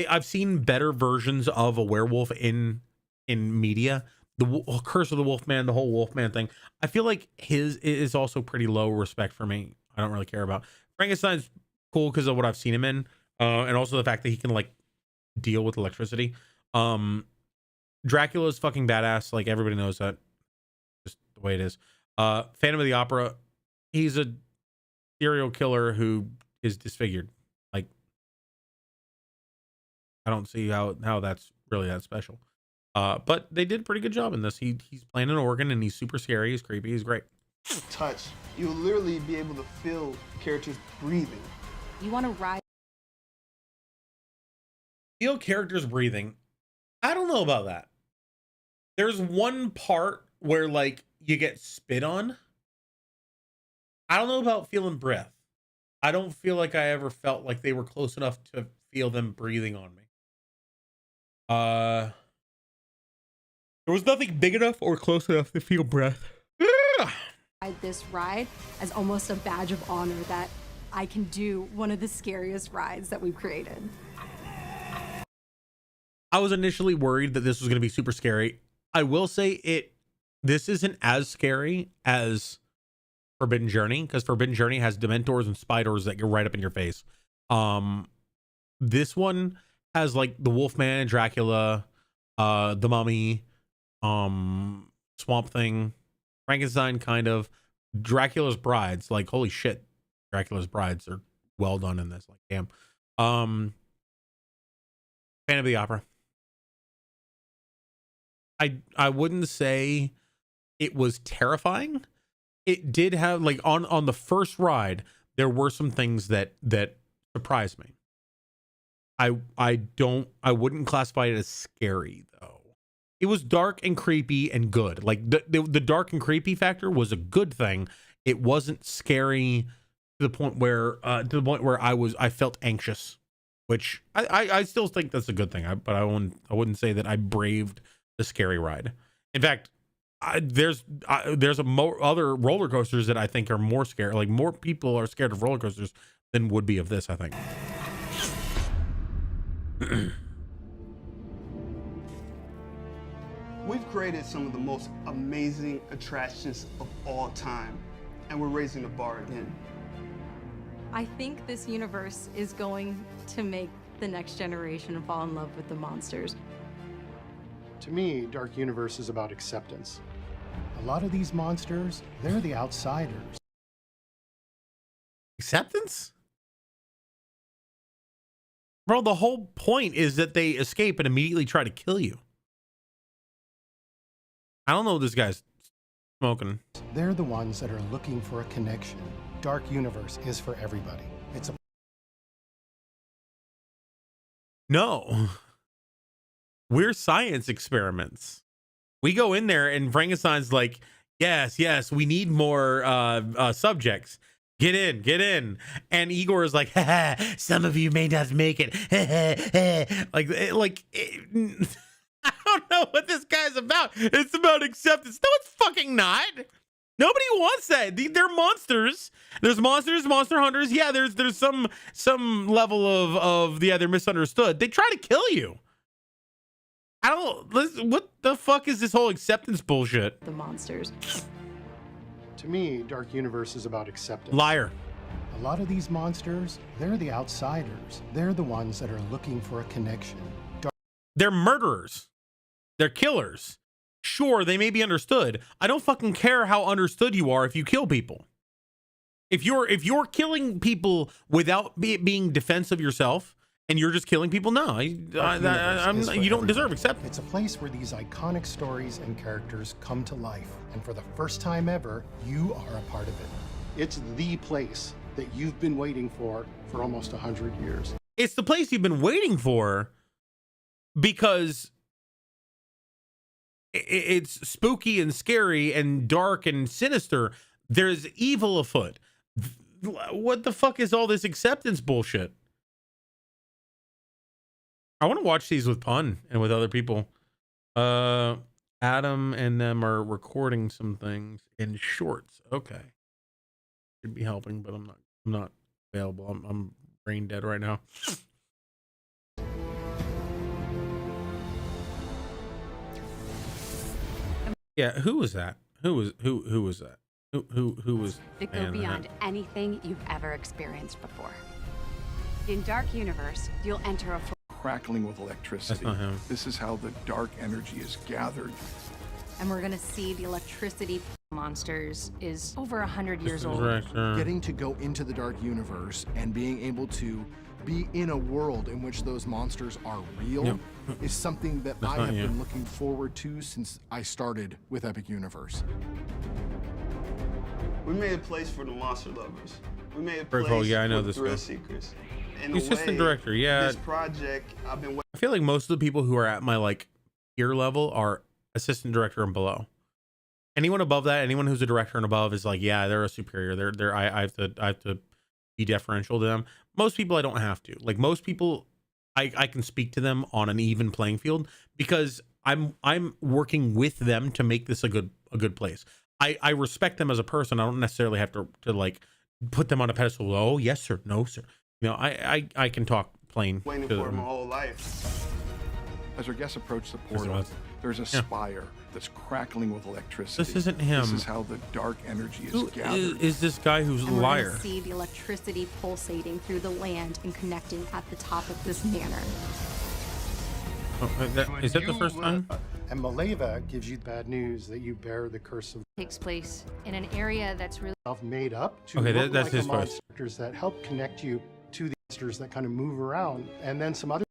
I've seen better versions of a werewolf in media. The Curse of the Wolfman, the whole Wolfman thing. I feel like his is also pretty low respect for me. I don't really care about. Frankenstein's cool because of what I've seen him in, and also the fact that he can like deal with electricity. Dracula's fucking badass. Like everybody knows that. Just the way it is. Phantom of the Opera. He's a serial killer who is disfigured. Like I don't see how that's really that special. But they did a pretty good job in this. He's playing an organ and he's super scary. He's creepy. He's great. Touch. You'll literally be able to feel characters breathing. You want to ride? Feel characters breathing. I don't know about that. There's one part where like you get spit on. I don't know about feeling breath. I don't feel like I ever felt like they were close enough to feel them breathing on me. There was nothing big enough or close enough to feel breath. This ride as almost a badge of honor that I can do one of the scariest rides that we've created. I was initially worried that this was going to be super scary. I will say this isn't as scary as Forbidden Journey, because Forbidden Journey has Dementors and Spiders that get right up in your face. This one has like the Wolfman and Dracula, the Mummy, Swamp Thing, Frankenstein, kind of. Dracula's Brides, like holy shit, Dracula's Brides are well done in this. Like damn. Phantom of the Opera. I wouldn't say it was terrifying. It did have like on the first ride, there were some things that surprised me. I wouldn't classify it as scary though. It was dark and creepy and good. Like the dark and creepy factor was a good thing. It wasn't scary to the point where I felt anxious, which I still think that's a good thing. But I wouldn't say that I braved the scary ride. In fact, there's other roller coasters that I think are more scary. Like more people are scared of roller coasters than would be of this, I think. We've created some of the most amazing attractions of all time, and we're raising the bar again. I think this universe is going to make the next generation fall in love with the monsters. To me, Dark Universe is about acceptance. A lot of these monsters, they're the outsiders. Acceptance? Bro, the whole point is that they escape and immediately try to kill you. I don't know what this guy's smoking. They're the ones that are looking for a connection. Dark Universe is for everybody. It's a... No. We're science experiments. We go in there and Frankenstein's like, yes, we need more subjects. Get in. And Igor is like, some of you may not make it. I don't know what this guy's about. It's about acceptance. No, it's fucking not. Nobody wants that. They're monsters. There's monsters, monster hunters. Yeah, there's some level of they're misunderstood. They try to kill you. What the fuck is this whole acceptance bullshit? The monsters. To me, Dark Universe is about acceptance. Liar. A lot of these monsters, they're the outsiders. They're the ones that are looking for a connection. They're murderers. They're killers. Sure, they may be understood. I don't fucking care how understood you are if you kill people. If you're killing people without being defense of yourself and you're just killing people, no, you don't deserve acceptance. It's a place where these iconic stories and characters come to life. And for the first time ever, you are a part of it. It's the place that you've been waiting for almost 100 years. It's the place you've been waiting for because it's spooky and scary and dark and sinister. There's evil afoot. What the fuck is all this acceptance bullshit? I want to watch these with Pun and with other people. Adam and them are recording some things in shorts. Okay. Should be helping, but I'm not available. I'm brain dead right now. Yeah, who was that? Who was that? Who was that go beyond anything you've ever experienced before. In Dark Universe, you'll enter a crackling with electricity. That's not him. This is how the dark energy is gathered. And we're gonna see the electricity. Monsters is over 100 years old. Getting to go into the Dark Universe and being able to be in a world in which those monsters are real Yep. is something that That's I not have you. been looking forward to since I started with Epic Universe. We made a place for the monster lovers. We made a Very place cool. Yeah, I know for this thrill guy. seekers. In The a assistant way, director, yeah. This project, I've been I feel like most of the people who are at my like peer level are assistant director and below. Anyone above that, anyone who's a director and above is like, yeah, they're a superior. I have to be deferential to them. Most people I don't have to. Like most people, I can speak to them on an even playing field because I'm working with them to make this a good place. I respect them as a person. I don't necessarily have to like put them on a pedestal. Oh yes sir, no sir. You know, I can talk plain. waiting to for them. my whole life. As our guests approach the Yes, it portal, was. there's a Yeah. spire that's crackling with electricity. This isn't him. This is how the dark energy is Who gathered. is this guy who's a And we're liar? going to see the electricity pulsating through the land and connecting at the top of this manor. Oh, is that the first time? And Maleva gives you bad news that you bear the curse of Takes place in an area that's really made up to Okay, look that's like his the voice. monsters that help connect you to the monsters that kind of move around, and then some other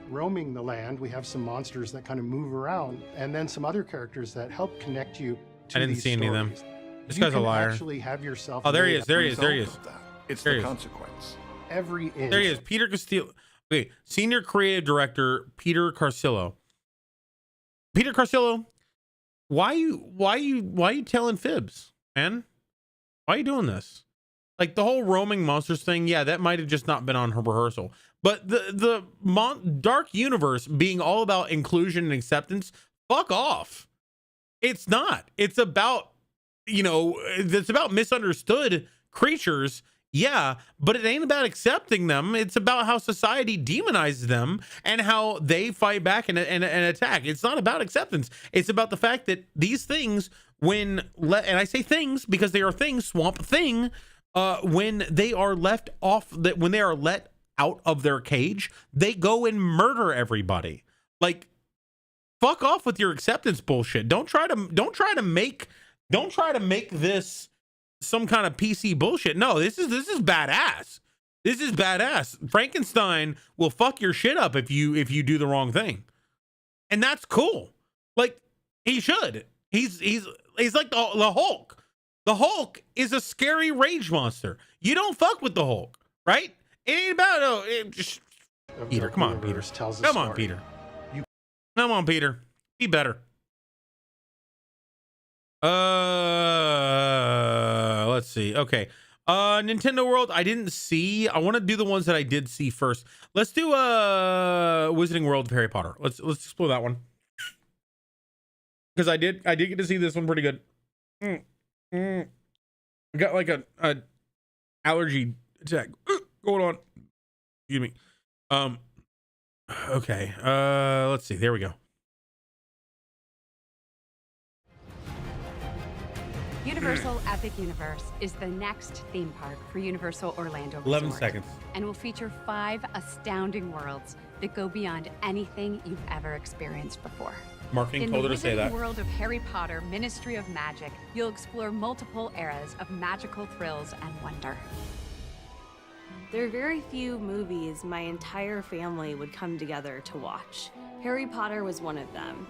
roaming the land. We have some monsters that kind of move around, and then some other characters that help connect you to I didn't these see any of them. stories. This You guy's a can liar. Actually, have yourself. Oh, there he made is. up There he is. There he is. Result of that. It's There the he is. consequence. Every inch. There he is. Peter Castillo. Okay, senior creative director Peter Carcillo. Peter Carcillo, why you telling fibs, man? Why are you doing this? Like the whole roaming monsters thing, yeah, that might have just not been on her rehearsal. But the Dark Universe being all about inclusion and acceptance, fuck off. It's not. It's about, you know, it's about misunderstood creatures. Yeah, but it ain't about accepting them. It's about how society demonizes them and how they fight back and attack. It's not about acceptance. It's about the fact that these things, and I say things because they are things, Swamp Thing, when they are let out of their cage, they go and murder everybody. Like, fuck off with your acceptance bullshit. Don't try to make this some kind of PC bullshit. No, this is badass. This is badass. Frankenstein will fuck your shit up if you do the wrong thing. And that's cool. Like he should. He's like the Hulk. The Hulk is a scary rage monster. You don't fuck with the Hulk, right? It ain't about Peter, come on, Peter. Come on, Peter. Come on, Peter. Be better. Let's see. Okay. Nintendo World, I didn't see. I want to do the ones that I did see first. Let's do Wizarding World of Harry Potter. Let's explore that one. Because I did get to see this one pretty good. I got like a allergy attack going on. Excuse me. Okay. Let's see. There we go. Universal Epic Universe is the next theme park for Universal Orlando Resort. 11 seconds. And will feature 5 astounding worlds that go beyond anything you've ever experienced before. Marketing told her to say In the that. Wizarding World of Harry Potter, Ministry of Magic, you'll explore multiple eras of magical thrills and wonder. There are very few movies my entire family would come together to watch. Harry Potter was one of them.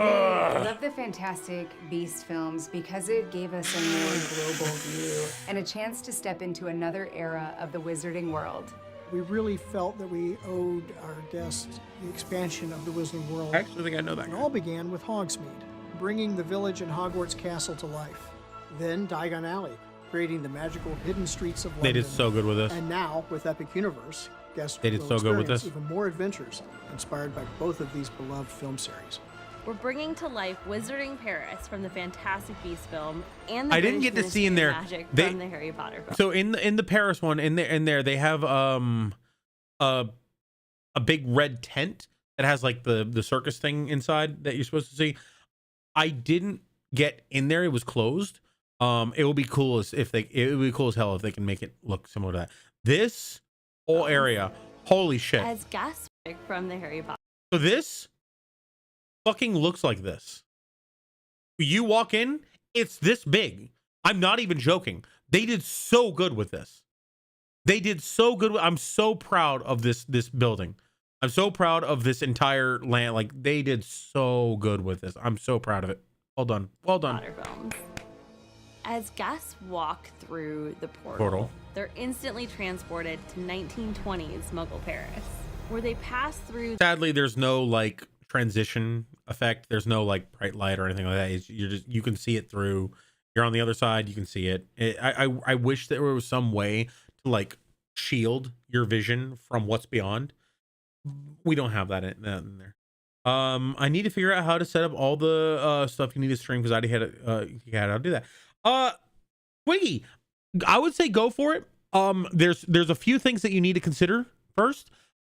I love the Fantastic Beast films because it gave us a more global view and a chance to step into another era of the wizarding world. We really felt that we owed our guests the expansion of the Wizarding World. I actually think I know that It guy. all began with Hogsmeade, bringing the village and Hogwarts Castle to life. Then Diagon Alley, creating the magical hidden streets of London. They did so good with this. And now, with Epic Universe, guests They did will so good with experience this. even more adventures inspired by both of these beloved film series. We're bringing to life Wizarding Paris from the Fantastic Beasts film and the I didn't British get to see in Ministry there. of Magic They- from the Harry Potter film. So in the Paris one, in there they have a big red tent that has like the circus thing inside that you're supposed to see. I didn't get in there; it was closed. It will be cool it would be cool as hell if they can make it look similar to that. This whole area, holy shit! As guests from the Harry Potter. So this fucking looks like this. You walk in, it's this big. I'm not even joking. They did so good with this. They did so good. I'm so proud of this building. I'm so proud of this entire land. Like, they did so good with this. I'm so proud of it. Well done. Well done. Potter films. As guests walk through the portal, they're instantly transported to 1920s Muggle Paris, where they pass through. Sadly, there's no like transition effect. There's no like bright light or anything like that. You can see it through. You're on the other side. You can see it. I wish there was some way to like shield your vision from what's beyond. We don't have that in there. I need to figure out how to set up all the stuff you need to stream, because I already had it. I'll do that. Twiggy, I would say go for it. There's a few things that you need to consider first.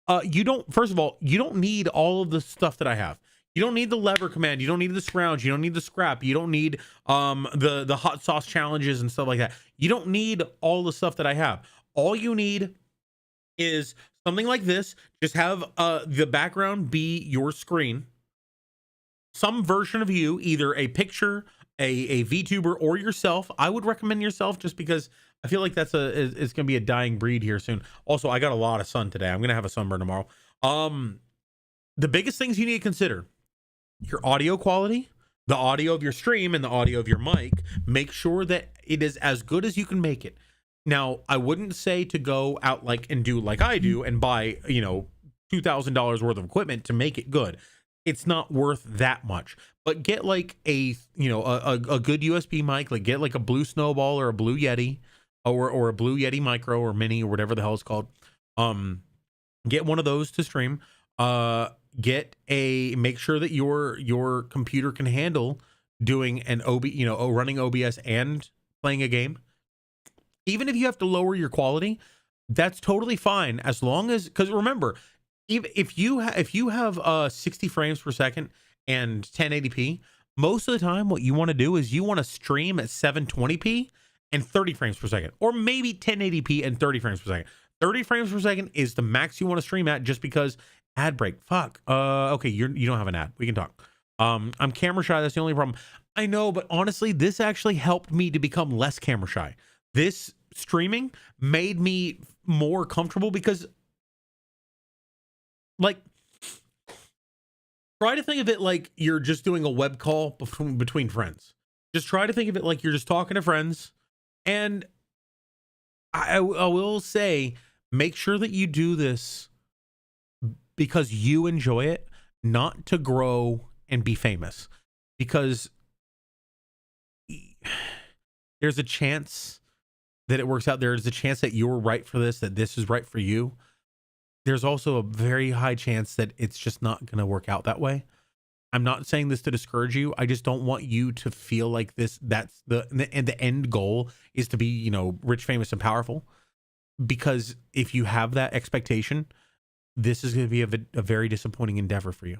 First of all, you don't need all of the stuff that I have. You don't need the lever command. You don't need the scrounge. You don't need the scrap. You don't need the hot sauce challenges and stuff like that. You don't need all the stuff that I have. All you need is something like this. Just have the background be your screen. Some version of you, either a picture, a VTuber, or yourself. I would recommend yourself, just because I feel like it's going to be a dying breed here soon. Also, I got a lot of sun today. I'm going to have a sunburn tomorrow. The biggest things you need to consider: your audio quality, the audio of your stream, and the audio of your mic. Make sure that it is as good as you can make it. Now, I wouldn't say to go out and do like I do and buy, $2,000 worth of equipment to make it good. It's not worth that much. But get like a good USB mic, like get like a Blue Snowball or a Blue Yeti or a Blue Yeti Micro or Mini or whatever the hell it's called. Get one of those to stream. Make sure that your computer can handle doing running OBS and playing a game. Even if you have to lower your quality, that's totally fine, as long as, because remember, if you have 60 frames per second and 1080p, most of the time what you want to do is you want to stream at 720p and 30 frames per second, or maybe 1080p and 30 frames per second. 30 frames per second is the max you want to stream at, just because ad break. Fuck. Okay, you don't have an ad. We can talk. I'm camera shy. That's the only problem. I know, but honestly, this actually helped me to become less camera shy. This streaming made me more comfortable, because try to think of it like you're just doing a web call between friends. Just try to think of it like you're just talking to friends. And I will say, make sure that you do this because you enjoy it, not to grow and be famous, because there's a chance that it works out. There's a chance that you're right for this, that this is right for you. There's also a very high chance that it's just not going to work out that way. I'm not saying this to discourage you. I just don't want you to feel like that's the end goal is to be, rich, famous, and powerful. Because if you have that expectation, this is going to be a very disappointing endeavor for you.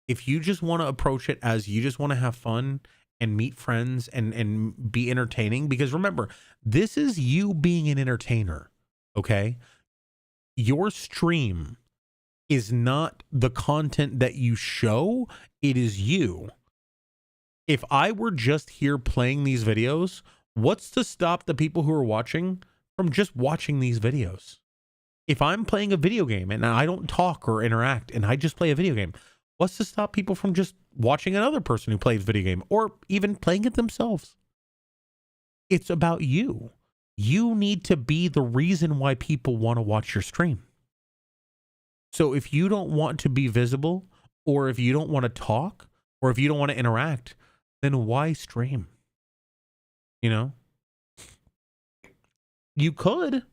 If you just want to approach it as you just want to have fun and meet friends and be entertaining, because remember, this is you being an entertainer, okay? Your stream is not the content that you show, it is you. If I were just here playing these videos, what's to stop the people who are watching from just watching these videos? If I'm playing a video game and I don't talk or interact and I just play a video game, what's to stop people from just watching another person who plays video game, or even playing it themselves? It's about you. You need to be the reason why people want to watch your stream. So if you don't want to be visible, or if you don't want to talk, or if you don't want to interact, then why stream? You could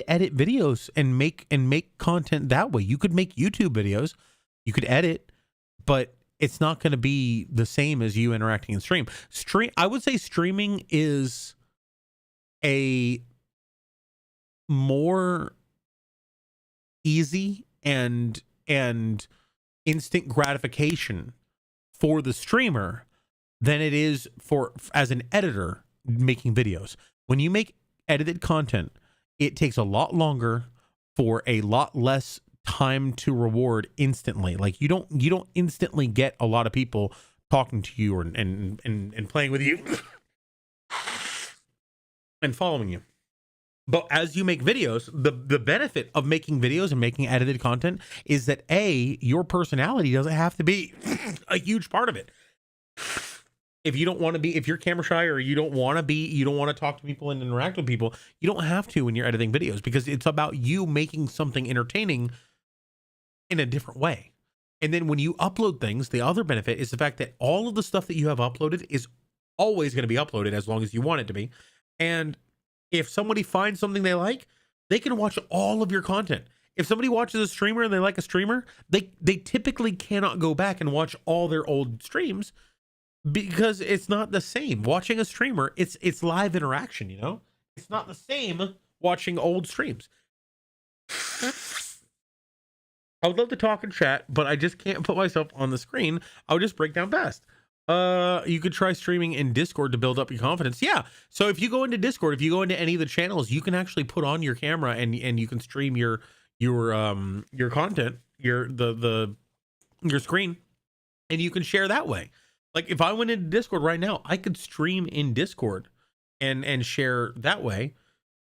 edit videos and make content that way. You could make YouTube videos. You could edit, but it's not going to be the same as you interacting in stream. I would say streaming is a more easy and instant gratification for the streamer than it is as an editor making videos. When you make edited content, it takes a lot longer for a lot less time to reward instantly. Like you don't instantly get a lot of people talking to you and playing with you and following you. But as you make videos, the benefit of making videos and making edited content is that your personality doesn't have to be a huge part of it. If you don't want to be, if you're camera shy or you don't want to talk to people and interact with people, you don't have to when you're editing videos, because it's about you making something entertaining in a different way. And then when you upload things, the other benefit is the fact that all of the stuff that you have uploaded is always going to be uploaded as long as you want it to be. And if somebody finds something they like, they can watch all of your content. If somebody watches a streamer and they like a streamer, they typically cannot go back and watch all their old streams, because it's not the same. Watching a streamer, it's live interaction, you know? It's not the same watching old streams. I would love to talk and chat, but I just can't put myself on the screen. I would just break down fast. You could try streaming in Discord to build up your confidence. Yeah. So if you go into Discord, if you go into any of the channels, you can actually put on your camera and you can stream your content, your screen, and you can share that way. Like if I went into Discord right now, I could stream in Discord and share that way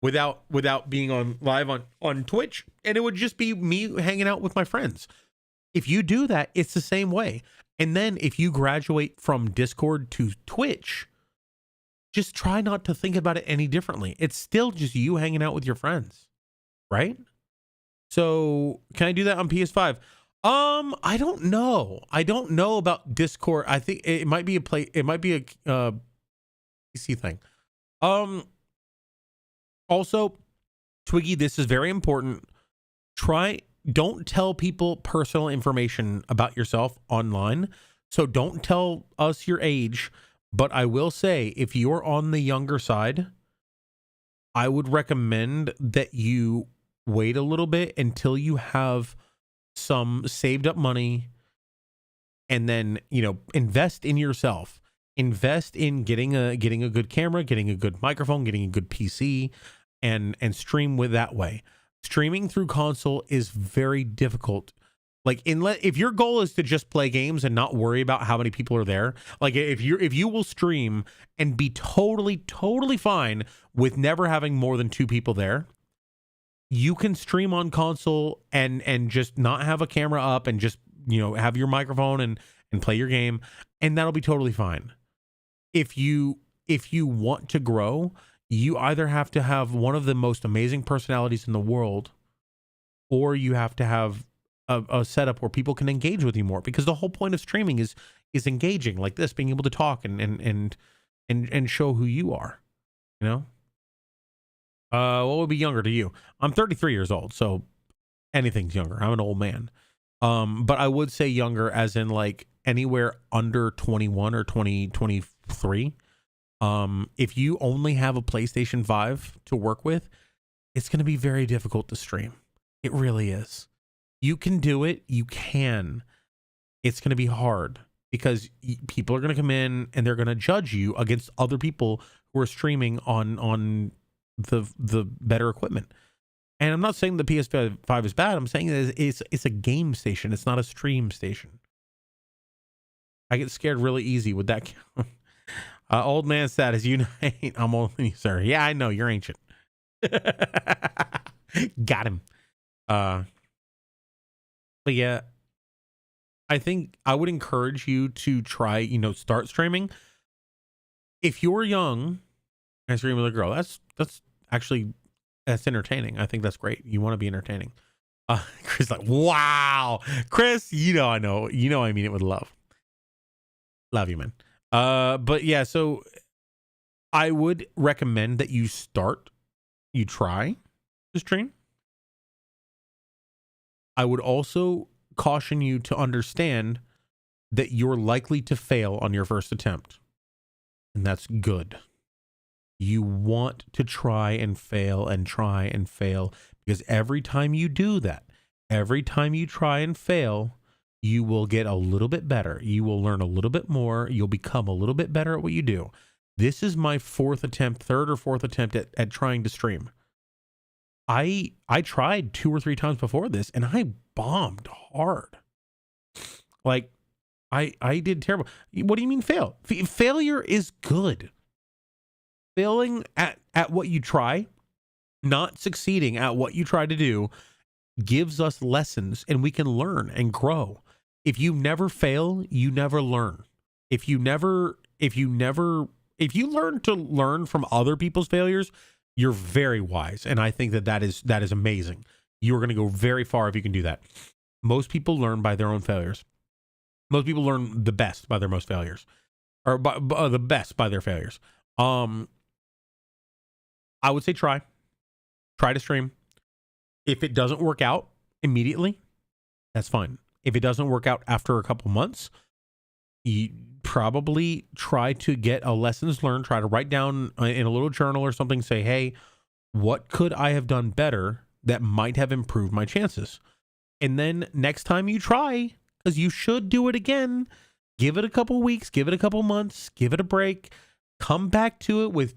without being on live on Twitch, and it would just be me hanging out with my friends. If you do that, it's the same way. And then if you graduate from Discord to Twitch, just try not to think about it any differently. It's still just you hanging out with your friends, right? So can I do that on PS5? I don't know. I don't know about Discord. I think it might be a PC thing. Also, Twiggy, this is very important. Don't tell people personal information about yourself online. So don't tell us your age, but I will say, if you're on the younger side, I would recommend that you wait a little bit until you have some saved up money, and then, invest in yourself. Invest in getting a good camera, getting a good microphone, getting a good PC, and stream with that way. Streaming through console is very difficult. Like, if your goal is to just play games and not worry about how many people are there, like if you will stream and be totally fine with never having more than 2 people there, you can stream on console and just not have a camera up and just, have your microphone and play your game, and that'll be totally fine. If you want to grow, you either have to have one of the most amazing personalities in the world, or you have to have a setup where people can engage with you more, because the whole point of streaming is engaging like this, being able to talk and show who you are, What would be younger to you? I'm 33 years old, so anything's younger. I'm an old man. But I would say younger as in like anywhere under 21 or 23. If you only have a PlayStation 5 to work with, it's going to be very difficult to stream. It really is. You can do it. You can. It's going to be hard because people are going to come in and they're going to judge you against other people who are streaming on the better equipment. And I'm not saying the PS5 is bad. I'm saying that it's a game station. It's not a stream station. I get scared really easy with that. Old man status, I'm older than you, sir. Yeah, I know, you're ancient. Got him. But yeah, I think I would encourage you to try, start streaming. If you're young and stream with a girl, that's entertaining. I think that's great. You want to be entertaining. Chris, like, wow, Chris, I know, I mean it with love. Love you, man. But yeah, so I would recommend that you try to stream. I would also caution you to understand that you're likely to fail on your first attempt. And that's good. You want to try and fail and try and fail, because every time you do that, every time you try and fail, you will get a little bit better. You will learn a little bit more. You'll become a little bit better at what you do. This is my third or fourth attempt at trying to stream. I tried 2 or 3 times before this and I bombed hard. Like I did terrible. What do you mean fail? Failure is good. Failing at what you try not succeeding at what you try to do gives us lessons, and we can learn and grow. If you never fail, you never learn. If you learn to learn from other people's failures, you're very wise. And I think that is amazing. You're going to go very far if you can do that. Most people learn by their own failures. Most people learn the best by their most failures, or by the best by their failures. I would say try to stream. If it doesn't work out immediately, that's fine. If it doesn't work out after a couple months, you probably try to get a lessons learned, try to write down in a little journal or something, say, hey, what could I have done better that might have improved my chances? And then next time you try, because you should do it again, give it a couple weeks, give it a couple months, give it a break, come back to it with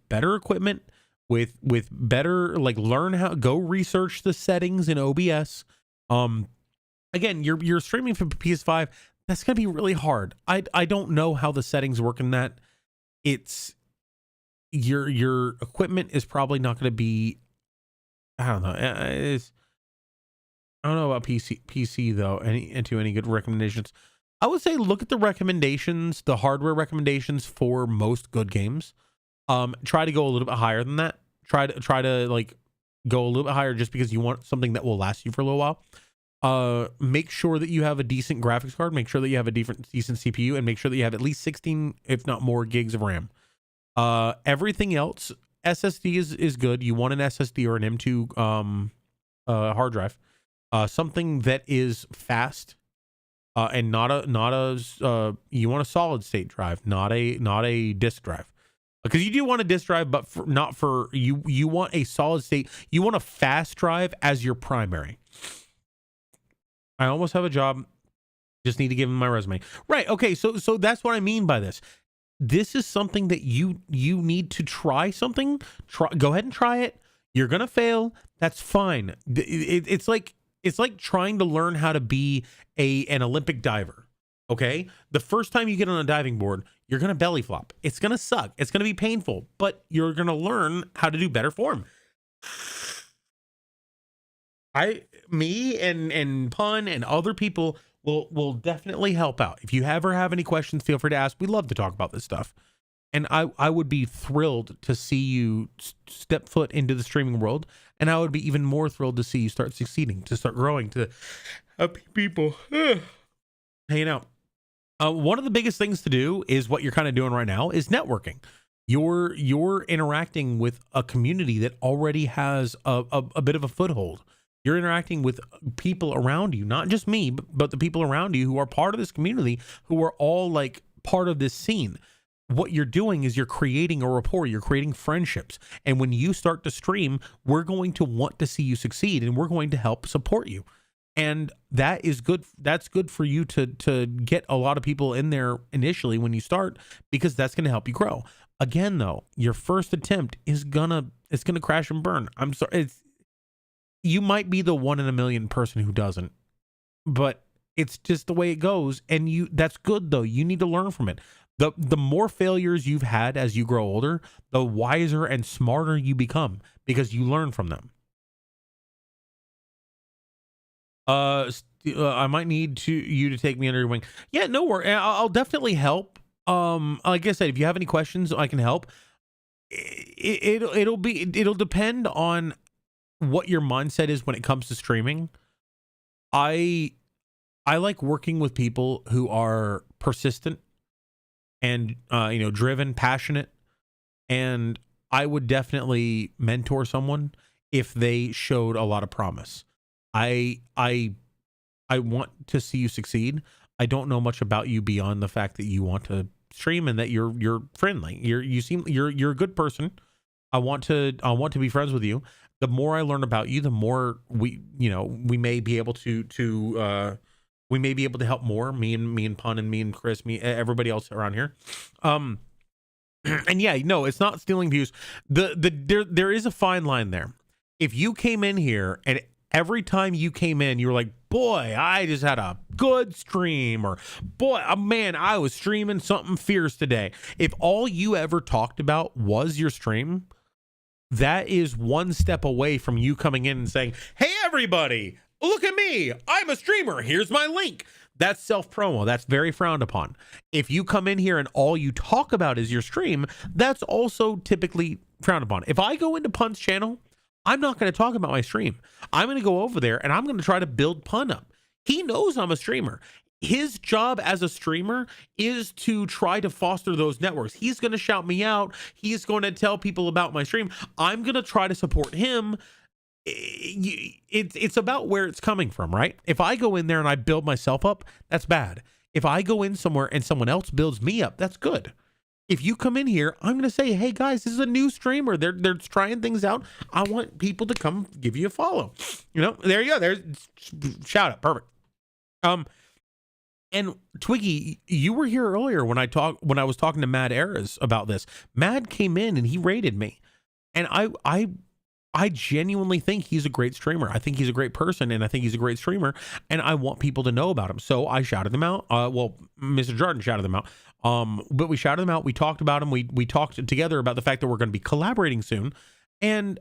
better equipment, with better, like, learn how, go research the settings in OBS. Again, you're streaming from PS5. That's going to be really hard. I don't know how the settings work in that. It's your equipment is probably not going to be, I don't know. I don't know about PC though. Any good recommendations? I would say look at the recommendations, the hardware recommendations for most good games. Try to go a little bit higher than that. Try to like go a little bit higher just because you want something that will last you for a little while. Make sure that you have a decent graphics card. Make sure that you have a decent CPU, and make sure that you have at least 16, if not more, gigs of RAM. Everything else, SSD is good. You want an SSD or an M2 hard drive, something that is fast, and not a you want a solid state drive, not a disk drive. Because you do want a disk drive, but you want a solid state. You want a fast drive as your primary. I almost have a job. Just need to give him my resume. Right. Okay. So that's what I mean by this. This is something that you need to try something. Go ahead and try it. You're gonna fail. That's fine. It's like trying to learn how to be an Olympic diver. Okay. The first time you get on a diving board, you're gonna belly flop. It's gonna suck. It's gonna be painful, but you're gonna learn how to do better form. Me and Pun and other people will definitely help out. If you ever have any questions, feel free to ask. We love to talk about this stuff. And I would be thrilled to see you step foot into the streaming world. And I would be even more thrilled to see you start succeeding, to start growing, to help people hanging out. One of the biggest things to do is what you're kind of doing right now is networking. You're interacting with a community that already has a bit of a foothold. You're interacting with people around you, not just me, but the people around you who are part of this community, who are all like part of this scene. What you're doing is you're creating a rapport, you're creating friendships. And when you start to stream, we're going to want to see you succeed, and we're going to help support you. And that is good. That's good for you to get a lot of people in there initially when you start, because that's going to help you grow. Again, though, your first attempt is gonna crash and burn. I'm sorry. You might be the 1 in a million person who doesn't, but it's just the way it goes. And that's good though. You need to learn from it. The more failures you've had as you grow older, the wiser and smarter you become because you learn from them. I might need you to take me under your wing. Yeah, no worry. I'll definitely help. Like I said, if you have any questions, I can help. It'll depend on what your mindset is when it comes to streaming. I like working with people who are persistent and driven, passionate, and I would definitely mentor someone if they showed a lot of promise. I want to see you succeed. I don't know much about you beyond the fact that you want to stream and that you're friendly. You're a good person. I want to be friends with you. The more I learn about you, the more we may be able to help more. Me and Pun and me and Chris, everybody else around here. And yeah, no, it's not stealing views. There is a fine line there. If you came in here and every time you came in, you were like, boy, I just had a good stream, or boy, man, I was streaming something fierce today. If all you ever talked about was your stream, that is one step away from you coming in and saying, hey, everybody, look at me. I'm a streamer. Here's my link. That's self-promo. That's very frowned upon. If you come in here and all you talk about is your stream, that's also typically frowned upon. If I go into Pun's channel, I'm not going to talk about my stream. I'm going to go over there and I'm going to try to build Pun up. He knows I'm a streamer. His job as a streamer is to try to foster those networks. He's going to shout me out. He's going to tell people about my stream. I'm going to try to support him. It's about where it's coming from, right? If I go in there and I build myself up, that's bad. If I go in somewhere and someone else builds me up, that's good. If you come in here, I'm going to say, hey guys, this is a new streamer. They're trying things out. I want people to come give you a follow. You know, there you go. There's shout out. Perfect. And Twiggy, you were here earlier when I was talking to Mad Eras about this. Mad came in and he rated me. And I genuinely think he's a great streamer. I think he's a great person, and I think he's a great streamer, and I want people to know about him. So I shouted them out. Well, Mr. Jordan shouted them out. But we shouted them out. We talked about him. We talked together about the fact that we're going to be collaborating soon. And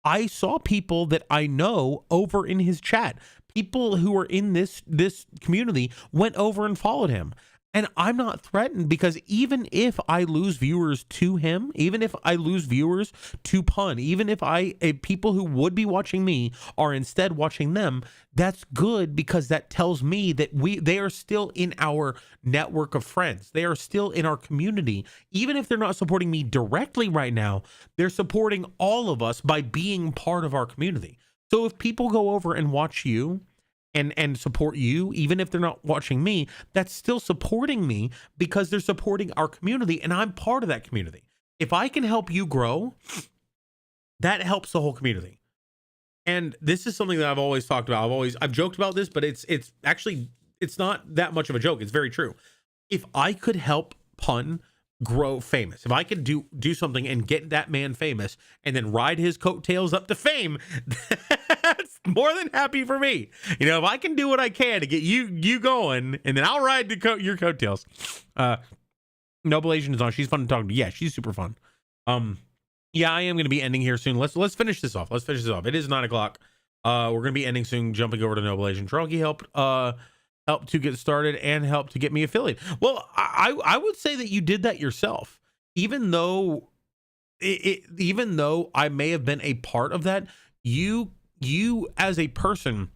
I saw people that I know over in his chat. People who are in this community went over and followed him. And I'm not threatened, because even if I lose viewers to him, even if I lose viewers to Pun, even if people who would be watching me are instead watching them, that's good, because that tells me that they are still in our network of friends. They are still in our community. Even if they're not supporting me directly right now, they're supporting all of us by being part of our community. So if people go over and watch you and support you, even if they're not watching me, that's still supporting me, because they're supporting our community, and I'm part of that community. If I can help you grow, that helps the whole community. And this is something that I've always talked about. I've joked about this, but it's actually, it's not that much of a joke. It's very true. If I could help Pun grow famous, if I could do something and get that man famous and then ride his coattails up to fame, that's more than happy for me. You know, if I can do what I can to get you going, and then I'll ride your coattails. Noble Asian is on. She's fun to talk to. Yeah, she's super fun. Yeah, I am going to be ending here soon. Let's finish this off. It is 9 o'clock. We're going to be ending soon, jumping over to Noble Asian. Trunky helped to get started and help to get me affiliate. Well, I would say that you did that yourself, even though I may have been a part of that. You as a person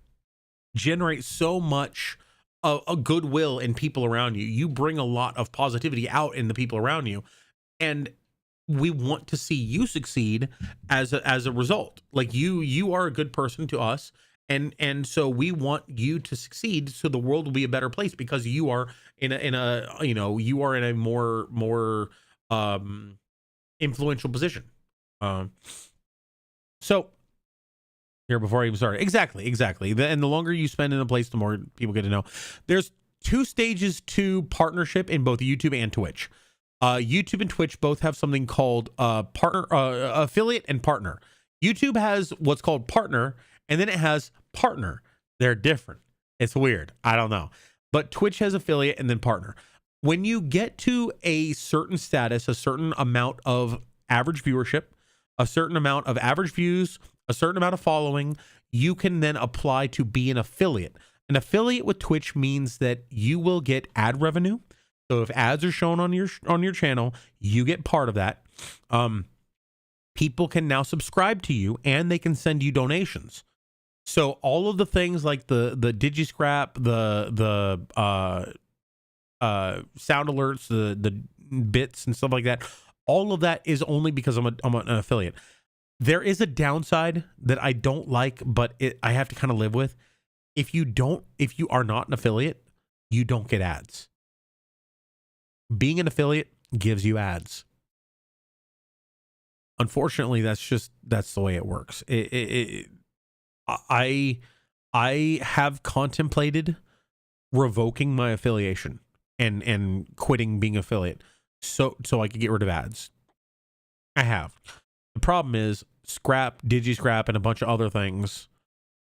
generate so much a goodwill in people around you. You bring a lot of positivity out in the people around you, and we want to see you succeed as a result. Like you are a good person to us. And so we want you to succeed, so the world will be a better place, because you are in a more influential position. So here, before I even started, exactly. And the longer you spend in a place, the more people get to know. There's 2 stages to partnership in both YouTube and Twitch. YouTube and Twitch both have something called affiliate and partner. YouTube has what's called partner, and then it has partner. They're different. It's weird. I don't know. But Twitch has affiliate and then partner. When you get to a certain status, a certain amount of average viewership, a certain amount of average views, a certain amount of following, you can then apply to be an affiliate. An affiliate with Twitch means that you will get ad revenue. So if ads are shown on your channel, you get part of that. People can now subscribe to you, and they can send you donations. So all of the things like the DigiScrap, the sound alerts, the bits and stuff like that, all of that is only because I'm an affiliate. There is a downside that I don't like, but I have to kind of live with. If you are not an affiliate, you don't get ads. Being an affiliate gives you ads. Unfortunately, that's the way it works. I have contemplated revoking my affiliation and quitting being affiliate so I could get rid of ads. I have. The problem is Scrap, DigiScrap, and a bunch of other things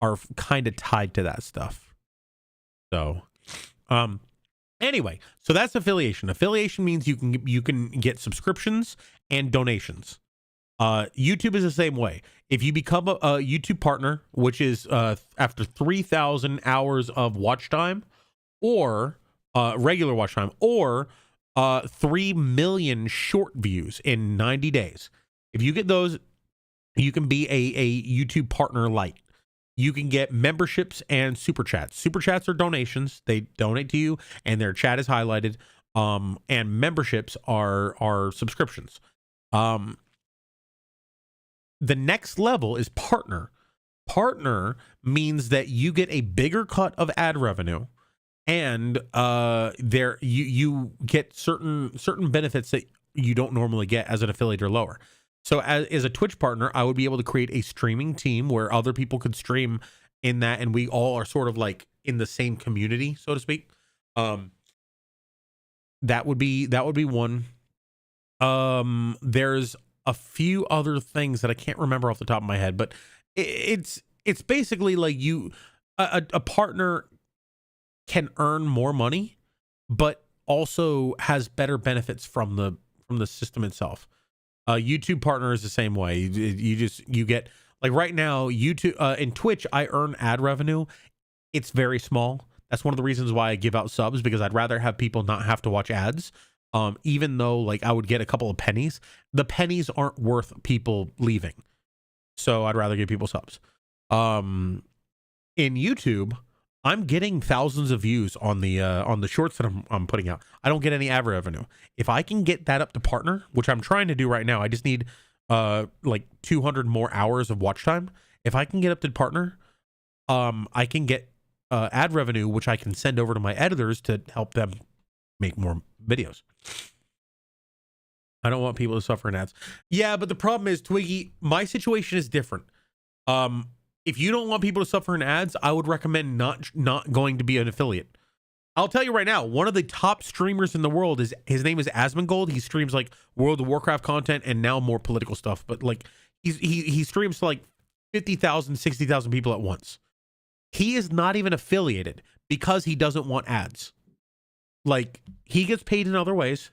are kind of tied to that stuff. So, anyway, so that's affiliation. Affiliation means you can get subscriptions and donations. YouTube is the same way. If you become a YouTube partner, which is after 3,000 hours of watch time, or regular watch time, or 3 million short views in 90 days, if you get those, you can be a YouTube partner light. You can get memberships and super chats. Super chats are donations. They donate to you and their chat is highlighted. And memberships are subscriptions. The next level is partner. Partner means that you get a bigger cut of ad revenue, and you get certain benefits that you don't normally get as an affiliate or lower. So as a Twitch partner, I would be able to create a streaming team where other people could stream in that, and we all are sort of like in the same community, so to speak. That would be one. There's a few other things that I can't remember off the top of my head, but it's basically like a partner can earn more money, but also has better benefits from the system itself. YouTube partner is the same way. You get, like right now, YouTube in Twitch, I earn ad revenue. It's very small. That's one of the reasons why I give out subs, because I'd rather have people not have to watch ads. Even though like I would get a couple of pennies, the pennies aren't worth people leaving. So I'd rather give people subs. In YouTube, I'm getting thousands of views on the shorts that I'm putting out. I don't get any ad revenue. If I can get that up to partner, which I'm trying to do right now, I just need like 200 more hours of watch time. If I can get up to partner, I can get ad revenue, which I can send over to my editors to help them make more videos. I don't want people to suffer in ads. Yeah, but the problem is, Twiggy, my situation is different. If you don't want people to suffer in ads, I would recommend not going to be an affiliate. I'll tell you right now, one of the top streamers in the world his name is Asmongold. He streams like World of Warcraft content and now more political stuff. But like he streams to like 50,000, 60,000 people at once. He is not even affiliated because he doesn't want ads. Like, he gets paid in other ways.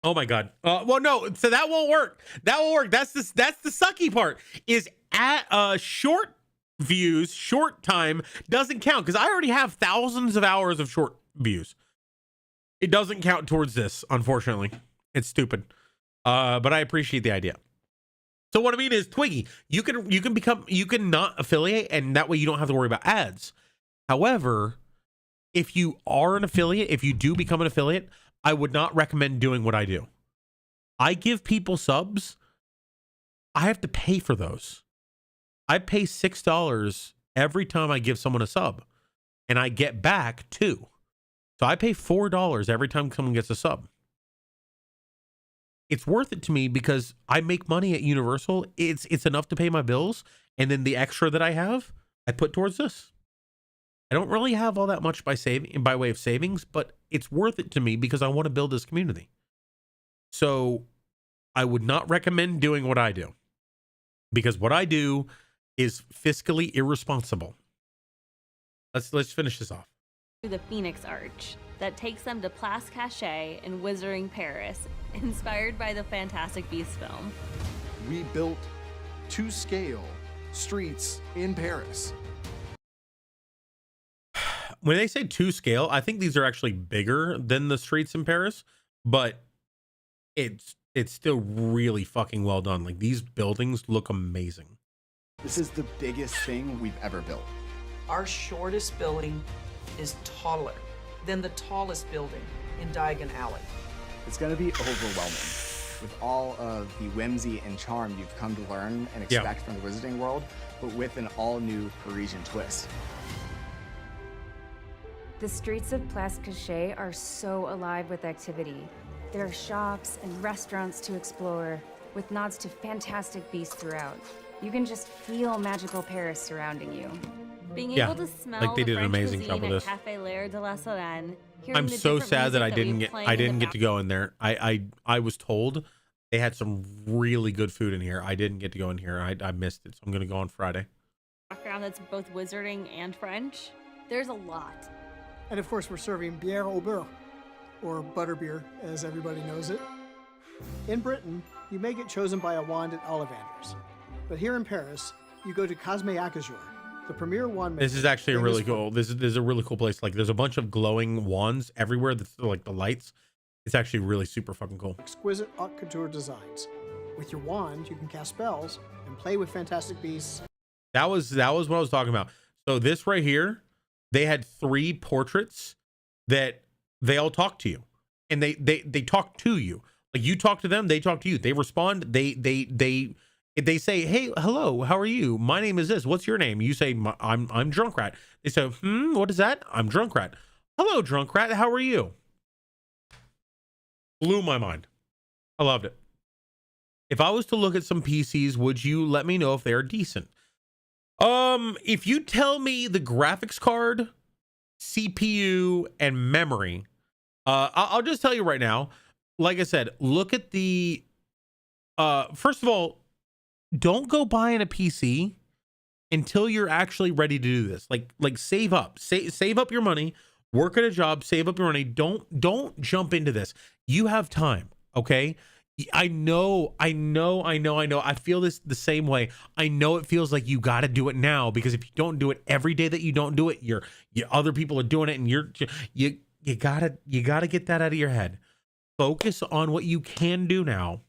Oh my God. Well, no, so that won't work. That won't work. That's the sucky part, is at short views, short time doesn't count, because I already have thousands of hours of short views. It doesn't count towards this, unfortunately. It's stupid. But I appreciate the idea. So what I mean is, Twiggy, you can not affiliate, and that way you don't have to worry about ads. However, if you are an affiliate, if you do become an affiliate, I would not recommend doing what I do. I give people subs. I have to pay for those. I pay $6 every time I give someone a sub, and I get back $2. So I pay $4 every time someone gets a sub. It's worth it to me because I make money at Universal. It's enough to pay my bills, and then the extra that I have, I put towards this. I don't really have all that much by way of savings, but it's worth it to me because I want to build this community. So I would not recommend doing what I do, because what I do is fiscally irresponsible. Let's finish this off. The Phoenix Arch that takes them to Place Cachet in Wizarding Paris, inspired by the Fantastic Beasts film. We built to scale streets in Paris. When they say to scale, I think these are actually bigger than the streets in Paris, but it's still really fucking well done. Like, these buildings look amazing. This is the biggest thing we've ever built. Our shortest building is taller than the tallest building in Diagon Alley. It's going to be overwhelming with all of the whimsy and charm you've come to learn and expect from the Wizarding World, but with an all-new Parisian twist. The streets of Place Cachet are so alive with activity. There are shops and restaurants to explore, with nods to Fantastic Beasts throughout. You can just feel magical Paris surrounding you. Being able to smell like they did the an French amazing job cuisine with at this. Café L'air de la Solane. I'm so sad that I didn't get to go in there. I was told they had some really good food in here. I didn't get to go in here. I missed it, so I'm gonna go on Friday. Background that's both wizarding and French. There's a lot. And of course, we're serving bière au beurre, or butterbeer, as everybody knows it. In Britain, you may get chosen by a wand at Ollivander's. But here in Paris, you go to Cosme Acajur, the premier wand maker. This is actually a really cool. This is a really cool place. Like, there's a bunch of glowing wands everywhere. That's like the lights. It's actually really super fucking cool. Exquisite haute couture designs. With your wand, you can cast spells and play with fantastic beasts. That was what I was talking about. So this right here, they had 3 portraits that they all talk to you, and they talk to you. Like, you talk to them, they talk to you. They respond. They say, hey, hello, how are you? My name is this. What's your name? You say, I'm Drunkrat. They say, what is that? I'm Drunkrat. Hello, Drunkrat. How are you? Blew my mind. I loved it. If I was to look at some PCs, would you let me know if they're decent? If you tell me the graphics card, CPU, and memory, I'll just tell you right now, like I said, look at the, first of all, don't go buying a PC until you're actually ready to do this. Like save up, save up your money, work at a job, save up your money. Don't jump into this. You have time. Okay. I know. I feel this the same way. I know it feels like you got to do it now, because if you don't do it every day that you don't do it, other people are doing it, and you gotta get that out of your head. Focus on what you can do now.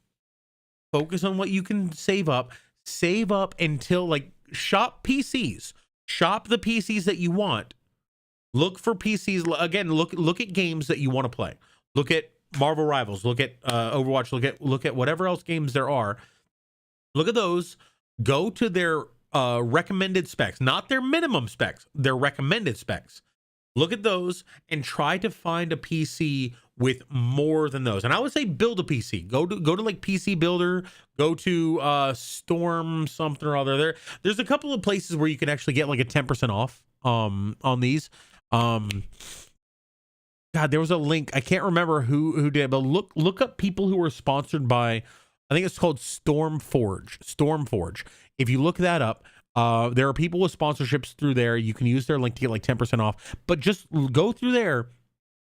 Focus on what you can save up. Save up until, like, shop PCs. Shop the PCs that you want. Look for PCs. Again, look at games that you want to play. Look at Marvel Rivals. Look at Overwatch. Look at whatever else games there are. Look at those. Go to their recommended specs, not their minimum specs, their recommended specs. Look at those and try to find a PC with more than those. And I would say build a PC. Go to like PC Builder. Go to Storm something or other. There's a couple of places where you can actually get like a 10% off on these. God, there was a link. I can't remember who did, but look up people who were sponsored by, I think it's called Stormforge. If you look that up, there are people with sponsorships through there. You can use their link to get like 10% off, but just go through there,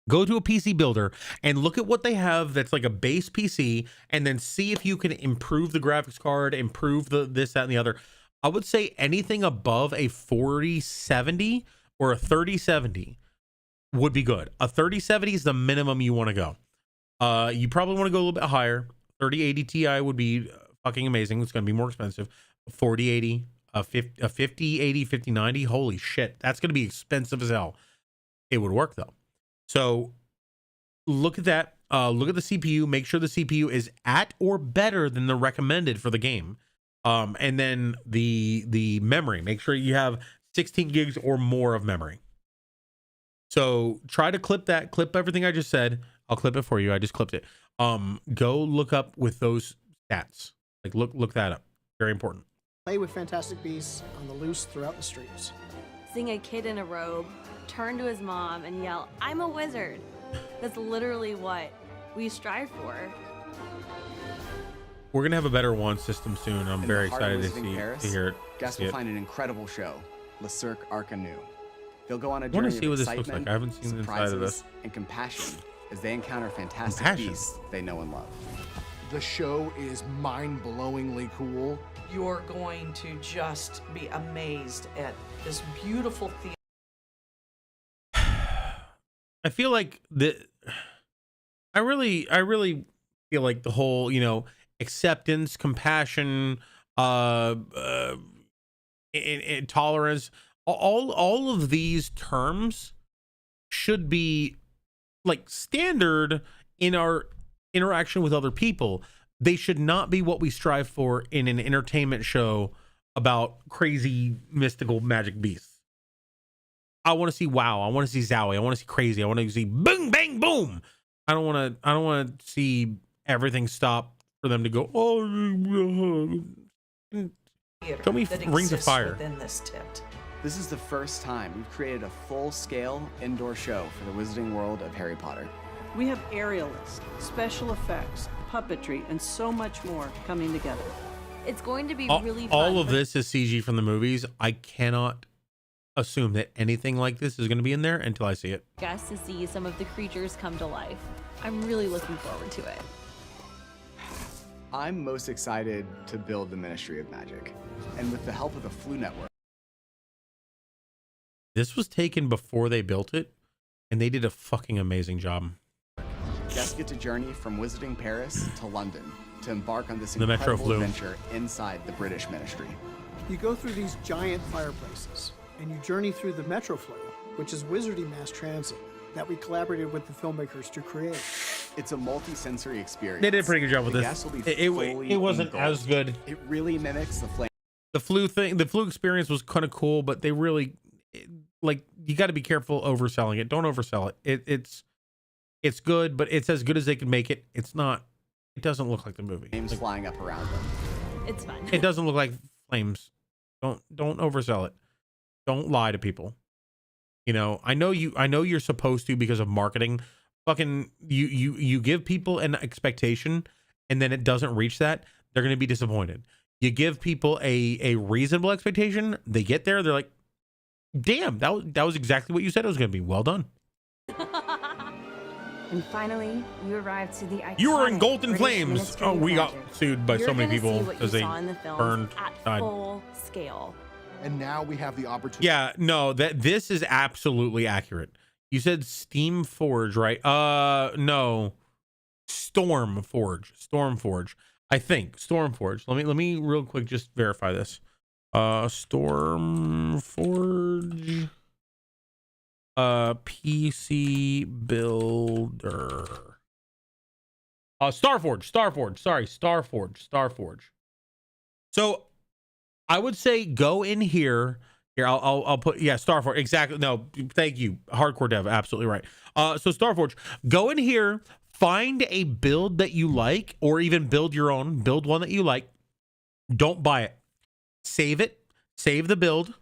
go to a PC Builder and look at what they have that's like a base PC, and then see if you can improve the graphics card, improve this, that, and the other. I would say anything above a 4070 or a 3070 would be good. A 3070 is the minimum you want to go. You probably want to go a little bit higher. 3080 Ti would be fucking amazing. It's going to be more expensive. 4080, a 5080, 5090. Holy shit. That's going to be expensive as hell. It would work though. So look at that. Look at the CPU. Make sure the CPU is at or better than the recommended for the game. And then the memory. Make sure you have 16 gigs or more of memory. So try to clip everything I just said. I'll clip it for you. I just clipped it. Go look up with those stats. Like look that up. Very important. Play with fantastic beasts on the loose throughout the streets. Seeing a kid in a robe turn to his mom and yell, "I'm a wizard." That's literally what we strive for. We're gonna have a better wand system soon. I'm very excited to hear it. Guests will find an incredible show, Le Cirque Arcanu. They'll go on a I want journey to see of what this looks excitement, like. I haven't seen the inside of this. and compassion as they encounter fantastic beasts they know and love. The show is mind-blowingly cool. You're going to just be amazed at this beautiful theater. I feel like I really feel like the whole, acceptance, compassion, and tolerance, all of these terms should be like standard in our interaction with other people. They should not be what we strive for in an entertainment show about crazy mystical magic beasts. I want to see wow. I want to see Zowie. I want to see crazy. I want to see boom, bang, boom. I don't want to see everything stop for them to go, oh, show me Rings of Fire. Within this tent. This is the first time we've created a full-scale indoor show for the Wizarding World of Harry Potter. We have aerialists, special effects, puppetry, and so much more coming together. It's going to be really fun. All of this is CG from the movies. I cannot assume that anything like this is going to be in there until I see it. Guests to see some of the creatures come to life. I'm really looking forward to it. I'm most excited to build the Ministry of Magic, and with the help of the Flu Network. This was taken before they built it, and they did a fucking amazing job. Guests get to journey from Wizarding Paris to London to embark on this The Metro incredible Flu. adventure inside the British Ministry. You go through these giant fireplaces, and you journey through the Metro Flu, which is Wizarding mass transit that we collaborated with the filmmakers to create. It's a multi-sensory experience. They did a pretty good job with The this. guests will be It fully wasn't engulfed. as good. It really mimics the flame. The flu thing, the flu experience was kind of cool, but they really, like, you got to be careful overselling it. Don't oversell it. It's good, but it's as good as they can make it. It's not. It doesn't look like the movie. Flames flying up around them. It's fun. It doesn't look like flames. Don't oversell it. Don't lie to people. You know, I know you're supposed to because of marketing. Fucking you give people an expectation and then it doesn't reach that, they're going to be disappointed. You give people a reasonable expectation, they get there, they're like, damn, that was exactly what you said it was going to be. Well done. And finally, you arrive to the iconic You were in Golden British Flames. Ministry Oh, of we got Magic. sued by You're so many gonna people see what because you they saw in the films burned, at died. full scale. And now we have the opportunity. Yeah, no, this is absolutely accurate. You said Steam Forge, right? No, Stormforge. I think Stormforge. Let me real quick just verify this. Stormforge, PC Builder. Starforge. Sorry, Starforge. So I would say go in here. Here, I'll put, yeah, Starforge. Exactly. No, thank you. Hardcore Dev. Absolutely right. So Starforge, go in here, find a build that you like, or even build your own. Build one that you like. Don't buy it. Save it. Save the build.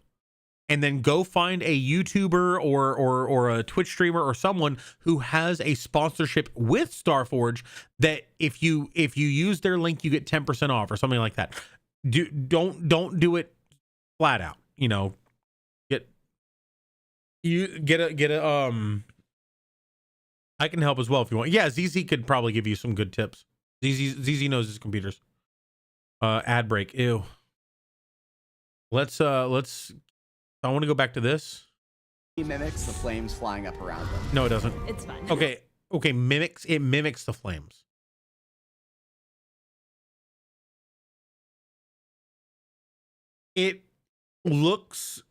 And then go find a YouTuber or a Twitch streamer or someone who has a sponsorship with Starforge that if you use their link, you get 10% off or something like that. Don't do it flat out. You know, get a I can help as well if you want. Yeah, ZZ could probably give you some good tips. ZZ knows his computers. Ad break. Ew. Let's I want to go back to this. He mimics the flames flying up around them. No, it doesn't. It's fun. Okay. It mimics the flames. It looks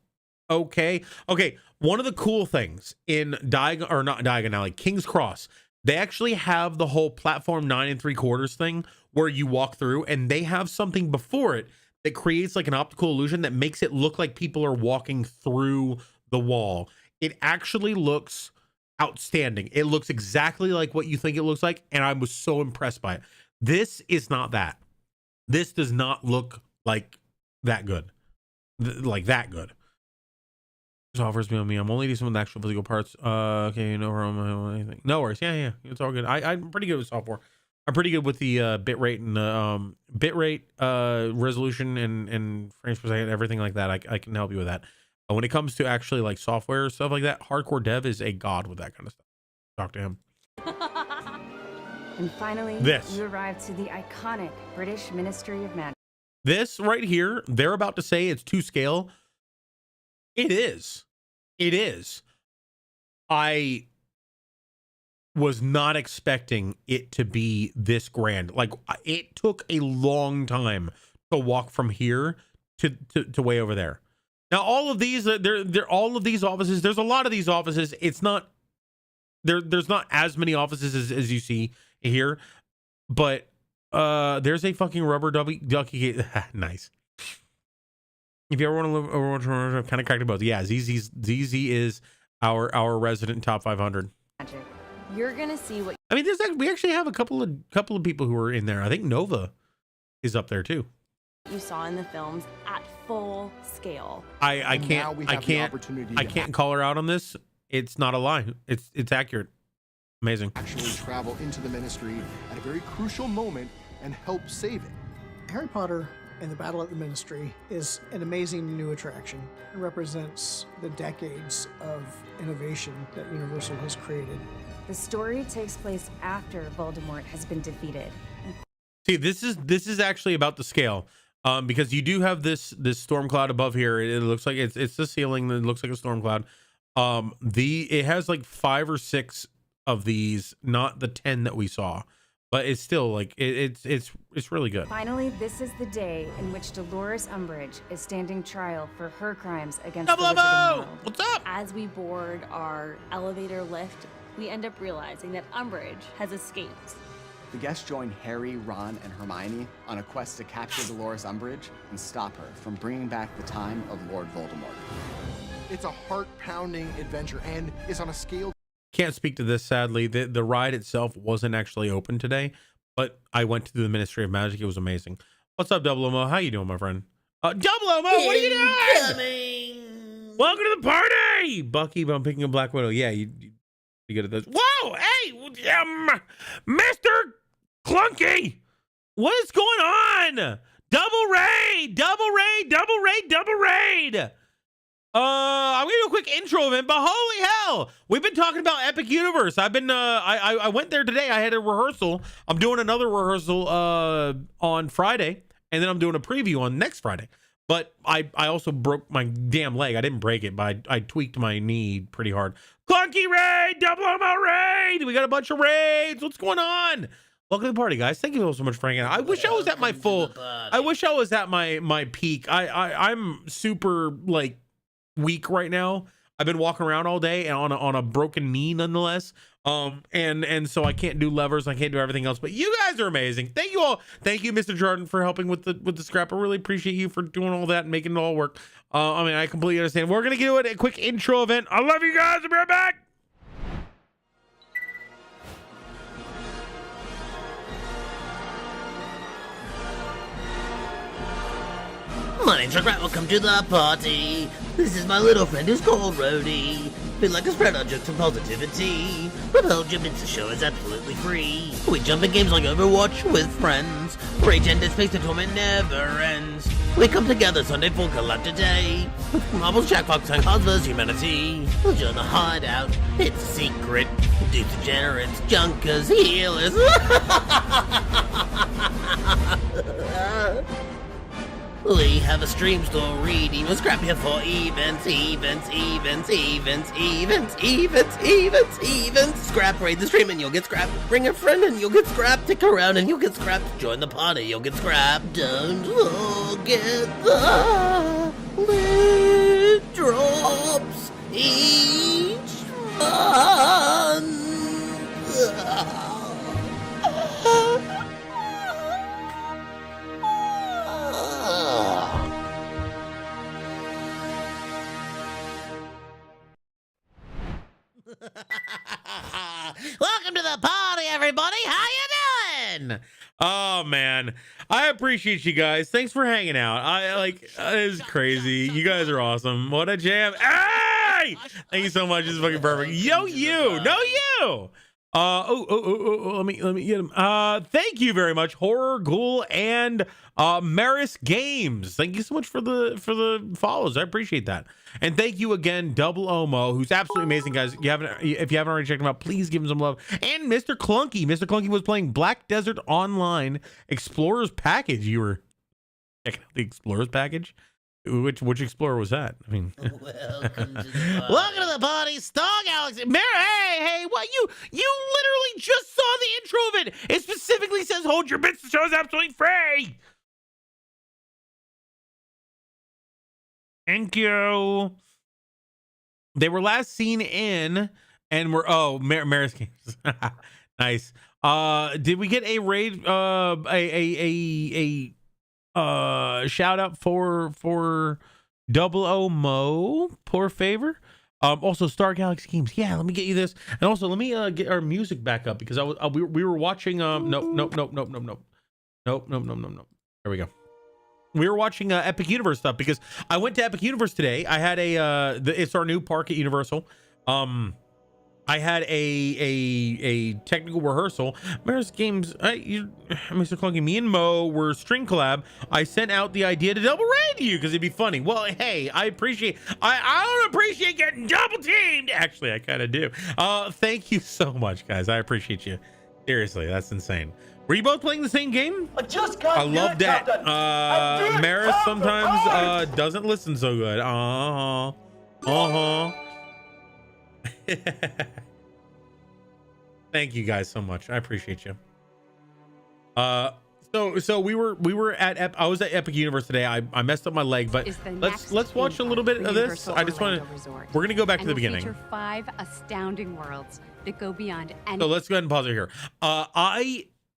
okay. Okay, one of the cool things in Diagon Alley, King's Cross, they actually have the whole platform 9 3/4 thing where you walk through, and they have something before it that creates like an optical illusion that makes it look like people are walking through the wall. It actually looks outstanding. It looks exactly like what you think it looks like, and I was so impressed by it. This is not that. This does not look like that good. Like that good. Offers me on me. I'm only decent with actual physical parts. Okay, no anything. No worries. Yeah, it's all good. I'm pretty good with software. I'm pretty good with the bitrate and bitrate resolution and frames per second, everything like that. I can help you with that. When it comes to actually like software stuff like that, Hardcore Dev is a god with that kind of stuff. Talk to him. And finally, This. you arrive to the iconic British Ministry of Magic. This right here, they're about to say it's to scale. It is. It is. I was not expecting it to be this grand. Like, it took a long time to walk from here to way over there. Now, all of these, they're all of these offices. There's a lot of these offices. It's not there's not as many offices as you see here, but there's a fucking rubber ducky. Nice. If you ever want to live over, kind of cracked both. Yeah, ZZ is our resident top 500. Magic. You're gonna see what I mean, we actually have a couple of people who are in there. I think Nova is up there too. you saw in the films at full scale. I can't call her out on this. It's not a lie. It's accurate. Amazing. Actually travel into the Ministry at a very crucial moment and help save it. Harry Potter and the Battle at the Ministry is an amazing new attraction. It represents the decades of innovation that Universal has created. The story takes place after Voldemort has been defeated. See, this is actually about the scale, because you do have this storm cloud above here. It looks like it's the ceiling that looks like a storm cloud. It has like 5 or 6 of these, not the 10 that we saw, but it's still like it's really good. Finally, this is the day in which Dolores Umbridge is standing trial for her crimes against the Wizarding World. What's up? As we board our elevator lift, we end up realizing that Umbridge has escaped. The guests join Harry, Ron, and Hermione on a quest to capture Dolores Umbridge and stop her from bringing back the time of Lord Voldemort. It's a heart-pounding adventure and is on a scale. Can't speak to this, sadly. The ride itself wasn't actually open today, but I went to the Ministry of Magic. It was amazing. What's up, Double Omo? How you doing, my friend? Double Omo, what are you doing? Welcome to the party, Bucky. But I'm picking a Black Widow. Yeah, you good at this. Whoa, hey, Mr. Clunky, what is going on? Double raid. I'm gonna do a quick intro event, but holy hell, we've been talking about Epic Universe. I've been I went there today. I had a rehearsal. I'm doing another rehearsal on Friday, and then I'm doing a preview on next Friday. But I also broke my damn leg. I didn't break it, but I tweaked my knee pretty hard. Clunky raid, Double Omo raid. We got a bunch of raids. What's going on? Welcome to the party, guys. Thank you all so much for hanging out. I wish I was at my full. I wish I was at my peak. I'm super like weak right now. I've been walking around all day and on a broken knee nonetheless. And so I can't do levers. I can't do everything else. But you guys are amazing. Thank you all. Thank you, Mr. Jordan, for helping with the scrap. I really appreciate you for doing all that and making it all work. I mean, I completely understand. We're gonna do a quick intro event. I love you guys. I'll be right back. My name's Rick Rat, welcome to the party. This is my little friend who's called Rhodey. We'd like to spread our jokes and positivity. Propel Jump Into Show is absolutely free. We jump in games like Overwatch with friends. Rage and space, the torment never ends. We come together Sunday for collab today. With Marbles, Jack Fox, and Cards vs. Humanity. We'll join the hideout, it's a secret. Dupes, degenerates, junkers, healers. We have a stream store reading. We'll scrap here for events. Scrap raid the stream and you'll get scrapped. Bring a friend and you'll get scrapped. Stick around and you'll get scrapped. Join the party, you'll get scrapped. Don't forget the lit drops each month. Welcome to the party, everybody. How you doing? Oh man, I appreciate you guys. Thanks for hanging out. It's crazy. You guys are awesome. What a jam. Hey! Thank you so much. This is fucking perfect. Yo, you. No, you. Let me get him. Thank you very much, Horror Ghoul and Maris Games. Thank you so much for the follows. I appreciate that. And thank you again, Double Omo, who's absolutely amazing, guys. If you haven't already checked him out, please give him some love. And Mr. Clunky. Mr. Clunky was playing Black Desert Online Explorers Package. You were checking out the Explorers Package? Which Explorer was that? I mean, welcome to the party, Star Galaxy. Hey, what you literally just saw the intro of it. It specifically says hold your bits. The show is absolutely free. Thank you. They were last seen in, and we're Maris Games. Nice. Did we get a raid? Shout out for Double Omo, poor favor. Also Star Galaxy Games. Yeah, let me get you this, and also let me get our music back up because we were watching. Nope. There we go. We were watching Epic Universe stuff because I went to Epic Universe today. I had it's our new park at Universal. I had a technical rehearsal. Maris Games, Mr. Clunky, me and Mo were string collab. I sent out the idea to double raid you because it'd be funny. Well, hey, I don't appreciate getting double teamed. Actually, I kind of do. Thank you so much, guys. I appreciate you. Seriously, that's insane. Were you both playing the same game? I just got I love that. Maris sometimes doesn't listen so good. Thank you guys so much. I appreciate you. So we were at I was at Epic Universe today. I messed up my leg, but let's watch a little bit of this. I just want to. We're gonna go back to the beginning. Feature 5 astounding worlds that go beyond any. So let's go ahead and pause it here.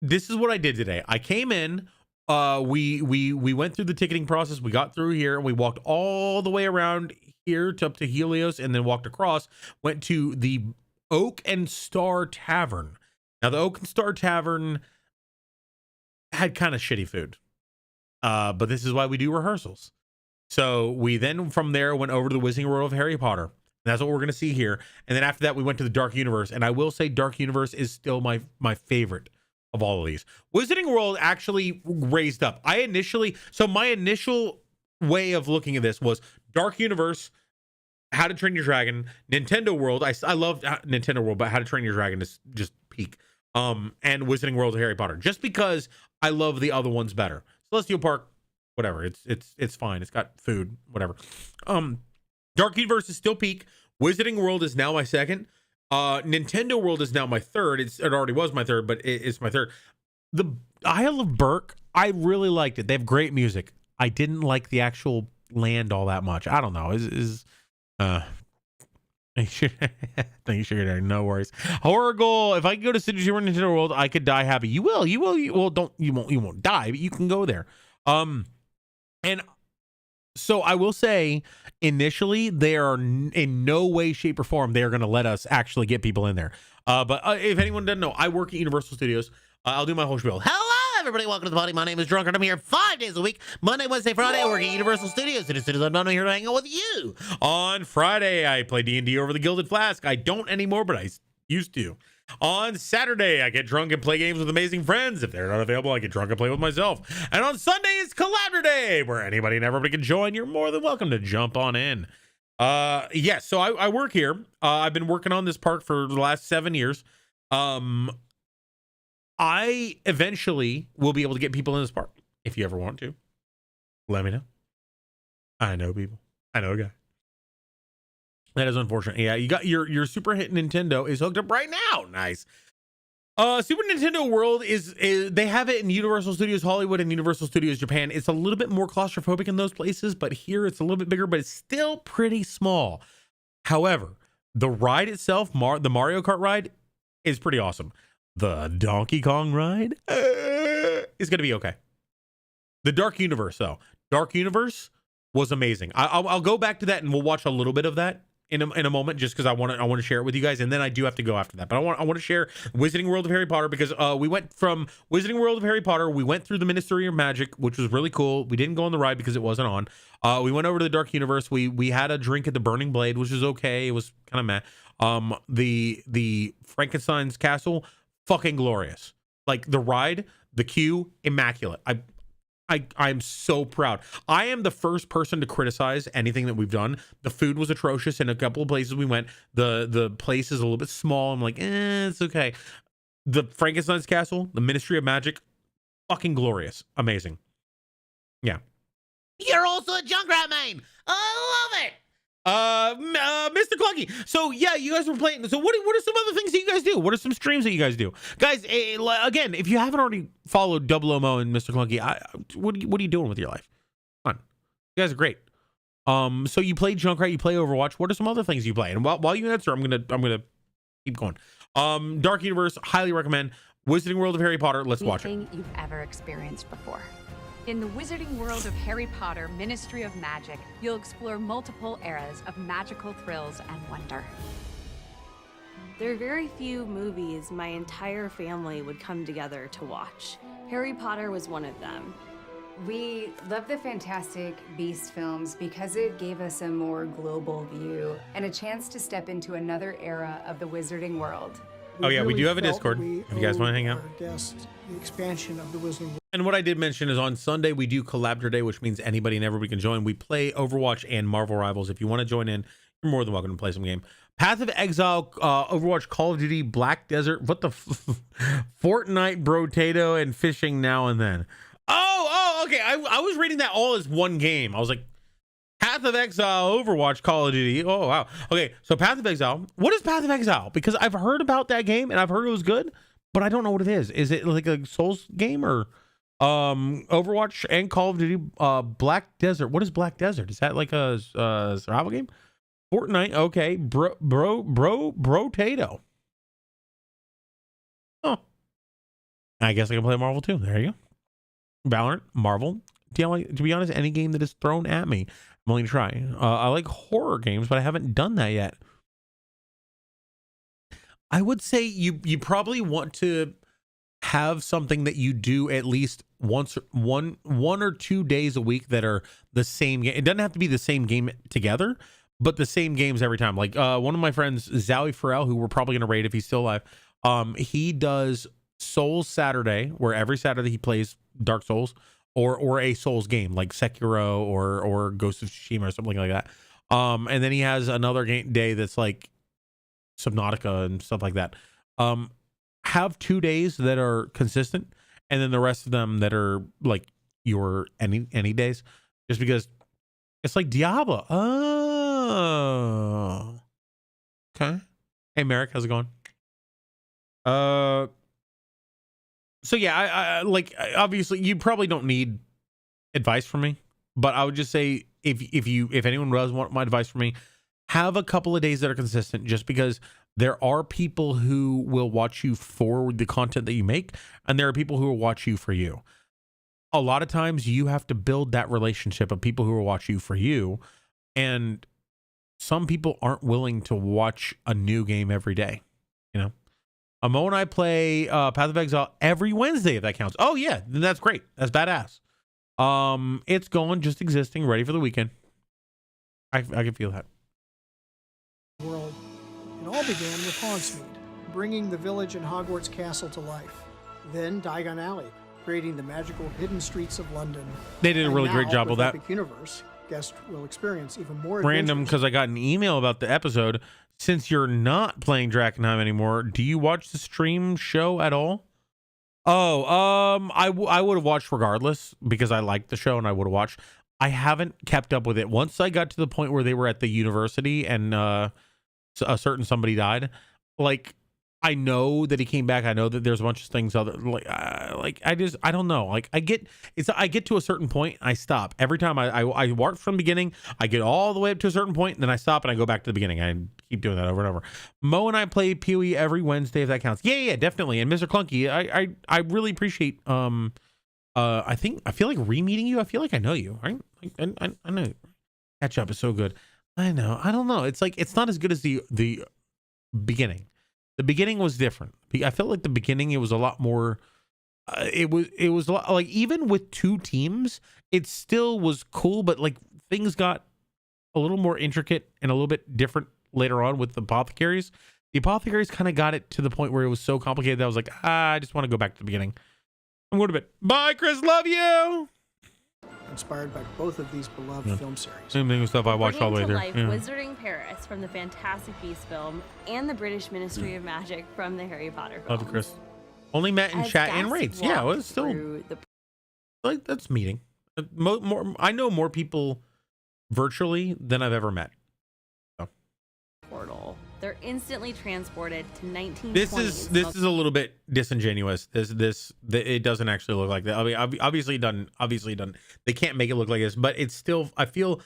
This is what I did today. I came in. We went through the ticketing process. We got through here and we walked all the way around here to up to Helios and then walked across. Went to the Oak and Star Tavern. Now the Oak and Star Tavern had kind of shitty food, but this is why we do rehearsals. So we then from there went over to the Wizarding World of Harry Potter. And that's what we're going to see here. And then after that, we went to the Dark Universe. And I will say Dark Universe is still my favorite of all of these. Wizarding World actually raised up. My initial way of looking at this was Dark Universe, How to Train Your Dragon, Nintendo World. I love Nintendo World, but How to Train Your Dragon is just peak. And Wizarding World of Harry Potter, just because I love the other ones better. Celestial Park, whatever. It's fine. It's got food, whatever. Dark Universe is still peak. Wizarding World is now my second. Nintendo World is now my third. It already was my third, but it's my third. The Isle of Berk, I really liked it. They have great music. I didn't like the actual land all that much. I don't know. Thank you, Sugar Daddy. No worries. Horrible. If I could go to City Tour Nintendo World, I could die happy. You will. You won't die, but you can go there. And so I will say, initially, they are in no way, shape, or form they are going to let us actually get people in there. But if anyone doesn't know, I work at Universal Studios. I'll do my whole spiel. Hello, everybody. Welcome to the party. My name is Drunkard. I'm here 5 days a week. Monday, Wednesday, Friday. I work at Universal Studios. And as soon as I'm done, I'm here to hang out with you. On Friday, I play D&D over the Gilded Flask. I don't anymore, but I used to. On Saturday, I get drunk and play games with amazing friends. If they're not available, I get drunk and play with myself. And on Sunday is Collaborator Day, where anybody and everybody can join. You're more than welcome to jump on in. Yes, so I work here. I've been working on this park for the last 7 years. I eventually will be able to get people in this park. If you ever want to, let me know. I know people. I know a guy. That is unfortunate. Yeah, you got your super hit Nintendo is hooked up right now. Nice. Super Nintendo World is they have it in Universal Studios Hollywood and Universal Studios Japan. It's a little bit more claustrophobic in those places, but here it's a little bit bigger, but it's still pretty small. However, the ride itself, the Mario Kart ride, is pretty awesome. The Donkey Kong ride is going to be okay. The Dark Universe, though. Dark Universe was amazing. I'll go back to that and we'll watch a little bit of that in a moment, just because I want to share it with you guys, and then I do have to go after that. But I want to share Wizarding World of Harry Potter, because we went from Wizarding World of Harry Potter, we went through the Ministry of Magic, which was really cool. We didn't go on the ride because it wasn't on. We went over to the Dark Universe. We had a drink at the Burning Blade, which was okay. It was kind of meh. The Frankenstein's Castle, fucking glorious. Like the ride, the queue, immaculate. I'm so proud. I am the first person to criticize anything that we've done. The food was atrocious in a couple of places we went. The place is a little bit small. I'm like, it's okay. The Frankenstein's Castle, the Ministry of Magic, fucking glorious. Amazing. Yeah. You're also a Junkrat main. I love it. Mr. Clunky. So yeah, you guys were playing. So what are some other things that you guys do? What are some streams that you guys do? Guys, again, if you haven't already followed Double Omo and Mr. Clunky, what are you doing with your life? Come on. You guys are great. So you play Junkrat, you play Overwatch. What are some other things you play? And while you answer, I'm gonna keep going. Dark Universe, highly recommend. Wizarding World of Harry Potter, let's watch it. Anything you've ever experienced before. In the Wizarding World of Harry Potter, Ministry of Magic, you'll explore multiple eras of magical thrills and wonder. There are very few movies my entire family would come together to watch. Harry Potter was one of them. We love the Fantastic Beasts films because it gave us a more global view and a chance to step into another era of the Wizarding World. Oh yeah, we do have a Discord if you guys want to hang out. Guests, the expansion of the Wizarding World. And what I did mention is on Sunday we do Collaborator Day, which means anybody and everybody can join. We play Overwatch and Marvel Rivals. If you want to join in, You're more than welcome to play some game. Path of Exile, Overwatch, Call of Duty, Black Desert. What the Fortnite, Brotato, and fishing now and then. Oh, okay. I was reading that all as one game. I was like, Path of Exile, Overwatch, Call of Duty. Oh, wow. Okay, so Path of Exile. What is Path of Exile? Because I've heard about that game and I've heard it was good, but I don't know what it is. Is it like a Souls game or Overwatch and Call of Duty? Black Desert. What is Black Desert? Is that like a survival game? Fortnite. Okay. Brotato. Oh. I guess I can play Marvel too. There you go. Valorant, Marvel. To be honest, any game that is thrown at me, I'm willing to try. I like horror games, but I haven't done that yet. I would say you probably want to have something that you do at least one or 2 days a week that are the same game. It doesn't have to be the same game together, but the same games every time. Like one of my friends, Zowie Farrell, who we're probably gonna raid if he's still alive. He does Souls Saturday, where every Saturday he plays Dark Souls or a Souls game like Sekiro or Ghost of Tsushima or something like that. And then he has another day that's like Subnautica and stuff like that. Have 2 days that are consistent, and then the rest of them that are like your any days, just because it's like Diablo. Oh, okay. Hey Merrick, how's it going? So yeah, I like, obviously you probably don't need advice from me, but I would just say if anyone does want my advice from me, have a couple of days that are consistent, just because there are people who will watch you for the content that you make, and there are people who will watch you for you. A lot of times you have to build that relationship of people who will watch you for you, and some people aren't willing to watch a new game every day, you know. Mo and I play Path of Exile every Wednesday, if that counts. Oh yeah, then that's great. That's badass. It's going, just existing, ready for the weekend. I can feel that. World. It all began with Hogsmeade, bringing the village and Hogwarts Castle to life. Then Diagon Alley, creating the magical hidden streets of London. They did a really great job with that. Epic Universe, guests will experience even more random, because I got an email about the episode. Since you're not playing Drakkenheim anymore, do you watch the stream show at all? Oh, I would have watched regardless, because I liked the show and I would have watched. I haven't kept up with it. Once I got to the point where they were at the university and a certain somebody died, like, I know that he came back. I know that there's a bunch of things other I don't know. Like I get to a certain point, I stop. Every time I work from the beginning, I get all the way up to a certain point, and then I stop and I go back to the beginning. I keep doing that over and over. Mo and I play PoE every Wednesday, if that counts. Yeah, definitely. And Mr. Clunky, I really appreciate I feel like re-meeting you. I feel like I know you, right? Like, I know. Catch up is so good. I know. I don't know. It's like it's not as good as the beginning. The beginning was different. I felt like the beginning, it was a lot more. It was a lot, like, even with two teams, it still was cool, but like things got a little more intricate and a little bit different later on with the apothecaries. The apothecaries kind of got it to the point where it was so complicated that I was like, I just want to go back to the beginning. I'm going to bed. Bye, Chris. Love you. Inspired by both of these beloved film series. Same thing with stuff I watched all the way through. Bringing to life Wizarding Paris from the Fantastic Beasts film and the British Ministry of Magic from the Harry Potter film. Love you, Chris. Only met in chat and raids. Yeah, well, it's still like that's meeting. More, I know more people virtually than I've ever met. So. Portal. They're instantly transported to 1920s. This is a little bit disingenuous. It doesn't actually look like that. I mean, obviously done. They can't make it look like this, but it's still. I feel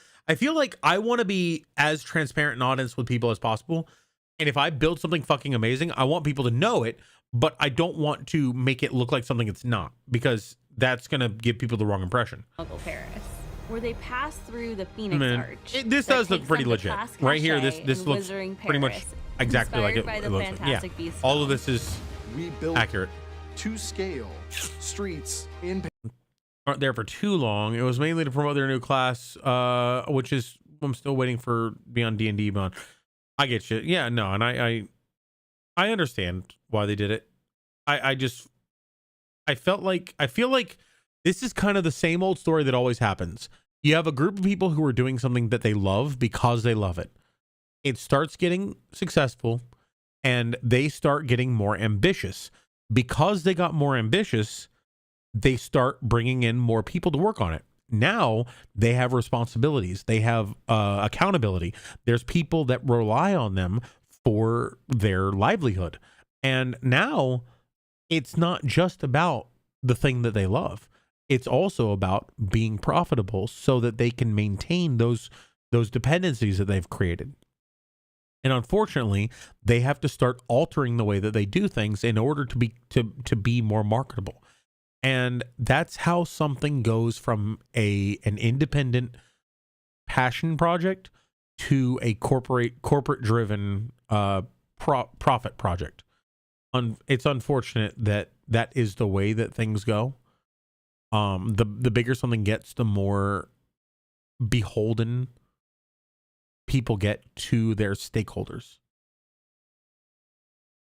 like I want to be as transparent and honest with people as possible. And if I build something fucking amazing, I want people to know it, but I don't want to make it look like something it's not, because that's gonna give people the wrong impression. Muggle Paris, where they pass through the Phoenix Arch. This does look pretty legit. Right here, this looks pretty much exactly like it looks. Yeah, all of this is accurate. To scale streets in aren't there for too long. It was mainly to promote their new class, which is I'm still waiting for Beyond D&D Beyond. I get you. Yeah, no, and I understand why they did it. I feel like this is kind of the same old story that always happens. You have a group of people who are doing something that they love because they love it. it starts getting successful and they start getting more ambitious. Because they got more ambitious, they start bringing in more people to work on it. Now they have responsibilities. They have accountability. There's people that rely on them for their livelihood. And now it's not just about the thing that they love. It's also about being profitable so that they can maintain those dependencies that they've created. And unfortunately, they have to start altering the way that they do things in order to be more marketable. And that's how something goes from an independent passion project to a corporate driven profit project. It's unfortunate that is the way that things go. The bigger something gets, the more beholden people get to their stakeholders.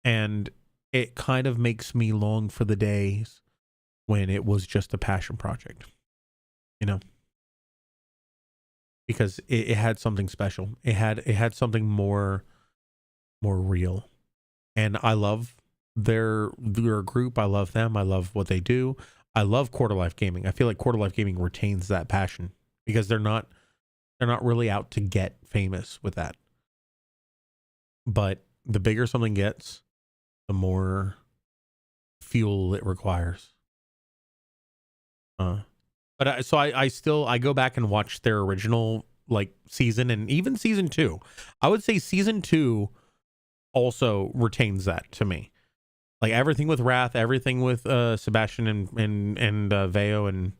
And it kind of makes me long for the days when it was just a passion project, because it had something special. It had something more real. And I love their group. I love them. I love what they do. I love Quarter Life Gaming. I feel like Quarter Life Gaming retains that passion because they're not really out to get famous with that. But the bigger something gets, the more fuel it requires. But I go back and watch their original season and even season 2. I would say season 2 also retains that to me. Like everything with Wrath, everything with Sebastian and Veo and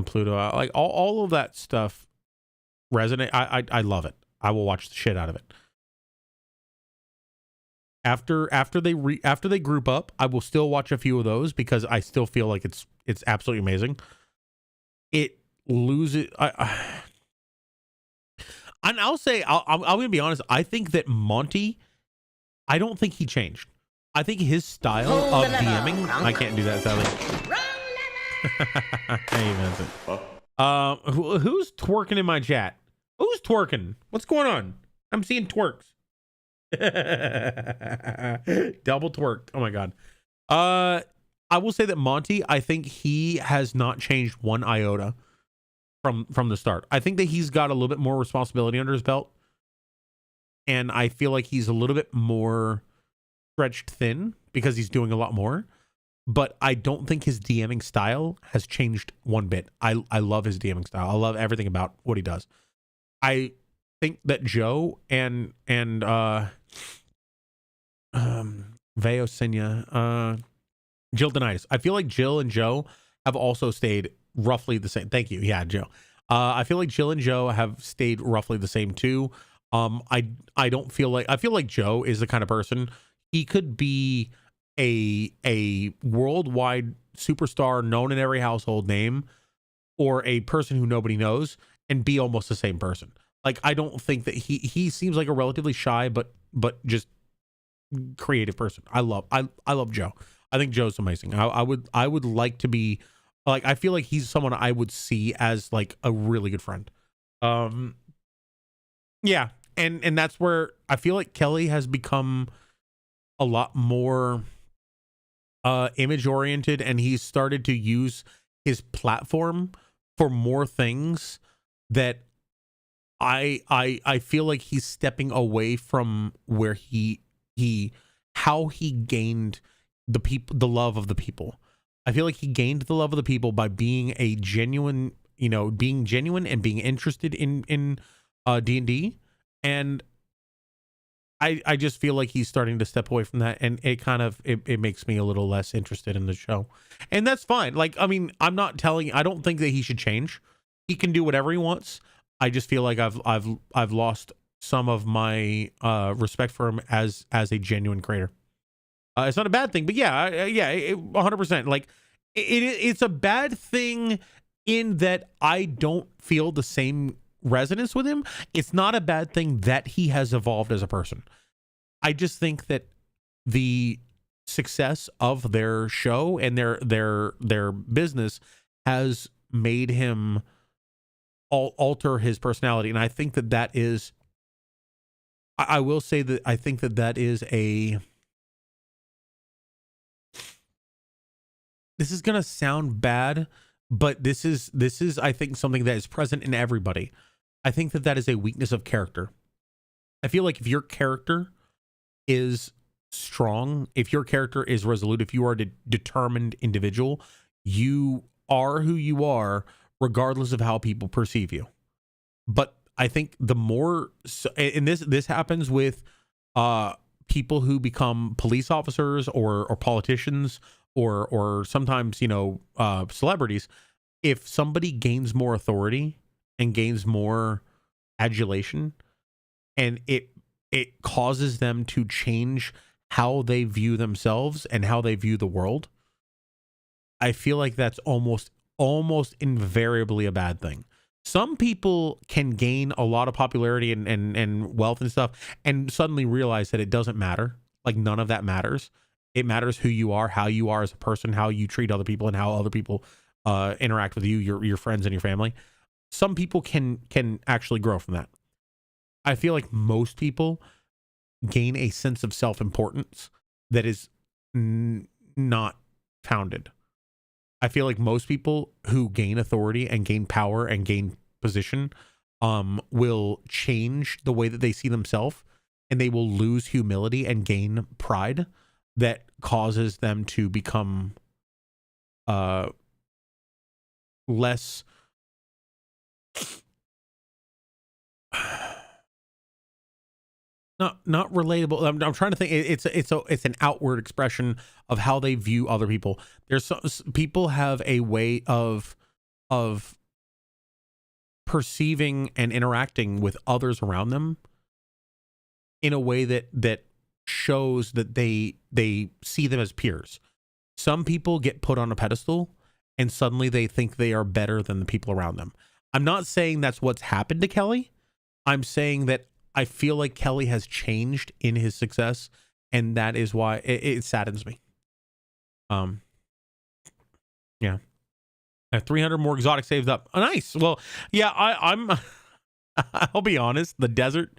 Pluto, like all of that stuff resonate. I love it. I will watch the shit out of it. After they group up, I will still watch a few of those because I still feel like it's absolutely amazing. It loses. And I'll say I'm gonna be honest. I think that Monty, I don't think he changed. I think his style of DMing. I can't do that, Sally. Hey, Vincent. Who's twerking in my chat? Who's twerking? What's going on? I'm seeing twerks. Double twerk. Oh my god. I will say that Monty, I think he has not changed one iota from the start. I think that he's got a little bit more responsibility under his belt, and I feel like he's a little bit more stretched thin because he's doing a lot more. But I don't think his DMing style has changed one bit. I love his DMing style. I love everything about what he does. I think that Joe and Veo Sinya, Jill Denitis. I feel like Jill and Joe have also stayed roughly the same. Thank you. Yeah, Joe. I feel like Jill and Joe have stayed roughly the same too. I don't feel like, I feel like Joe is the kind of person, he could be a worldwide superstar known in every household name, or a person who nobody knows and be almost the same person. Like, I don't think that he seems like a relatively shy but just creative person. I love Joe. I think Joe's amazing. I would like to be like, I feel like he's someone I would see as like a really good friend. Yeah, and that's where I feel like Kelly has become a lot more image oriented, and he's started to use his platform for more things that I feel like he's stepping away from where how he gained the love of the people. I feel like he gained the love of the people by being a genuine, being genuine and being interested in D&D. And I just feel like he's starting to step away from that, and it makes me a little less interested in the show. And that's fine. Like, I mean, I don't think that he should change. He can do whatever he wants. I just feel like I've lost some of my respect for him as a genuine creator. It's not a bad thing, but yeah, 100%. Like, it's a bad thing in that I don't feel the same resonance with him. It's not a bad thing that he has evolved as a person. I just think that the success of their show and their business has made him alter his personality, and I think that is I will say that I think that is a. This is gonna sound bad, but this is I think something that is present in everybody. I think that is a weakness of character. I feel like if your character is strong, if your character is resolute, if you are a determined individual, you are who you are, regardless of how people perceive you. But I think the more, and this happens with people who become police officers or politicians or sometimes, you know, celebrities. If somebody gains more authority and gains more adulation, and it causes them to change how they view themselves and how they view the world, I feel like that's almost invariably a bad thing. Some people can gain a lot of popularity and wealth and stuff and suddenly realize that it doesn't matter. Like, none of that matters. It matters who you are, how you are as a person, how you treat other people, and how other people interact with you, your friends and your family. Some people can actually grow from that. I feel like most people gain a sense of self-importance that is not founded. I feel like most people who gain authority and gain power and gain position will change the way that they see themselves, and they will lose humility and gain pride that causes them to become less not relatable. I'm trying to think. It's an outward expression of how they view other people. People have a way of perceiving and interacting with others around them in a way that shows that they see them as peers. Some people get put on a pedestal and suddenly they think they are better than the people around them. I'm not saying that's what's happened to Kelly. I'm saying that I feel like Kelly has changed in his success, and that is why it saddens me. Yeah. I have 300 more exotic saved up. Oh, nice. Well, yeah, I'll be honest, the desert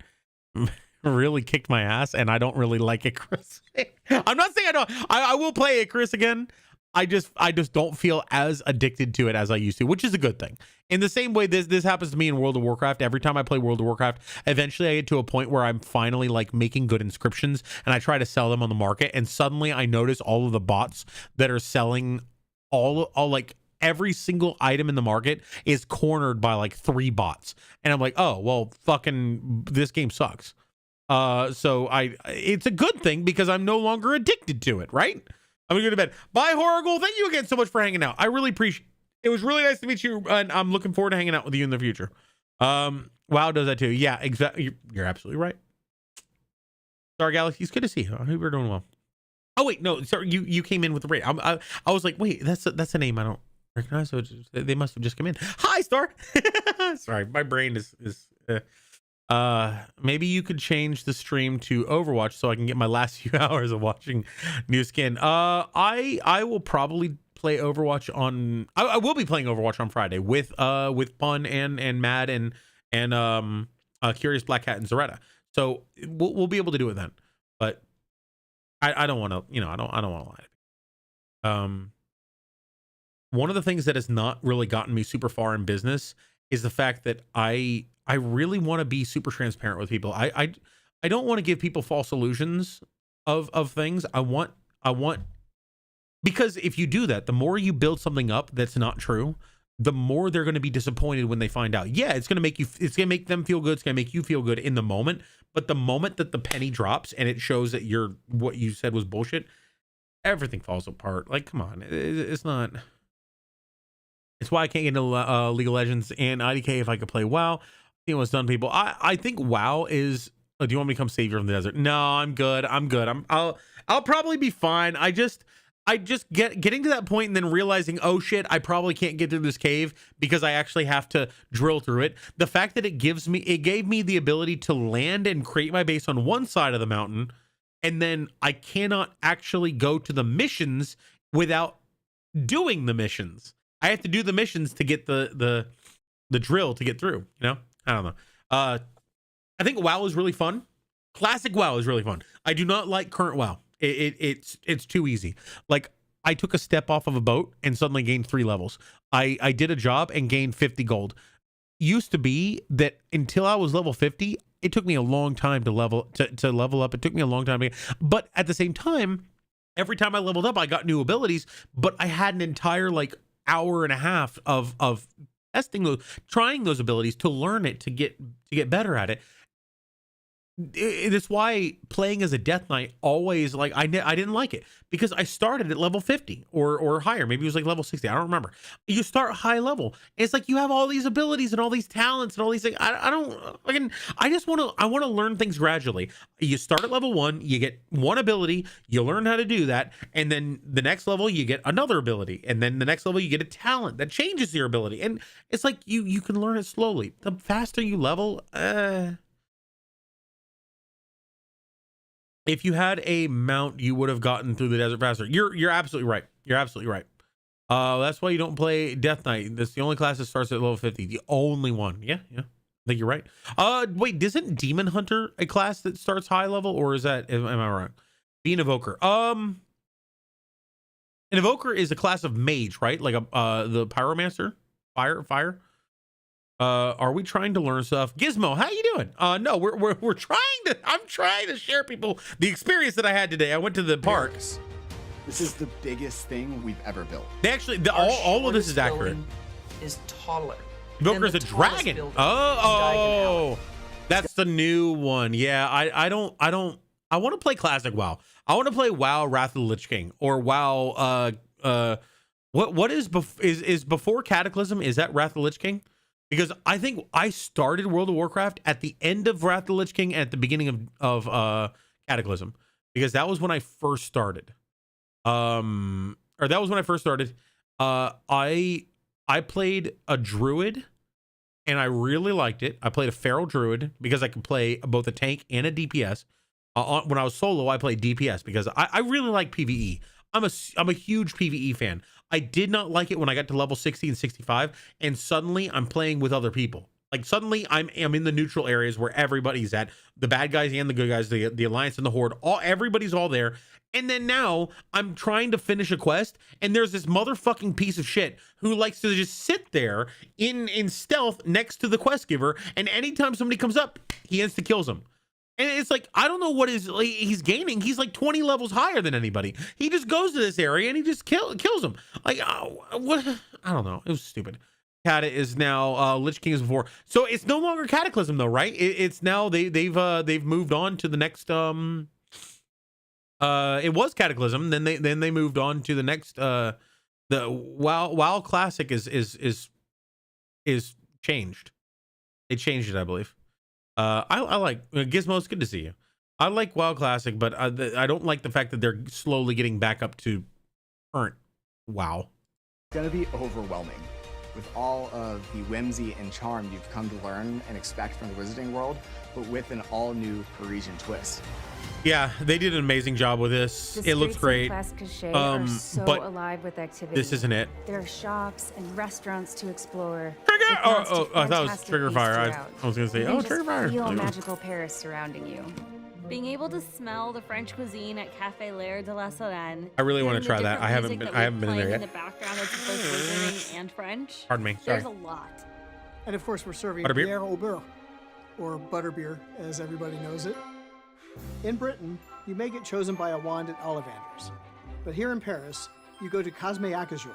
really kicked my ass, and I don't really like it, Chris. I'm not saying I don't. I will play it, Chris, again. I just don't feel as addicted to it as I used to, which is a good thing. In the same way this happens to me in World of Warcraft. Every time I play World of Warcraft, eventually I get to a point where I'm finally like making good inscriptions, and I try to sell them on the market, and suddenly I notice all of the bots that are selling all like every single item in the market is cornered by like 3 bots, and I'm like, oh well, fucking this game sucks. So it's a good thing because I'm no longer addicted to it, right? I'm gonna go to bed. Bye, Horrible. Thank you again so much for hanging out. I really appreciate it. Was really nice to meet you, and I'm looking forward to hanging out with you in the future. WoW does that too. Yeah, exactly. You're absolutely right. Star Galaxy, it's good to see you. I hope you're doing well. Oh wait, no, sorry, you came in with the rate. I was like, wait, that's a name I don't recognize. So they must have just come in. Hi, Star. Sorry, my brain is. Maybe you could change the stream to Overwatch so I can get my last few hours of watching new skin. I will probably play Overwatch on. I will be playing Overwatch on Friday with Pun and Mad and Curious Black Cat and Zaretta. So we'll be able to do it then. But I don't want to. I don't want to lie. One of the things that has not really gotten me super far in business is the fact that I really want to be super transparent with people. I don't want to give people false illusions of things. I want because if you do that, the more you build something up that's not true, the more they're going to be disappointed when they find out. Yeah, it's going to make them feel good. It's going to make you feel good in the moment. But the moment that the penny drops and it shows that what you said was bullshit, everything falls apart. Like, come on, it's not. It's why I can't get into League of Legends and IDK if I could play WoW. See what's done, people. I think WoW is. Do you want me to come save you from the desert? No, I'm good. I'll probably be fine. I just getting to that point and then realizing, oh shit, I probably can't get through this cave because I actually have to drill through it. The fact that it gave me the ability to land and create my base on one side of the mountain, and then I cannot actually go to the missions without doing the missions. I have to do the missions to get the drill to get through, I don't know. I think WoW is really fun. Classic WoW is really fun. I do not like current WoW. It's too easy. Like, I took a step off of a boat and suddenly gained 3 levels. I did a job and gained 50 gold. Used to be that until I was level 50, it took me a long time to level up. It took me a long time but at the same time, every time I leveled up, I got new abilities, but I had an entire like hour and a half of testing those, trying those abilities to learn it, to get better at it. That's why playing as a Death Knight always, like, I didn't like it because I started at level 50 or higher. Maybe it was like level 60. I don't remember. You start high level. It's like you have all these abilities and all these talents and all these things. I want to learn things gradually. You start at level 1, you get 1 ability, you learn how to do that, and then the next level you get another ability, and then the next level you get a talent that changes your ability. And it's like you can learn it slowly. The faster you level, if you had a mount, you would have gotten through the desert faster. You're absolutely right. You're absolutely right. That's why you don't play Death Knight. That's the only class that starts at level 50. The only one. Yeah. I think you're right. Wait, isn't Demon Hunter a class that starts high level, or is that, am I wrong? Be an Evoker. An Evoker is a class of mage, right? Like the Pyromancer? Fire? Are we trying to learn stuff? Gizmo, how you doing? No, we're trying to. I'm trying to share people the experience that I had today. I went to the park. This is the biggest thing we've ever built. They actually, all of this is accurate. Is taller. Evoker is a dragon. Oh, that's the new one. Yeah, I want to play classic WoW. I want to play WoW Wrath of the Lich King or WoW. What is before Cataclysm? Is that Wrath of the Lich King? Because I think I started World of Warcraft at the end of Wrath of the Lich King and at the beginning of Cataclysm, because that was when I first started. I played a druid and I really liked it. I played a feral druid because I could play both a tank and a DPS. When I was solo, I played DPS because I really like PvE. I'm a huge PvE fan. I did not like it when I got to level 60 and 65, and suddenly I'm playing with other people. Like, suddenly I'm in the neutral areas where everybody's at, the bad guys and the good guys, the Alliance and the Horde, everybody's all there. And then now I'm trying to finish a quest, and there's this motherfucking piece of shit who likes to just sit there in stealth next to the quest giver, and anytime somebody comes up, he insta-kills them. And it's like, I don't know what he's gaining. He's like 20 levels higher than anybody. He just goes to this area and he just kills them. Like, what? I don't know. It was stupid. Cata is now Lich King is before, so it's no longer Cataclysm though, right? It's now they've moved on to the next. It was Cataclysm. Then they moved on to the next. The WoW Classic is changed. They changed it, I believe. I like Gizmo. It's good to see you. I like WoW Classic, but I don't like the fact that they're slowly getting back up to current WoW. It's gonna be overwhelming with all of the whimsy and charm you've come to learn and expect from the Wizarding World, but with an all-new Parisian twist. Yeah, they did an amazing job with this. It looks great. Place Caché are so but alive with activity. This isn't it. There are shops and restaurants to explore. Trigger! Oh, I thought it was Trigger Fire. I was gonna say, oh, Trigger Fire. Feel magical Paris surrounding you. Being able to smell the French cuisine at Café L'air de la Solane. I really want to try that. I haven't been in there yet. In the background, it's both Wizarding and French. Pardon me. Sorry. There's a lot. And of course, we're serving Butterbeer? Bière au beurre, or butterbeer, as everybody knows it. In Britain, you may get chosen by a wand at Ollivanders, but here in Paris, you go to Cosme Acajou,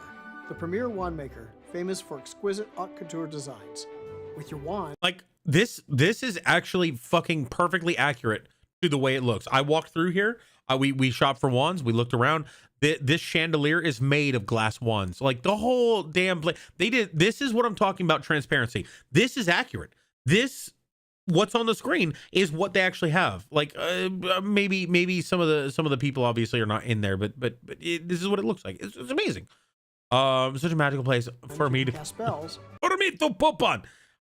the premier wand maker, famous for exquisite haute couture designs. With your wand, like this is actually fucking perfectly accurate to the way it looks. I walked through here. We shopped for wands. We looked around. This chandelier is made of glass wands. Like the whole damn place. This is what I'm talking about. Transparency. This is accurate. What's on the screen is what they actually have. Like maybe some of the people obviously are not in there, but this is what it looks like. It's amazing. Such a magical place for me to cast spells. For me to poop on.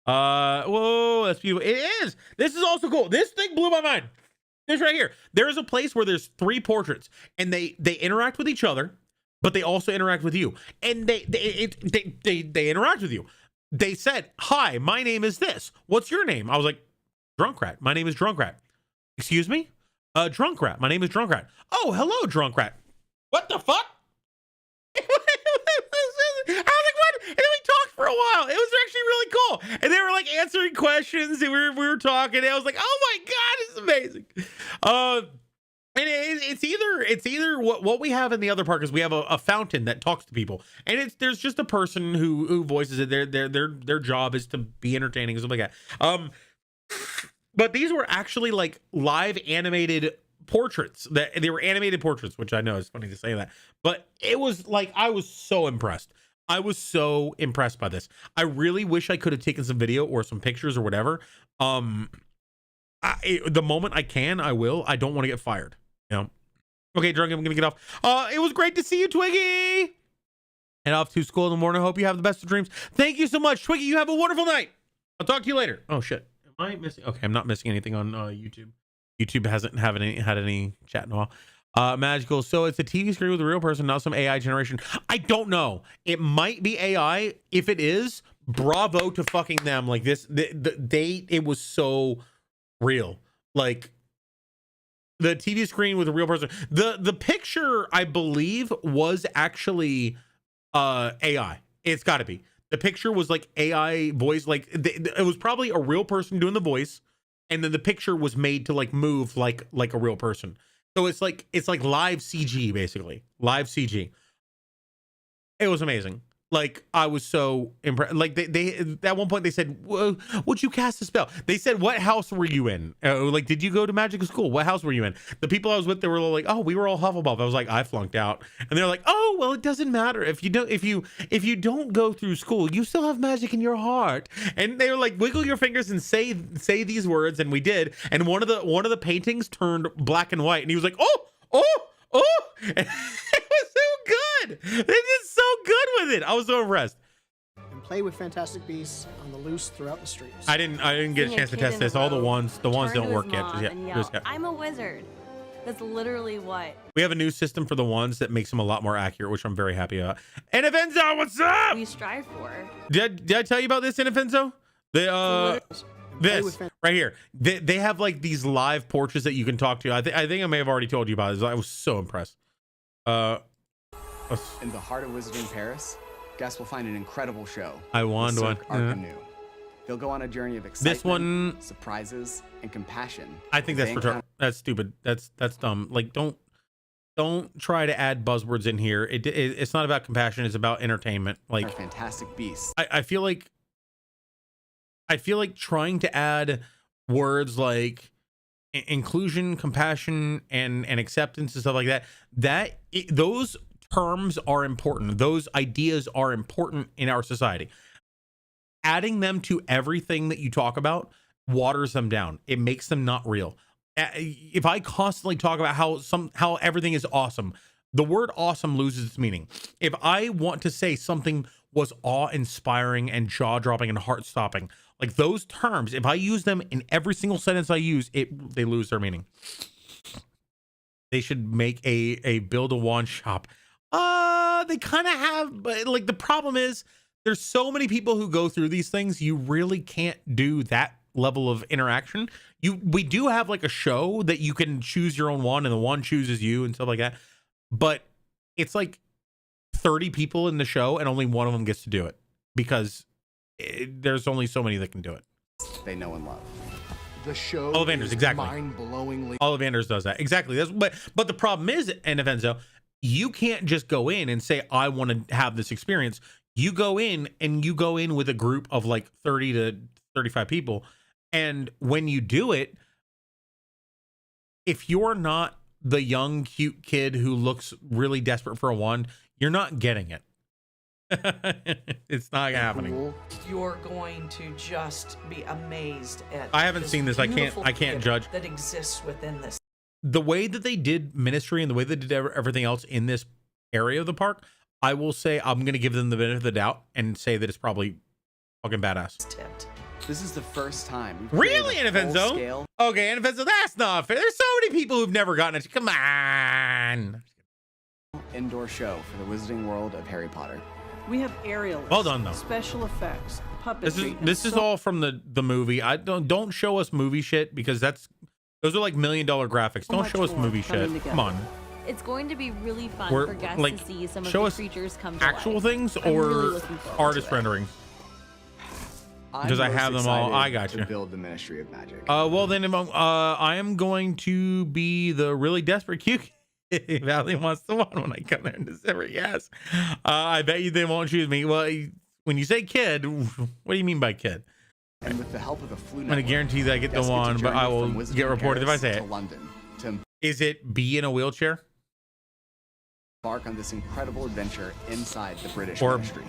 Whoa, that's beautiful. It is. This is also cool. This thing blew my mind. This right here. There is a place where there's 3 portraits, and they interact with each other, but they also interact with you. And they interact with you. They said, "Hi, my name is this. What's your name?" I was like, "Drunkrat. My name is Drunkrat." Excuse me? Drunk Rat. My name is Drunk Rat. Oh, hello, Drunk Rat. What the fuck? I was like, what? And then we talked for a while. It was actually really cool. And they were like answering questions and we were talking. And I was like, oh my God, it's amazing. And it's either what we have in the other park is we have a fountain that talks to people, and there's just a person who voices it. Their job is to be entertaining and stuff like that. But these were actually like live animated portraits. That they were animated portraits, which I know is funny to say that, but it was like I was so impressed. I was so impressed by this. I really wish I could have taken some video or some pictures or whatever. The moment I can, I will. I don't want to get fired. You know? Okay, Drunk, I'm gonna get off. It was great to see you, Twiggy. And off to school in the morning. I hope you have the best of dreams. Thank you so much, Twiggy. You have a wonderful night. I'll talk to you later. Oh shit, am I missing? Okay, I'm not missing anything on YouTube. YouTube hasn't had any chat in a while. Magical. So it's a TV screen with a real person, not some AI generation. I don't know. It might be AI. If it is, bravo to fucking them. Like this, it was so real. Like the TV screen with a real person. The picture, I believe, was actually AI. It's got to be. The picture was like AI voice. Like it was probably a real person doing the voice, and then the picture was made to like move like a real person. So it's like live CG, basically live CG. It was amazing. Like I was so impressed. Like they at one point they said, "Would you cast a spell?" They said, "What house were you in? Like, did you go to magical school? What house were you in?" The people I was with, they were like, "Oh, we were all Hufflepuff." I was like, "I flunked out," and they're like, "Oh, well, it doesn't matter if you don't go through school, you still have magic in your heart." And they were like, "Wiggle your fingers and say these words," and we did. And one of the paintings turned black and white, and he was like, "Oh!" And it was so good. They did so good with it. I was so impressed. And play with Fantastic Beasts on the loose throughout the streets. I didn't get a chance to test this. All the ones don't work yet. I'm a wizard. That's literally what. We have a new system for the ones that makes them a lot more accurate, which I'm very happy about. And Enzo, what's up? We strive for. Did I tell you about this, Enzo? This right here. They have like these live portraits that you can talk to. I think I may have already told you about this. I was so impressed. In the heart of Wizarding Paris, guests will find an incredible show. I want one. They'll go on a journey of excitement, this one, surprises, and compassion. I think that's stupid. That's dumb. Like don't try to add buzzwords in here. It's not about compassion. It's about entertainment. Like Fantastic Beasts. I feel like trying to add words like inclusion, compassion, and acceptance and stuff like that. Those terms are important. Those ideas are important in our society. Adding them to everything that you talk about waters them down. It makes them not real. If I constantly talk about how everything is awesome, the word awesome loses its meaning. If I want to say something was awe-inspiring and jaw-dropping and heart-stopping, like those terms, if I use them in every single sentence I use, they lose their meaning. They should make a build-a-wand shop. They kind of have, but like the problem is there's so many people who go through these things. You really can't do that level of interaction. We do have like a show that you can choose your own wand and the wand chooses you and stuff like that. But it's like 30 people in the show and only one of them gets to do it because there's only so many that can do it. They know and love. The show Ollivanders, exactly. Mind-blowingly. Ollivanders does that. Exactly. But the problem is, Enzo, you can't just go in and say, I want to have this experience. You go in with a group of like 30 to 35 people. And when you do it, if you're not the young, cute kid who looks really desperate for a wand, you're not getting it. It's not happening. You're going to just be amazed at. I haven't seen this. I can't judge. That exists within this. The way that they did Ministry and the way they did everything else in this area of the park, I will say I'm going to give them the benefit of the doubt and say that it's probably fucking badass. This is the first time. Really, Enzo? Okay, Enzo, that's not fair. There's so many people who've never gotten it. Come on. Indoor show for the Wizarding World of Harry Potter. We have aerialists, well done, though. Special effects, puppetry. This is all from the movie. I don't show us movie shit because that's Those are like $1 million graphics. Don't show us movie shit. Come on. It's going to be really fun for guests like, to see some of show the us creatures come to actual life. things I'm or really looking forward artist to it. renderings. Because I have them all. I got you. To build the Ministry of Magic. Well then, I am going to be the really desperate cute. Valley wants the one when I come there in December. Yes. I bet you they won't choose me. Well, when you say kid, what do you mean by kid? And with the help of the Flu I'm going to guarantee that I get the one, but I will get reported if I say it. London to Is it be in a wheelchair? embark on this incredible adventure inside the British Or Ministry.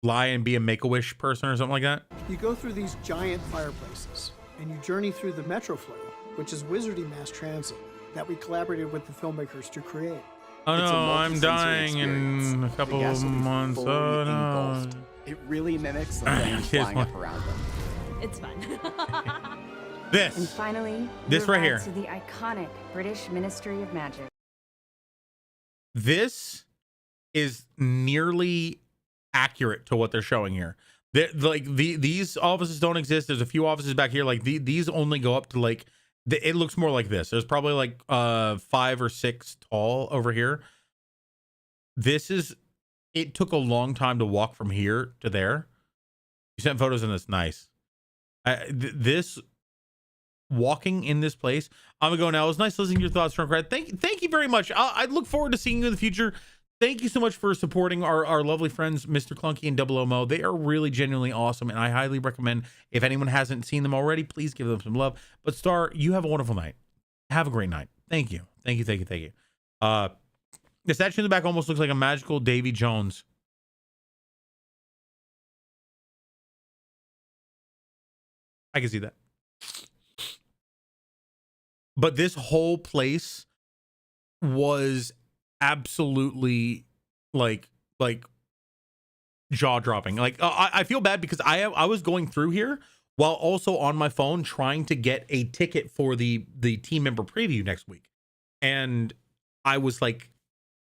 lie and be a Make-A-Wish person or something like that? You go through these giant fireplaces, and you journey through the Metroflow, which is Wizardy mass transit that we collaborated with the filmmakers to create. Oh It's a no, I'm multi-sensory dying in experience. a couple The guests of will be months. fully Oh no. engulfed. It really mimics the flames Here's flying one. up around them. It's fun. And This. finally, This your right ride here. to the iconic British Ministry of Magic. This is nearly accurate to what they're showing here. These offices don't exist. There's a few offices back here. Like these only go up to like it looks more like this. There's probably like 5 or 6 tall over here. It took a long time to walk from here to there. You sent photos in this. Nice. This walking in this place. I'm gonna go now. It was nice listening to your thoughts, Trunkrat. Thank you very much. I look forward to seeing you in the future. Thank you so much for supporting our lovely friends, Mr. Clunky and Double Mo. They are really genuinely awesome, and I highly recommend, if anyone hasn't seen them already, please give them some love. But Star, you have a wonderful night. Have a great night. Thank you. Thank you. Thank you. Thank you. The statue in the back almost looks like a magical Davy Jones. I can see that. But this whole place was absolutely like jaw dropping. Like I feel bad because I was going through here while also on my phone trying to get a ticket for the team member preview next week, and I was like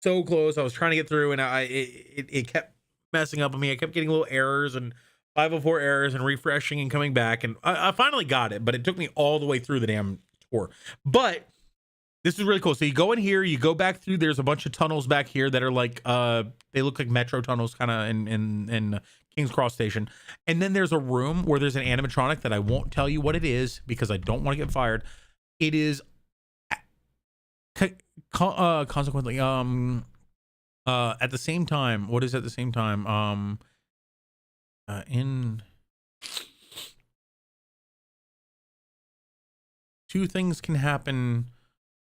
so close. I was trying to get through, and it kept messing up on me. I kept getting little errors and 504 errors and refreshing and coming back, and I finally got it, but it took me all the way through the damn tour. But this is really cool. So you go in here, you go back through. There's a bunch of tunnels back here that are like they look like metro tunnels, kind of in King's Cross Station. And then there's a room where there's an animatronic that I won't tell you what it is because I don't want to get fired. It is consequently at the same time. What is at the same time? In two things can happen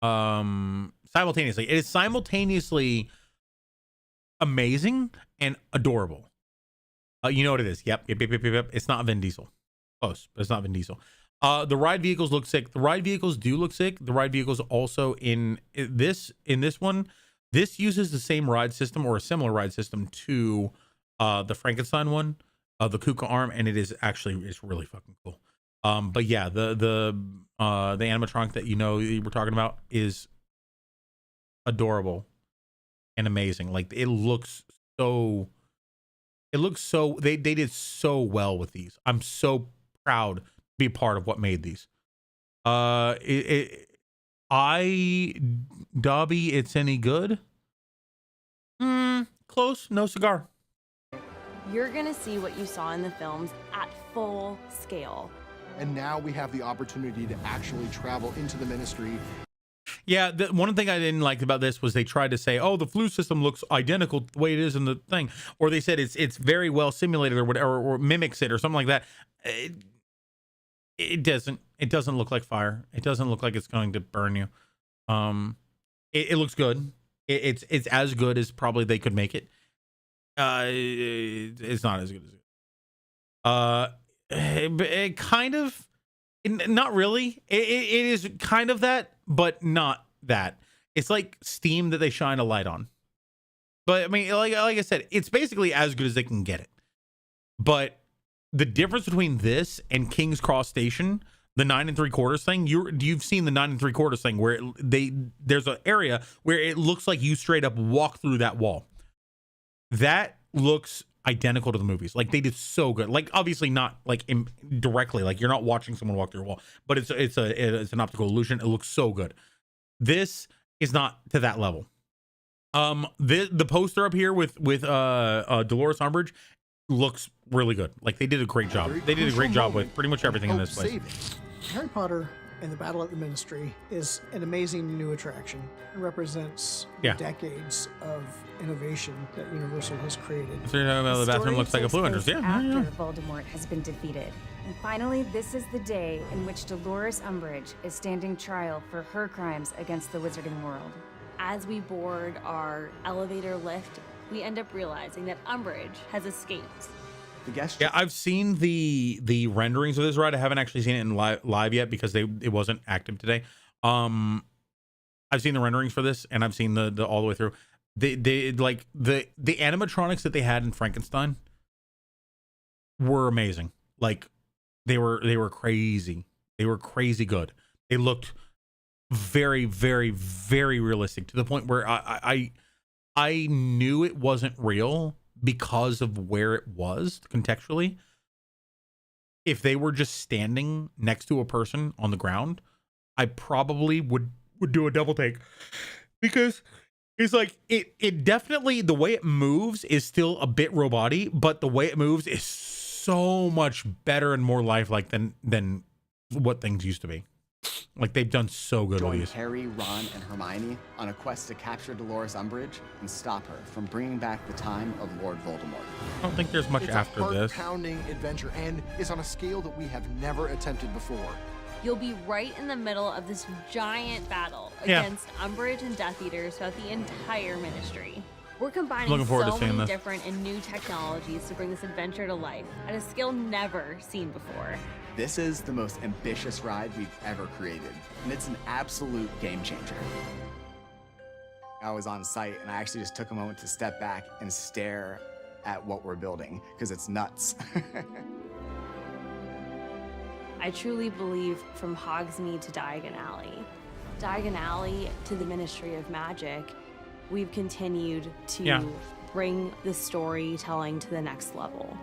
simultaneously. It is simultaneously amazing and adorable. You know what it is. Yep. It's not Vin Diesel. Close, but it's not Vin Diesel. The ride vehicles look sick. The ride vehicles do look sick. The ride vehicles also in this one, this uses the same ride system or a similar ride system to the Frankenstein one, the Kuka arm, and it's really fucking cool. But yeah, the animatronic that you were talking about is adorable and amazing. Like they did so well with these. I'm so proud to be a part of what made these. Dobby, it's any good? Close, no cigar. You're gonna see what you saw in the films at full scale. And now we have the opportunity to actually travel into the ministry. Yeah, one thing I didn't like about this was they tried to say, oh, the flu system looks identical the way it is in the thing. Or they said it's very well simulated or whatever, or mimics it or something like that. It doesn't look like fire. It doesn't look like it's going to burn you. It looks good. It's as good as probably they could make it. It's not as good as it kind of, not really. It is kind of that, but not that. It's like steam that they shine a light on. But I mean, like I said, it's basically as good as they can get it. But the difference between this and King's Cross Station, the 9 3/4 thing, you've seen the 9 3/4 thing where there's an area where it looks like you straight up walk through that wall. That looks identical to the movies. Like they did so good. Like obviously not like directly, like you're not watching someone walk through a wall, but it's an optical illusion. It looks so good. This is not to that level. The poster up here with Dolores Umbridge looks really good. Like they did a great job. They did a great job with pretty much everything in this place. Harry Potter and the Battle at the Ministry is an amazing new attraction. It represents decades of innovation that Universal has created. So the bathroom looks like a Blue Hunters. Yeah. After Voldemort has been defeated. And finally, this is the day in which Dolores Umbridge is standing trial for her crimes against the Wizarding World. As we board our elevator lift, we end up realizing that Umbridge has escaped. Yeah, I've seen the renderings of this ride. I haven't actually seen it in live yet because it wasn't active today. I've seen the renderings for this, and I've seen the all the way through. They like the animatronics that they had in Frankenstein were amazing. Like they were crazy. They were crazy good. They looked very, very, very realistic to the point where I knew it wasn't real because of where it was contextually. If they were just standing next to a person on the ground, I probably would do a double take, because it's like it definitely, the way it moves is still a bit roboty, but the way it moves is so much better and more lifelike than what things used to be. Like they've done so good with these. Harry, Ron, and Hermione on a quest to capture Dolores Umbridge and stop her from bringing back the time of Lord Voldemort. I don't think there's much after this. It's a heart-pounding adventure, and it's on a scale that we have never attempted before. You'll be right in the middle of this giant battle against Umbridge and Death Eaters throughout the entire Ministry. We're combining so many different and new technologies to bring this adventure to life at a scale never seen before. This is the most ambitious ride we've ever created, and it's an absolute game changer. I was on site, and I actually just took a moment to step back and stare at what we're building, because it's nuts. I truly believe from Hogsmeade to Diagon Alley to the Ministry of Magic, we've continued to bring the storytelling to the next level.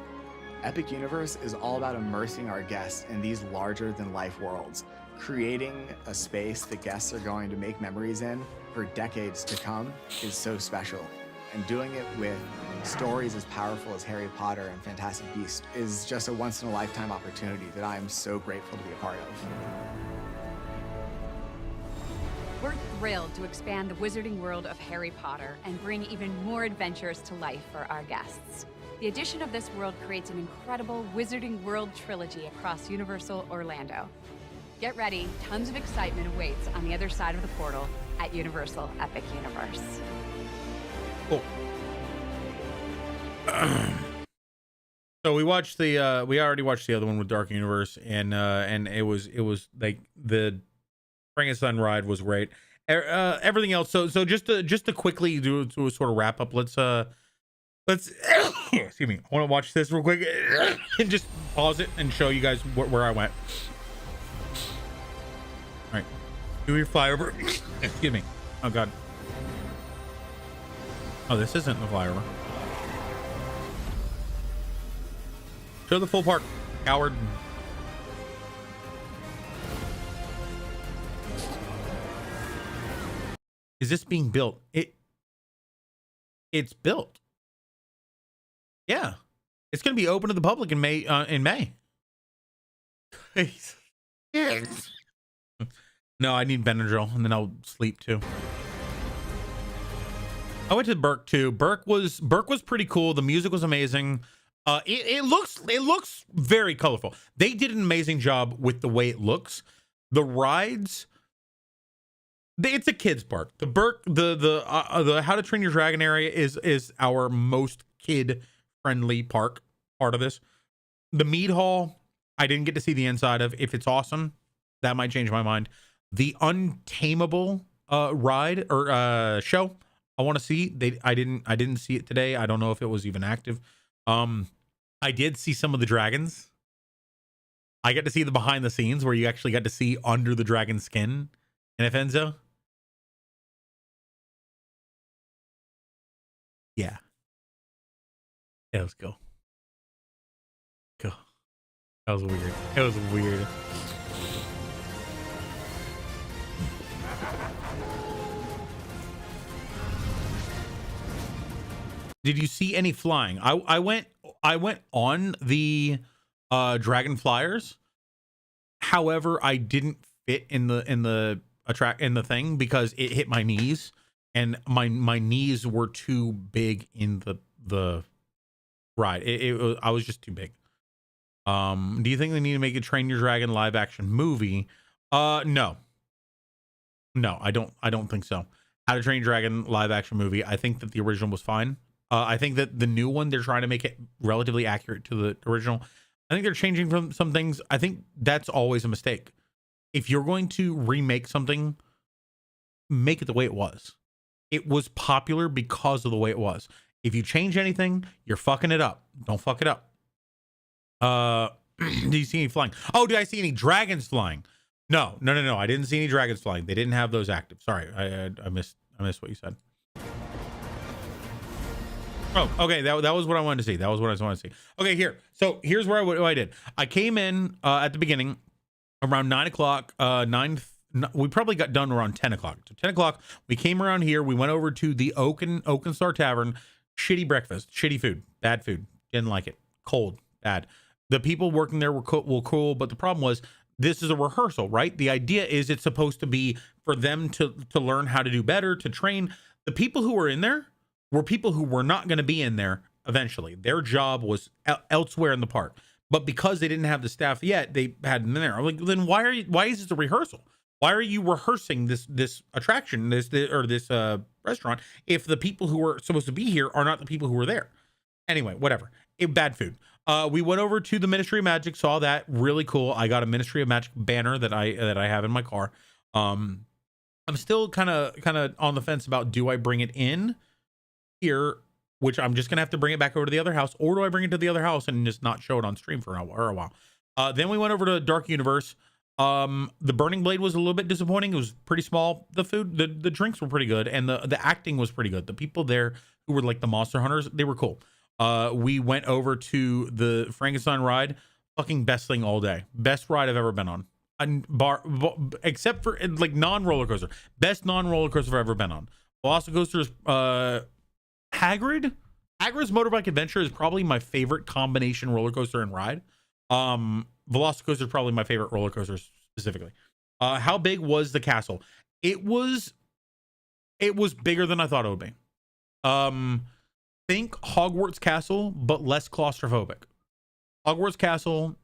Epic Universe is all about immersing our guests in these larger-than-life worlds, creating a space that guests are going to make memories in for decades to come is so special. And doing it with stories as powerful as Harry Potter and Fantastic Beasts is just a once-in-a-lifetime opportunity that I am so grateful to be a part of. We're thrilled to expand the wizarding world of Harry Potter and bring even more adventures to life for our guests. The addition of this world creates an incredible Wizarding World trilogy across Universal Orlando. Get ready, tons of excitement awaits on the other side of the portal at Universal Epic Universe. Cool. So we watched we already watched the other one with Dark Universe, and it was like the Frankenstein ride was great. Everything else. So just to quickly do a sort of wrap up. Let's excuse me. I want to watch this real quick and just pause it and show you guys where I went. All right, do your flyover. Excuse me. Oh God. Oh, this isn't the flyover. Show the full park, coward. Is this being built? It's built. Yeah, it's going to be open to the public in May. No, I need Benadryl, and then I'll sleep too. I went to Burke too. Burke was pretty cool. The music was amazing. It looks very colorful. They did an amazing job with the way it looks. The rides. It's a kids park. The Burke, the How to Train Your Dragon area is our most kid friendly part of this. The Mead Hall, I didn't get to see the inside of. If it's awesome, that might change my mind. The Untamable ride or show, I want to see. I didn't see it today. I don't know if it was even active. I did see some of the dragons. I got to see the behind the scenes where you actually got to see under the dragon skin in Efenzo. Yeah. Yeah, let's go. Go. That was weird. It was weird. Did you see any flying? I went on the Dragon Flyers. However, I didn't fit in the thing because it hit my knees, and my knees were too big in the ride. I was just too big. Do you think they need to make a Train Your Dragon live action movie? No, I don't think so. How to Train Your Dragon live action movie. I think that the original was fine. I think that the new one, they're trying to make it relatively accurate to the original. I think they're changing from some things. I think that's always a mistake. If you're going to remake something, make it the way it was. It was popular because of the way it was. If you change anything, you're fucking it up. Don't fuck it up. Do you see any flying? Oh, did I see any dragons flying? No. I didn't see any dragons flying. They didn't have those active. Sorry, I missed what you said. Oh, okay. That was what I wanted to see. That was what I wanted to see. Okay, here. So here's what I did. I came in at the beginning around 9 o'clock. We probably got done around 10 o'clock. So 10 o'clock, we came around here. We went over to the Oaken Star Tavern. Shitty breakfast, shitty food, bad food. Didn't like it. Cold, bad. The people working there were cool, but the problem was this is a rehearsal, right? The idea is it's supposed to be for them to learn how to do better, to train. The people who were in there were people who were not going to be in there eventually. Their job was elsewhere in the park, but because they didn't have the staff yet, they had them in there. I'm like, then why is this a rehearsal? Why are you rehearsing this attraction, this restaurant, if the people who are supposed to be here are not the people who were there? Anyway, whatever. Bad food. We went over to the Ministry of Magic, saw that, really cool. I got a Ministry of Magic banner that I have in my car. I'm still kind of on the fence about, do I bring it in here, which I'm just gonna have to bring it back over to the other house, or do I bring it to the other house and just not show it on stream for a while? Then we went over to Dark Universe. The Burning Blade was a little bit disappointing. It was pretty small. The food, the drinks were pretty good, and the acting was pretty good. The people there who were like the monster hunters, they were cool. We went over to the Frankenstein ride. Fucking best thing all day. Best ride I've ever been on. Except for like non-roller coaster. Best non-roller coaster I've ever been on. Velocicoaster's Hagrid's Motorbike Adventure is probably my favorite combination roller coaster and ride. Velocicoaster is probably my favorite roller coaster specifically. How big was the castle? It was bigger than I thought it would be. Think Hogwarts Castle, but less claustrophobic. Hogwarts Castle,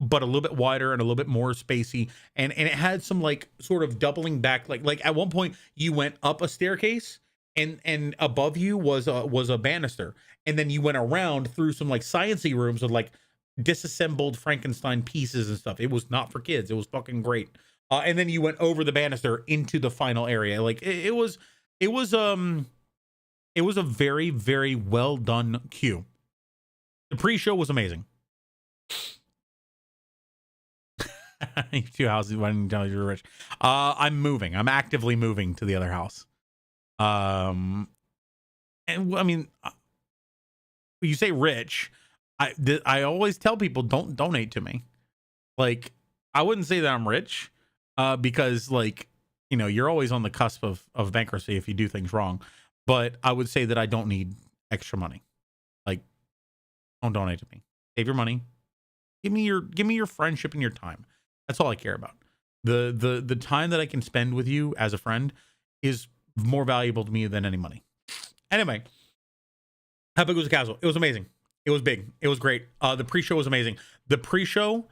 but a little bit wider and a little bit more spacey, and it had some like sort of doubling back. Like at one point you went up a staircase, and above you was a banister, and then you went around through some like sciencey rooms with like disassembled Frankenstein pieces and stuff. It was not for kids. It was fucking great. And then you went over the banister into the final area. Like it was a very, very well done queue. The pre-show was amazing. Two houses. Why didn't you tell you were rich? I'm moving. I'm actively moving to the other house. And I mean, you say rich. I always tell people, don't donate to me. Like, I wouldn't say that I'm rich, because like, you know, you're always on the cusp of bankruptcy if you do things wrong. But I would say that I don't need extra money. Like, don't donate to me. Save your money. Give me your friendship and your time. That's all I care about. The time that I can spend with you as a friend is more valuable to me than any money. Anyway, how big was the castle? It was amazing. It was big. It was great. The pre-show was amazing. The pre-show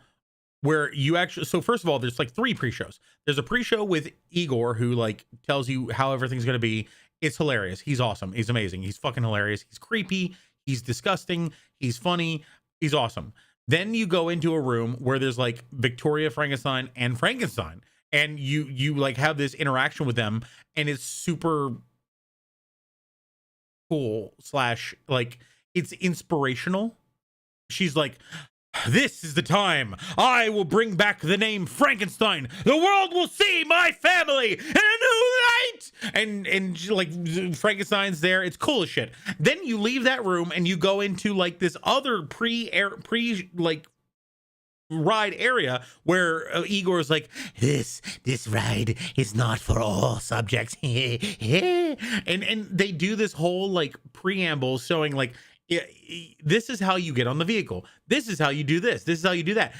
where you actually, so first of all, there's like 3 pre-shows. There's a pre-show with Igor who like tells you how everything's going to be. It's hilarious. He's awesome. He's amazing. He's fucking hilarious. He's creepy. He's disgusting. He's funny. He's awesome. Then you go into a room where there's like Victoria Frankenstein and Frankenstein, and you like have this interaction with them, and it's super cool / like it's inspirational. She's like, this is the time I will bring back the name Frankenstein. The world will see my family in a new light. what? And like Frankenstein's there. It's cool as shit. Then you leave that room and you go into like this other pre like ride area where Igor is like, this ride is not for all subjects. and they do this whole like preamble showing like, this is how you get on the vehicle. This is how you do this. This is how you do that.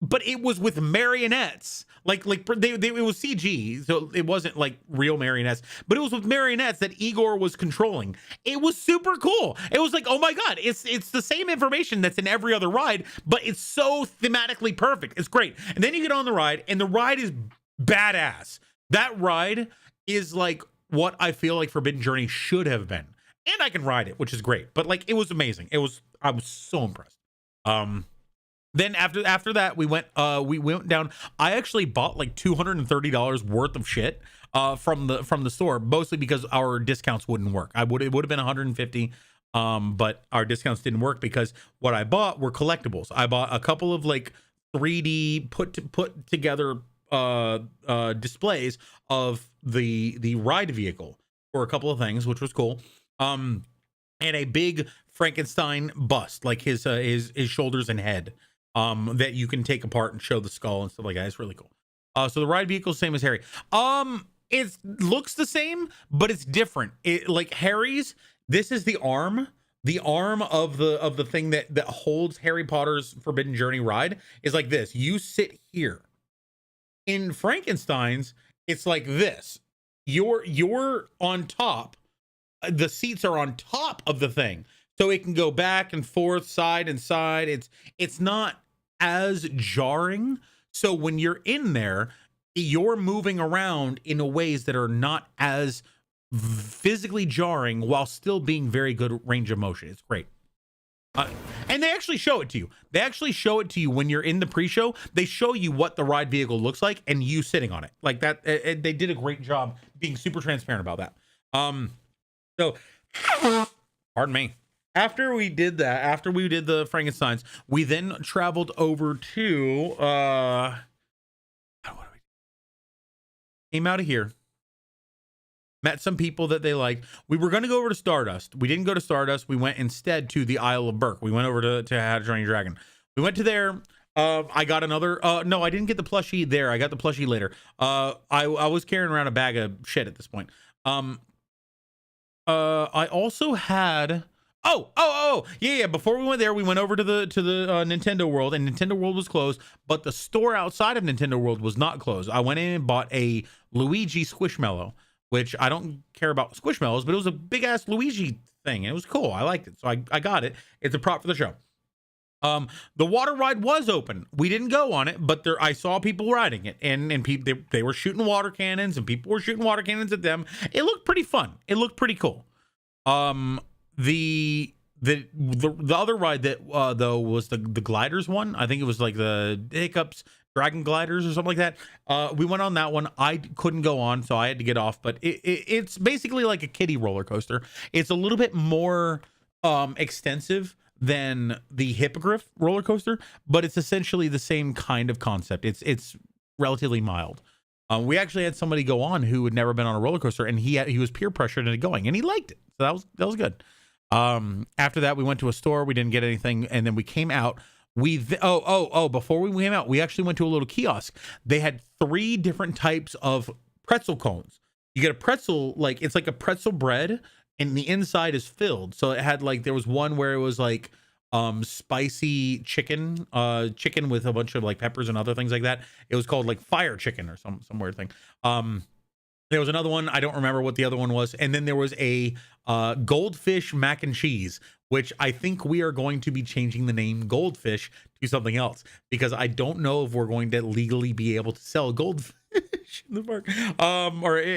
But it was with marionettes. Like it was CG, so it wasn't like real marionettes, but it was with marionettes that Igor was controlling. It was super cool. It was like, oh my God, it's the same information that's in every other ride, but it's so thematically perfect. It's great. And then you get on the ride, and the ride is badass. That ride is like what I feel like Forbidden Journey should have been. And I can ride it, which is great. But like, it was amazing. I was so impressed. Then after that, we went down. I actually bought like $230 worth of shit from the store, mostly because our discounts wouldn't work. It would have been $150, but our discounts didn't work because what I bought were collectibles. I bought a couple of like 3D put together displays of the ride vehicle for a couple of things, which was cool. And a big Frankenstein bust, like his shoulders and head. That you can take apart and show the skull and stuff like that. It's really cool. So the ride vehicle is the same as Harry. It looks the same, but it's different. Like Harry's, this is the arm of the thing that holds Harry Potter's Forbidden Journey ride is like this. You sit here. In Frankenstein's, it's like this. You're on top. The seats are on top of the thing, so it can go back and forth, side and side. It's not as jarring. So when you're in there, you're moving around in ways that are not as physically jarring while still being very good range of motion. It's great. And they actually show it to you. They actually show it to you when you're in the pre-show. They show you what the ride vehicle looks like and you sitting on it like that. They did a great job being super transparent about that. So pardon me. After we did that, after we did the Frankensteins, we then traveled over to came out of here, met some people that they liked. We were going to go over to Stardust. We didn't go to Stardust. We went instead to the Isle of Berk. We went over to How to Train Your Dragon. We went to there. I got another. No, I didn't get the plushie there. I got the plushie later. I was carrying around a bag of shit at this point. I also had. Yeah. Before we went there, we went over to the Nintendo World, and Nintendo World was closed, but the store outside of Nintendo World was not closed. I went in and bought a Luigi Squishmallow, which I don't care about Squishmallows, but it was a big ass Luigi thing, and it was cool. I liked it, so I got it. It's a prop for the show. The water ride was open. We didn't go on it, but I saw people riding it, and people they were shooting water cannons, and people were shooting water cannons at them. It looked pretty fun. It looked pretty cool. The other ride that though was the gliders one. I think it was like the Hiccups Dragon Gliders or something like that. We went on that one. I couldn't go on, so I had to get off. But it's basically like a kiddie roller coaster. It's a little bit more extensive than the Hippogriff roller coaster, but it's essentially the same kind of concept. It's relatively mild. We actually had somebody go on who had never been on a roller coaster, and he was peer pressured into going, and he liked it. So that was good. After that, we went to a store. We didn't get anything, and then we came out. Before we came out, we actually went to a little kiosk. They had 3 different types of pretzel cones. You get a pretzel, like it's like a pretzel bread, and the inside is filled. So it had like, there was one where it was like spicy chicken with a bunch of like peppers and other things like that. It was called like fire chicken or some weird thing. There was another one. I don't remember what the other one was. And then there was a goldfish mac and cheese, which I think we are going to be changing the name Goldfish to something else, because I don't know if we're going to legally be able to sell goldfish in the park.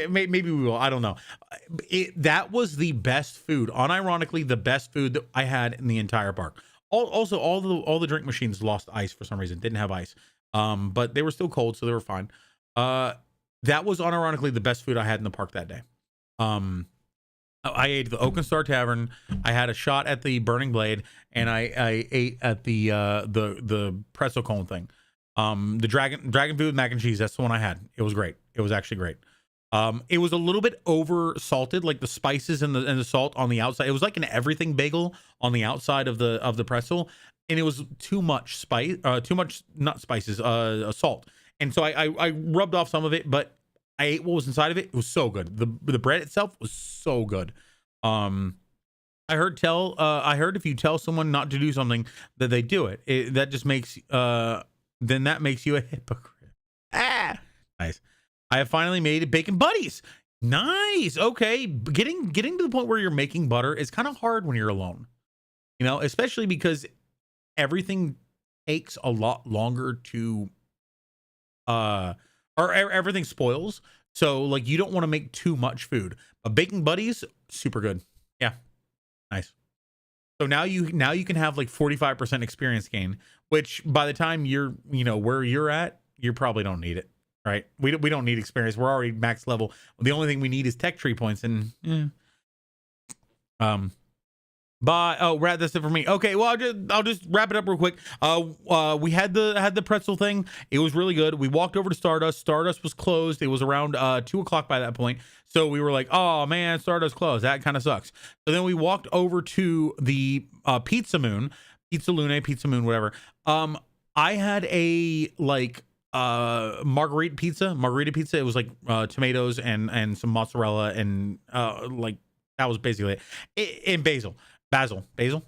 Maybe we will. I don't know. That was the best food. Unironically, the best food that I had in the entire park. Also, all the drink machines lost ice for some reason. Didn't have ice. But they were still cold, so they were fine. That was unironically the best food I had in the park that day. I ate at the Oak and Star Tavern. I had a shot at the Burning Blade, and I ate at the pretzel cone thing. The dragon food mac and cheese. That's the one I had. It was great. It was actually great. It was a little bit over salted, like the spices and the salt on the outside. It was like an everything bagel on the outside of the pretzel, and it was too much spice, not spices, salt. And so I rubbed off some of it, but I ate what was inside of it. It was so good. The bread itself was so good. I heard if you tell someone not to do something, that they do it. That just makes then that makes you a hypocrite. Nice. I have finally made bacon buddies. Nice. Okay. Getting to the point where you're making butter is kind of hard when you're alone. You know, especially because everything takes a lot longer to or everything spoils. So like you don't want to make too much food. But baking buddies, super good. Yeah. Nice. So now you can have like 45% experience gain, which by the time you're, you know, where you're at, you probably don't need it. Right? We don't need experience. We're already max level. The only thing we need is tech tree points. And Rat, that's it for me. Okay, well I'll just wrap it up real quick. We had the pretzel thing. It was really good. We walked over to Stardust. Stardust was closed. It was around 2 o'clock by that point. So we were like, oh man, Stardust closed. That kind of sucks. So then we walked over to the Pizza Moon, whatever. I had a like margarita pizza. It was like tomatoes and some mozzarella and like that was basically it. And basil. It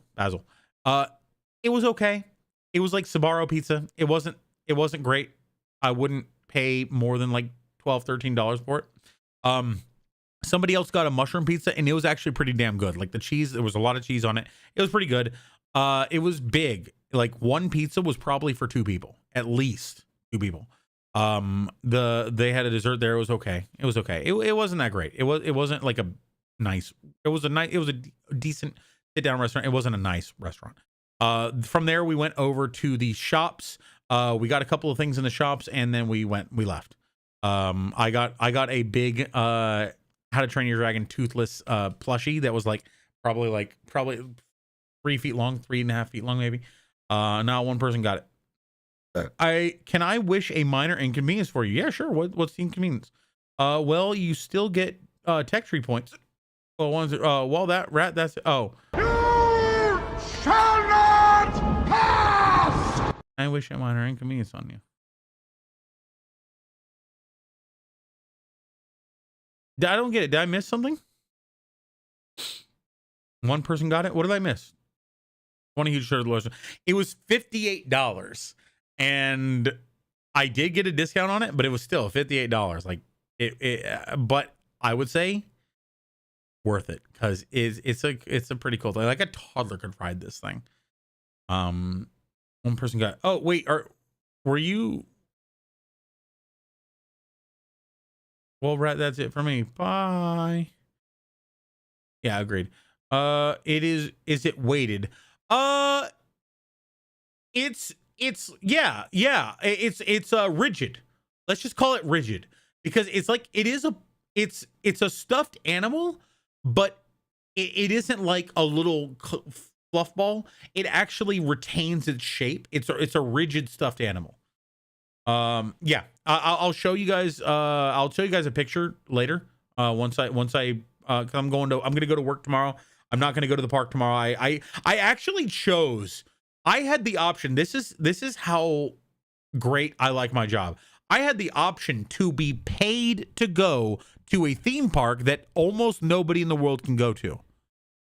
was okay. It was like Sbarro pizza. It wasn't great. I wouldn't pay more than like $12-13 for it. Somebody else got a mushroom pizza and it was actually pretty damn good. Like the cheese, there was a lot of cheese on it. It was pretty good. It was big. Like one pizza was probably for 2 people, at least 2 people. They had a dessert there. It was okay. It wasn't that great. It wasn't like a nice. It was a decent sit down restaurant. It wasn't a nice restaurant. From there we went over to the shops. We got a couple of things in the shops and then we left. I got a big How to Train Your Dragon toothless plushie that was like probably 3 feet long, 3.5 feet long maybe. Not one person got it. I wish a minor inconvenience for you? Yeah, sure. What's the inconvenience? Well, you still get tech tree points. Well, that's oh. You shall not pass. I wish a minor inconvenience on you. I don't get it. Did I miss something? One person got it. What did I miss? One of you shared the lotion. It was $58. And I did get a discount on it, but it was still $58. Like but I would say worth it because it's a pretty cool thing. Like a toddler could ride this thing. One person got. Oh wait, were you? Well, Rat, that's it for me. Bye. Yeah, agreed. Is it weighted? It's rigid. Let's just call it rigid because it's like it's a stuffed animal, but it isn't like a little fluff ball. It actually retains its shape. It's a rigid stuffed animal. Yeah, I'll show you guys. I'll show you guys a picture later. Once I I'm gonna go to work tomorrow. I'm not gonna go to the park tomorrow. I actually chose. I had the option. This is how great I like my job. I had the option to be paid to go to a theme park that almost nobody in the world can go to.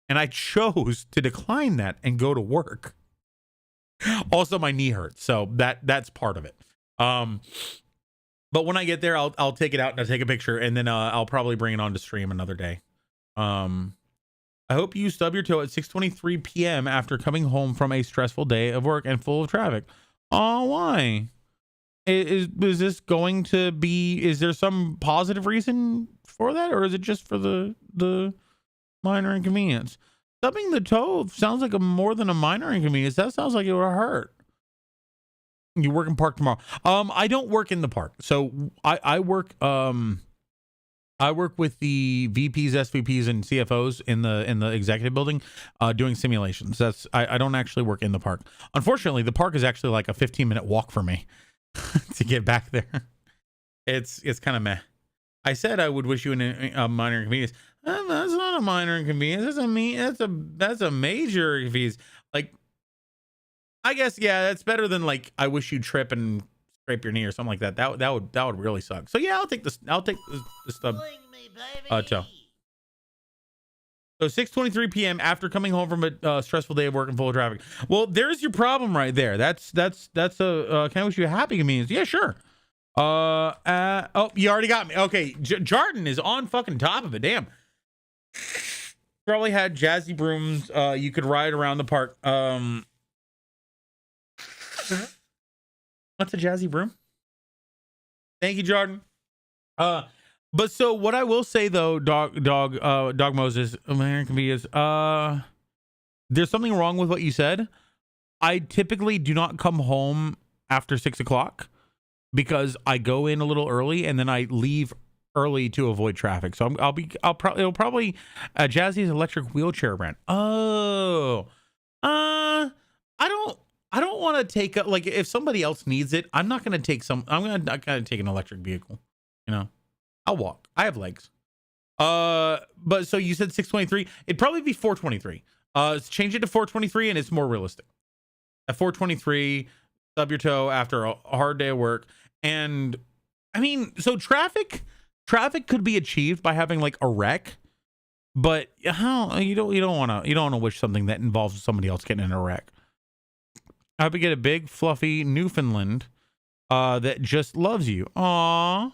And I chose to decline that and go to work. Also, my knee hurts, so that's part of it. But when I get there, I'll take it out and I'll take a picture, and then I'll probably bring it on to stream another day. I hope you stub your toe at 6:23 p.m. after coming home from a stressful day of work and full of traffic. Oh, why? Is this going to be? Is there some positive reason for that, or is it just for the minor inconvenience? Stubbing the toe sounds like more than a minor inconvenience. That sounds like it would hurt. You work in park tomorrow? I don't work in the park, so I work with the VPs, SVPs, and CFOs in the executive building, doing simulations. I don't actually work in the park. Unfortunately, the park is actually like a 15-minute walk for me to get back there. It's kind of meh. I said I would wish you a minor inconvenience. That's not a minor inconvenience. That's a major inconvenience. Like, I guess, yeah, that's better than like I wish you trip and scrape your knee or something like that. That would really suck. So yeah, I'll take this. I'll take the stub. Toe. So 6:23 p.m. after coming home from a stressful day of work and full of traffic. Well, there's your problem right there. That's a can I wish you a happy convenience? Yeah, sure. Oh, you already got me. Okay, Jarden is on fucking top of it. Damn. Probably had jazzy brooms. You could ride around the park. What's a jazzy broom? Thank you, Jordan. But so what I will say though, Dog Moses, American Convenience, there's something wrong with what you said. I typically do not come home after 6 o'clock because I go in a little early and then I leave early to avoid traffic. So it'll probably Jazzy's electric wheelchair rent. Oh, I don't want to take like if somebody else needs it, I'm not going to take I'm not going to take an electric vehicle, you know. I'll walk. I have legs. But so you said 6:23. It'd probably be 4:23. Change it to 4:23 and it's more realistic. At 4:23, stub your toe after a hard day of work. And I mean, so traffic could be achieved by having like a wreck, but how you don't want to wish something that involves somebody else getting in a wreck. I hope you get a big fluffy Newfoundland that just loves you. Aww.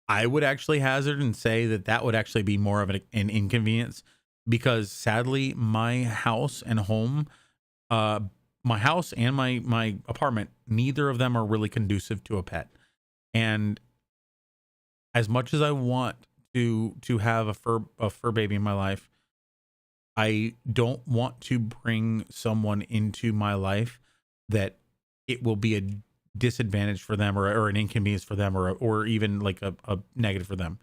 I would actually hazard and say that would actually be more of an inconvenience because sadly my house and home, my house and my apartment, neither of them are really conducive to a pet. And as much as I want to have a fur baby in my life, I don't want to bring someone into my life that it will be a disadvantage for them or an inconvenience for them or even like a negative for them.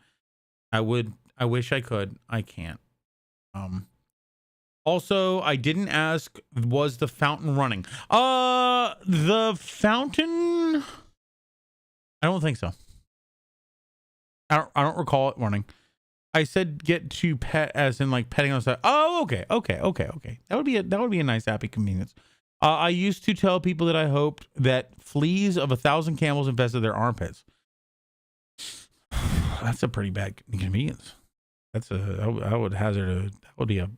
I wish I could. I can't. Also, I didn't ask, was the fountain running? The fountain, I don't think so. I don't recall it running. I said get to pet as in like petting on the side. Oh, okay. That would be a nice happy convenience. I used to tell people that I hoped that fleas of 1,000 camels infested their armpits. That's a pretty bad inconvenience. I would hazard that would be a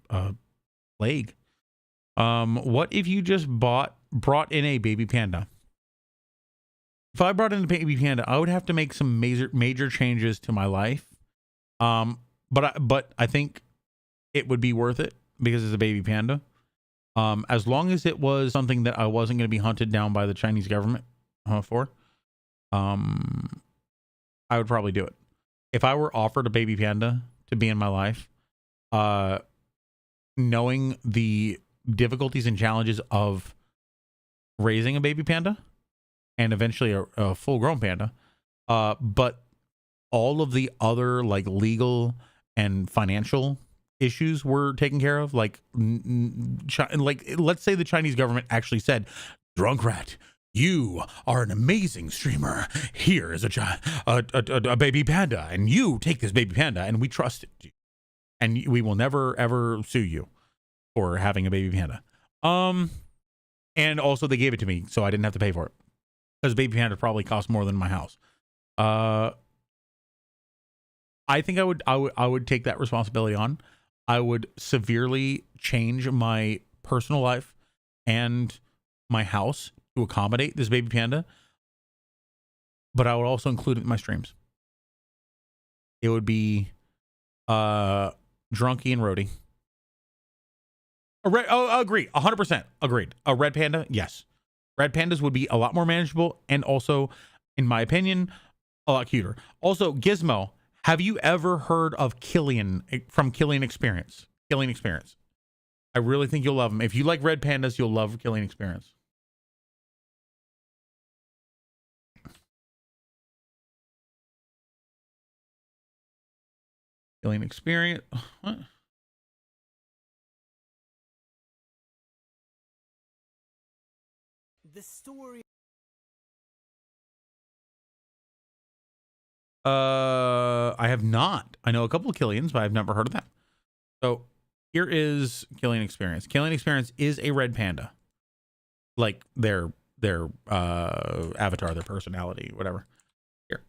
plague. What if you just brought in a baby panda? If I brought in a baby panda, I would have to make some major changes to my life. But I think it would be worth it because it's a baby panda. As long as it was something that I wasn't going to be hunted down by the Chinese government for, I would probably do it. If I were offered a baby panda to be in my life, knowing the difficulties and challenges of raising a baby panda and eventually a full-grown panda, but all of the other like legal and financial issues were taken care of, like let's say the Chinese government actually said, Drunk Rat, you are an amazing streamer. Here is a baby panda, and you take this baby panda, and we trust you, and we will never ever sue you for having a baby panda. And also they gave it to me, so I didn't have to pay for it because baby panda probably cost more than my house. I think I would take that responsibility on. I would severely change my personal life and my house to accommodate this baby panda, but I would also include it in my streams. It would be Drunky and Rody. Agree. 100%. Agreed. A red panda, yes. Red pandas would be a lot more manageable and also, in my opinion, a lot cuter. Also, Gizmo, have you ever heard of Killian from Killian Experience? Killian Experience. I really think you'll love him. If you like red pandas, you'll love Killian Experience. Killian Experience. What? The story I have not. I know a couple of Killians, but I've never heard of them. So here is Killian Experience. Killian Experience is a red panda, like their avatar, their personality, whatever. Here.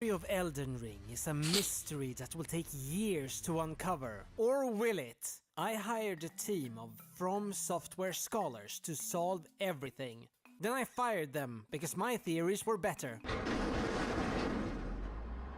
The story of Elden Ring is a mystery that will take years to uncover. Or will it? I hired a team of From Software scholars to solve everything. Then I fired them because my theories were better.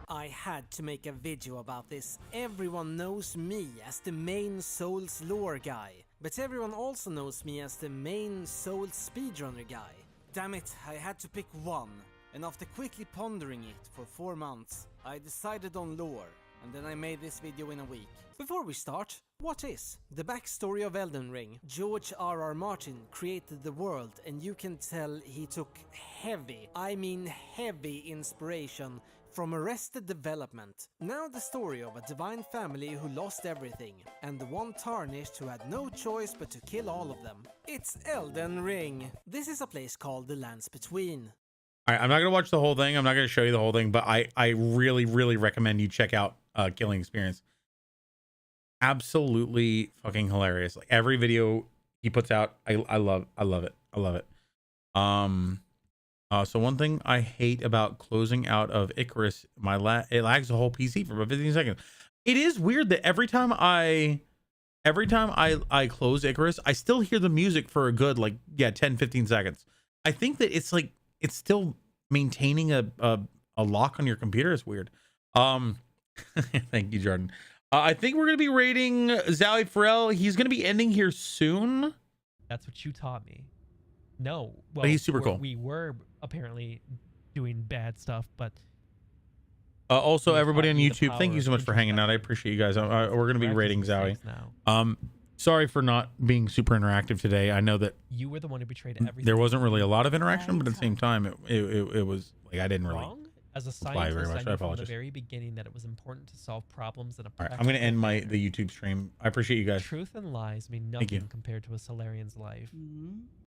I had to make a video about this. Everyone knows me as the main Souls lore guy, but everyone also knows me as the main Souls speedrunner guy. Damn it, I had to pick one, and after quickly pondering it for 4 months, I decided on lore, and then I made this video in a week. Before we start, what is the backstory of Elden Ring? George R.R. Martin created the world, and you can tell he took heavy, I mean heavy inspiration from Arrested Development. Now the story of a divine family who lost everything, and the one tarnished who had no choice but to kill all of them. It's Elden Ring. This is a place called the Lands Between. All right, I'm not gonna watch the whole thing. I'm not gonna show you the whole thing, but I really, really recommend you check out Killing Experience. Absolutely fucking hilarious. Like every video he puts out, I love it. I love it. So one thing I hate about closing out of Icarus, it lags the whole PC for about 15 seconds. It is weird that every time I close Icarus, I still hear the music for a good 10-15 seconds. I think that it's like it's still maintaining a lock on your computer. Is weird. Thank you, Jordan. I think we're gonna be rating Zowie Farrell. He's gonna be ending here soon. That's what you taught me. No, well, but he's super cool. We were apparently doing bad stuff, but also everybody on YouTube, thank you so much for hanging out. I appreciate you guys. We're gonna be rating Zowie. Sorry for not being super interactive today. I know that you were the one who betrayed everything. There wasn't really a lot of interaction, but at the same time, it was like I didn't really. As a scientist, I knew from the very beginning that it was important to solve problems in a practical I'm going to end the YouTube stream. I appreciate you guys. Truth and lies mean nothing compared to a Solarian's life.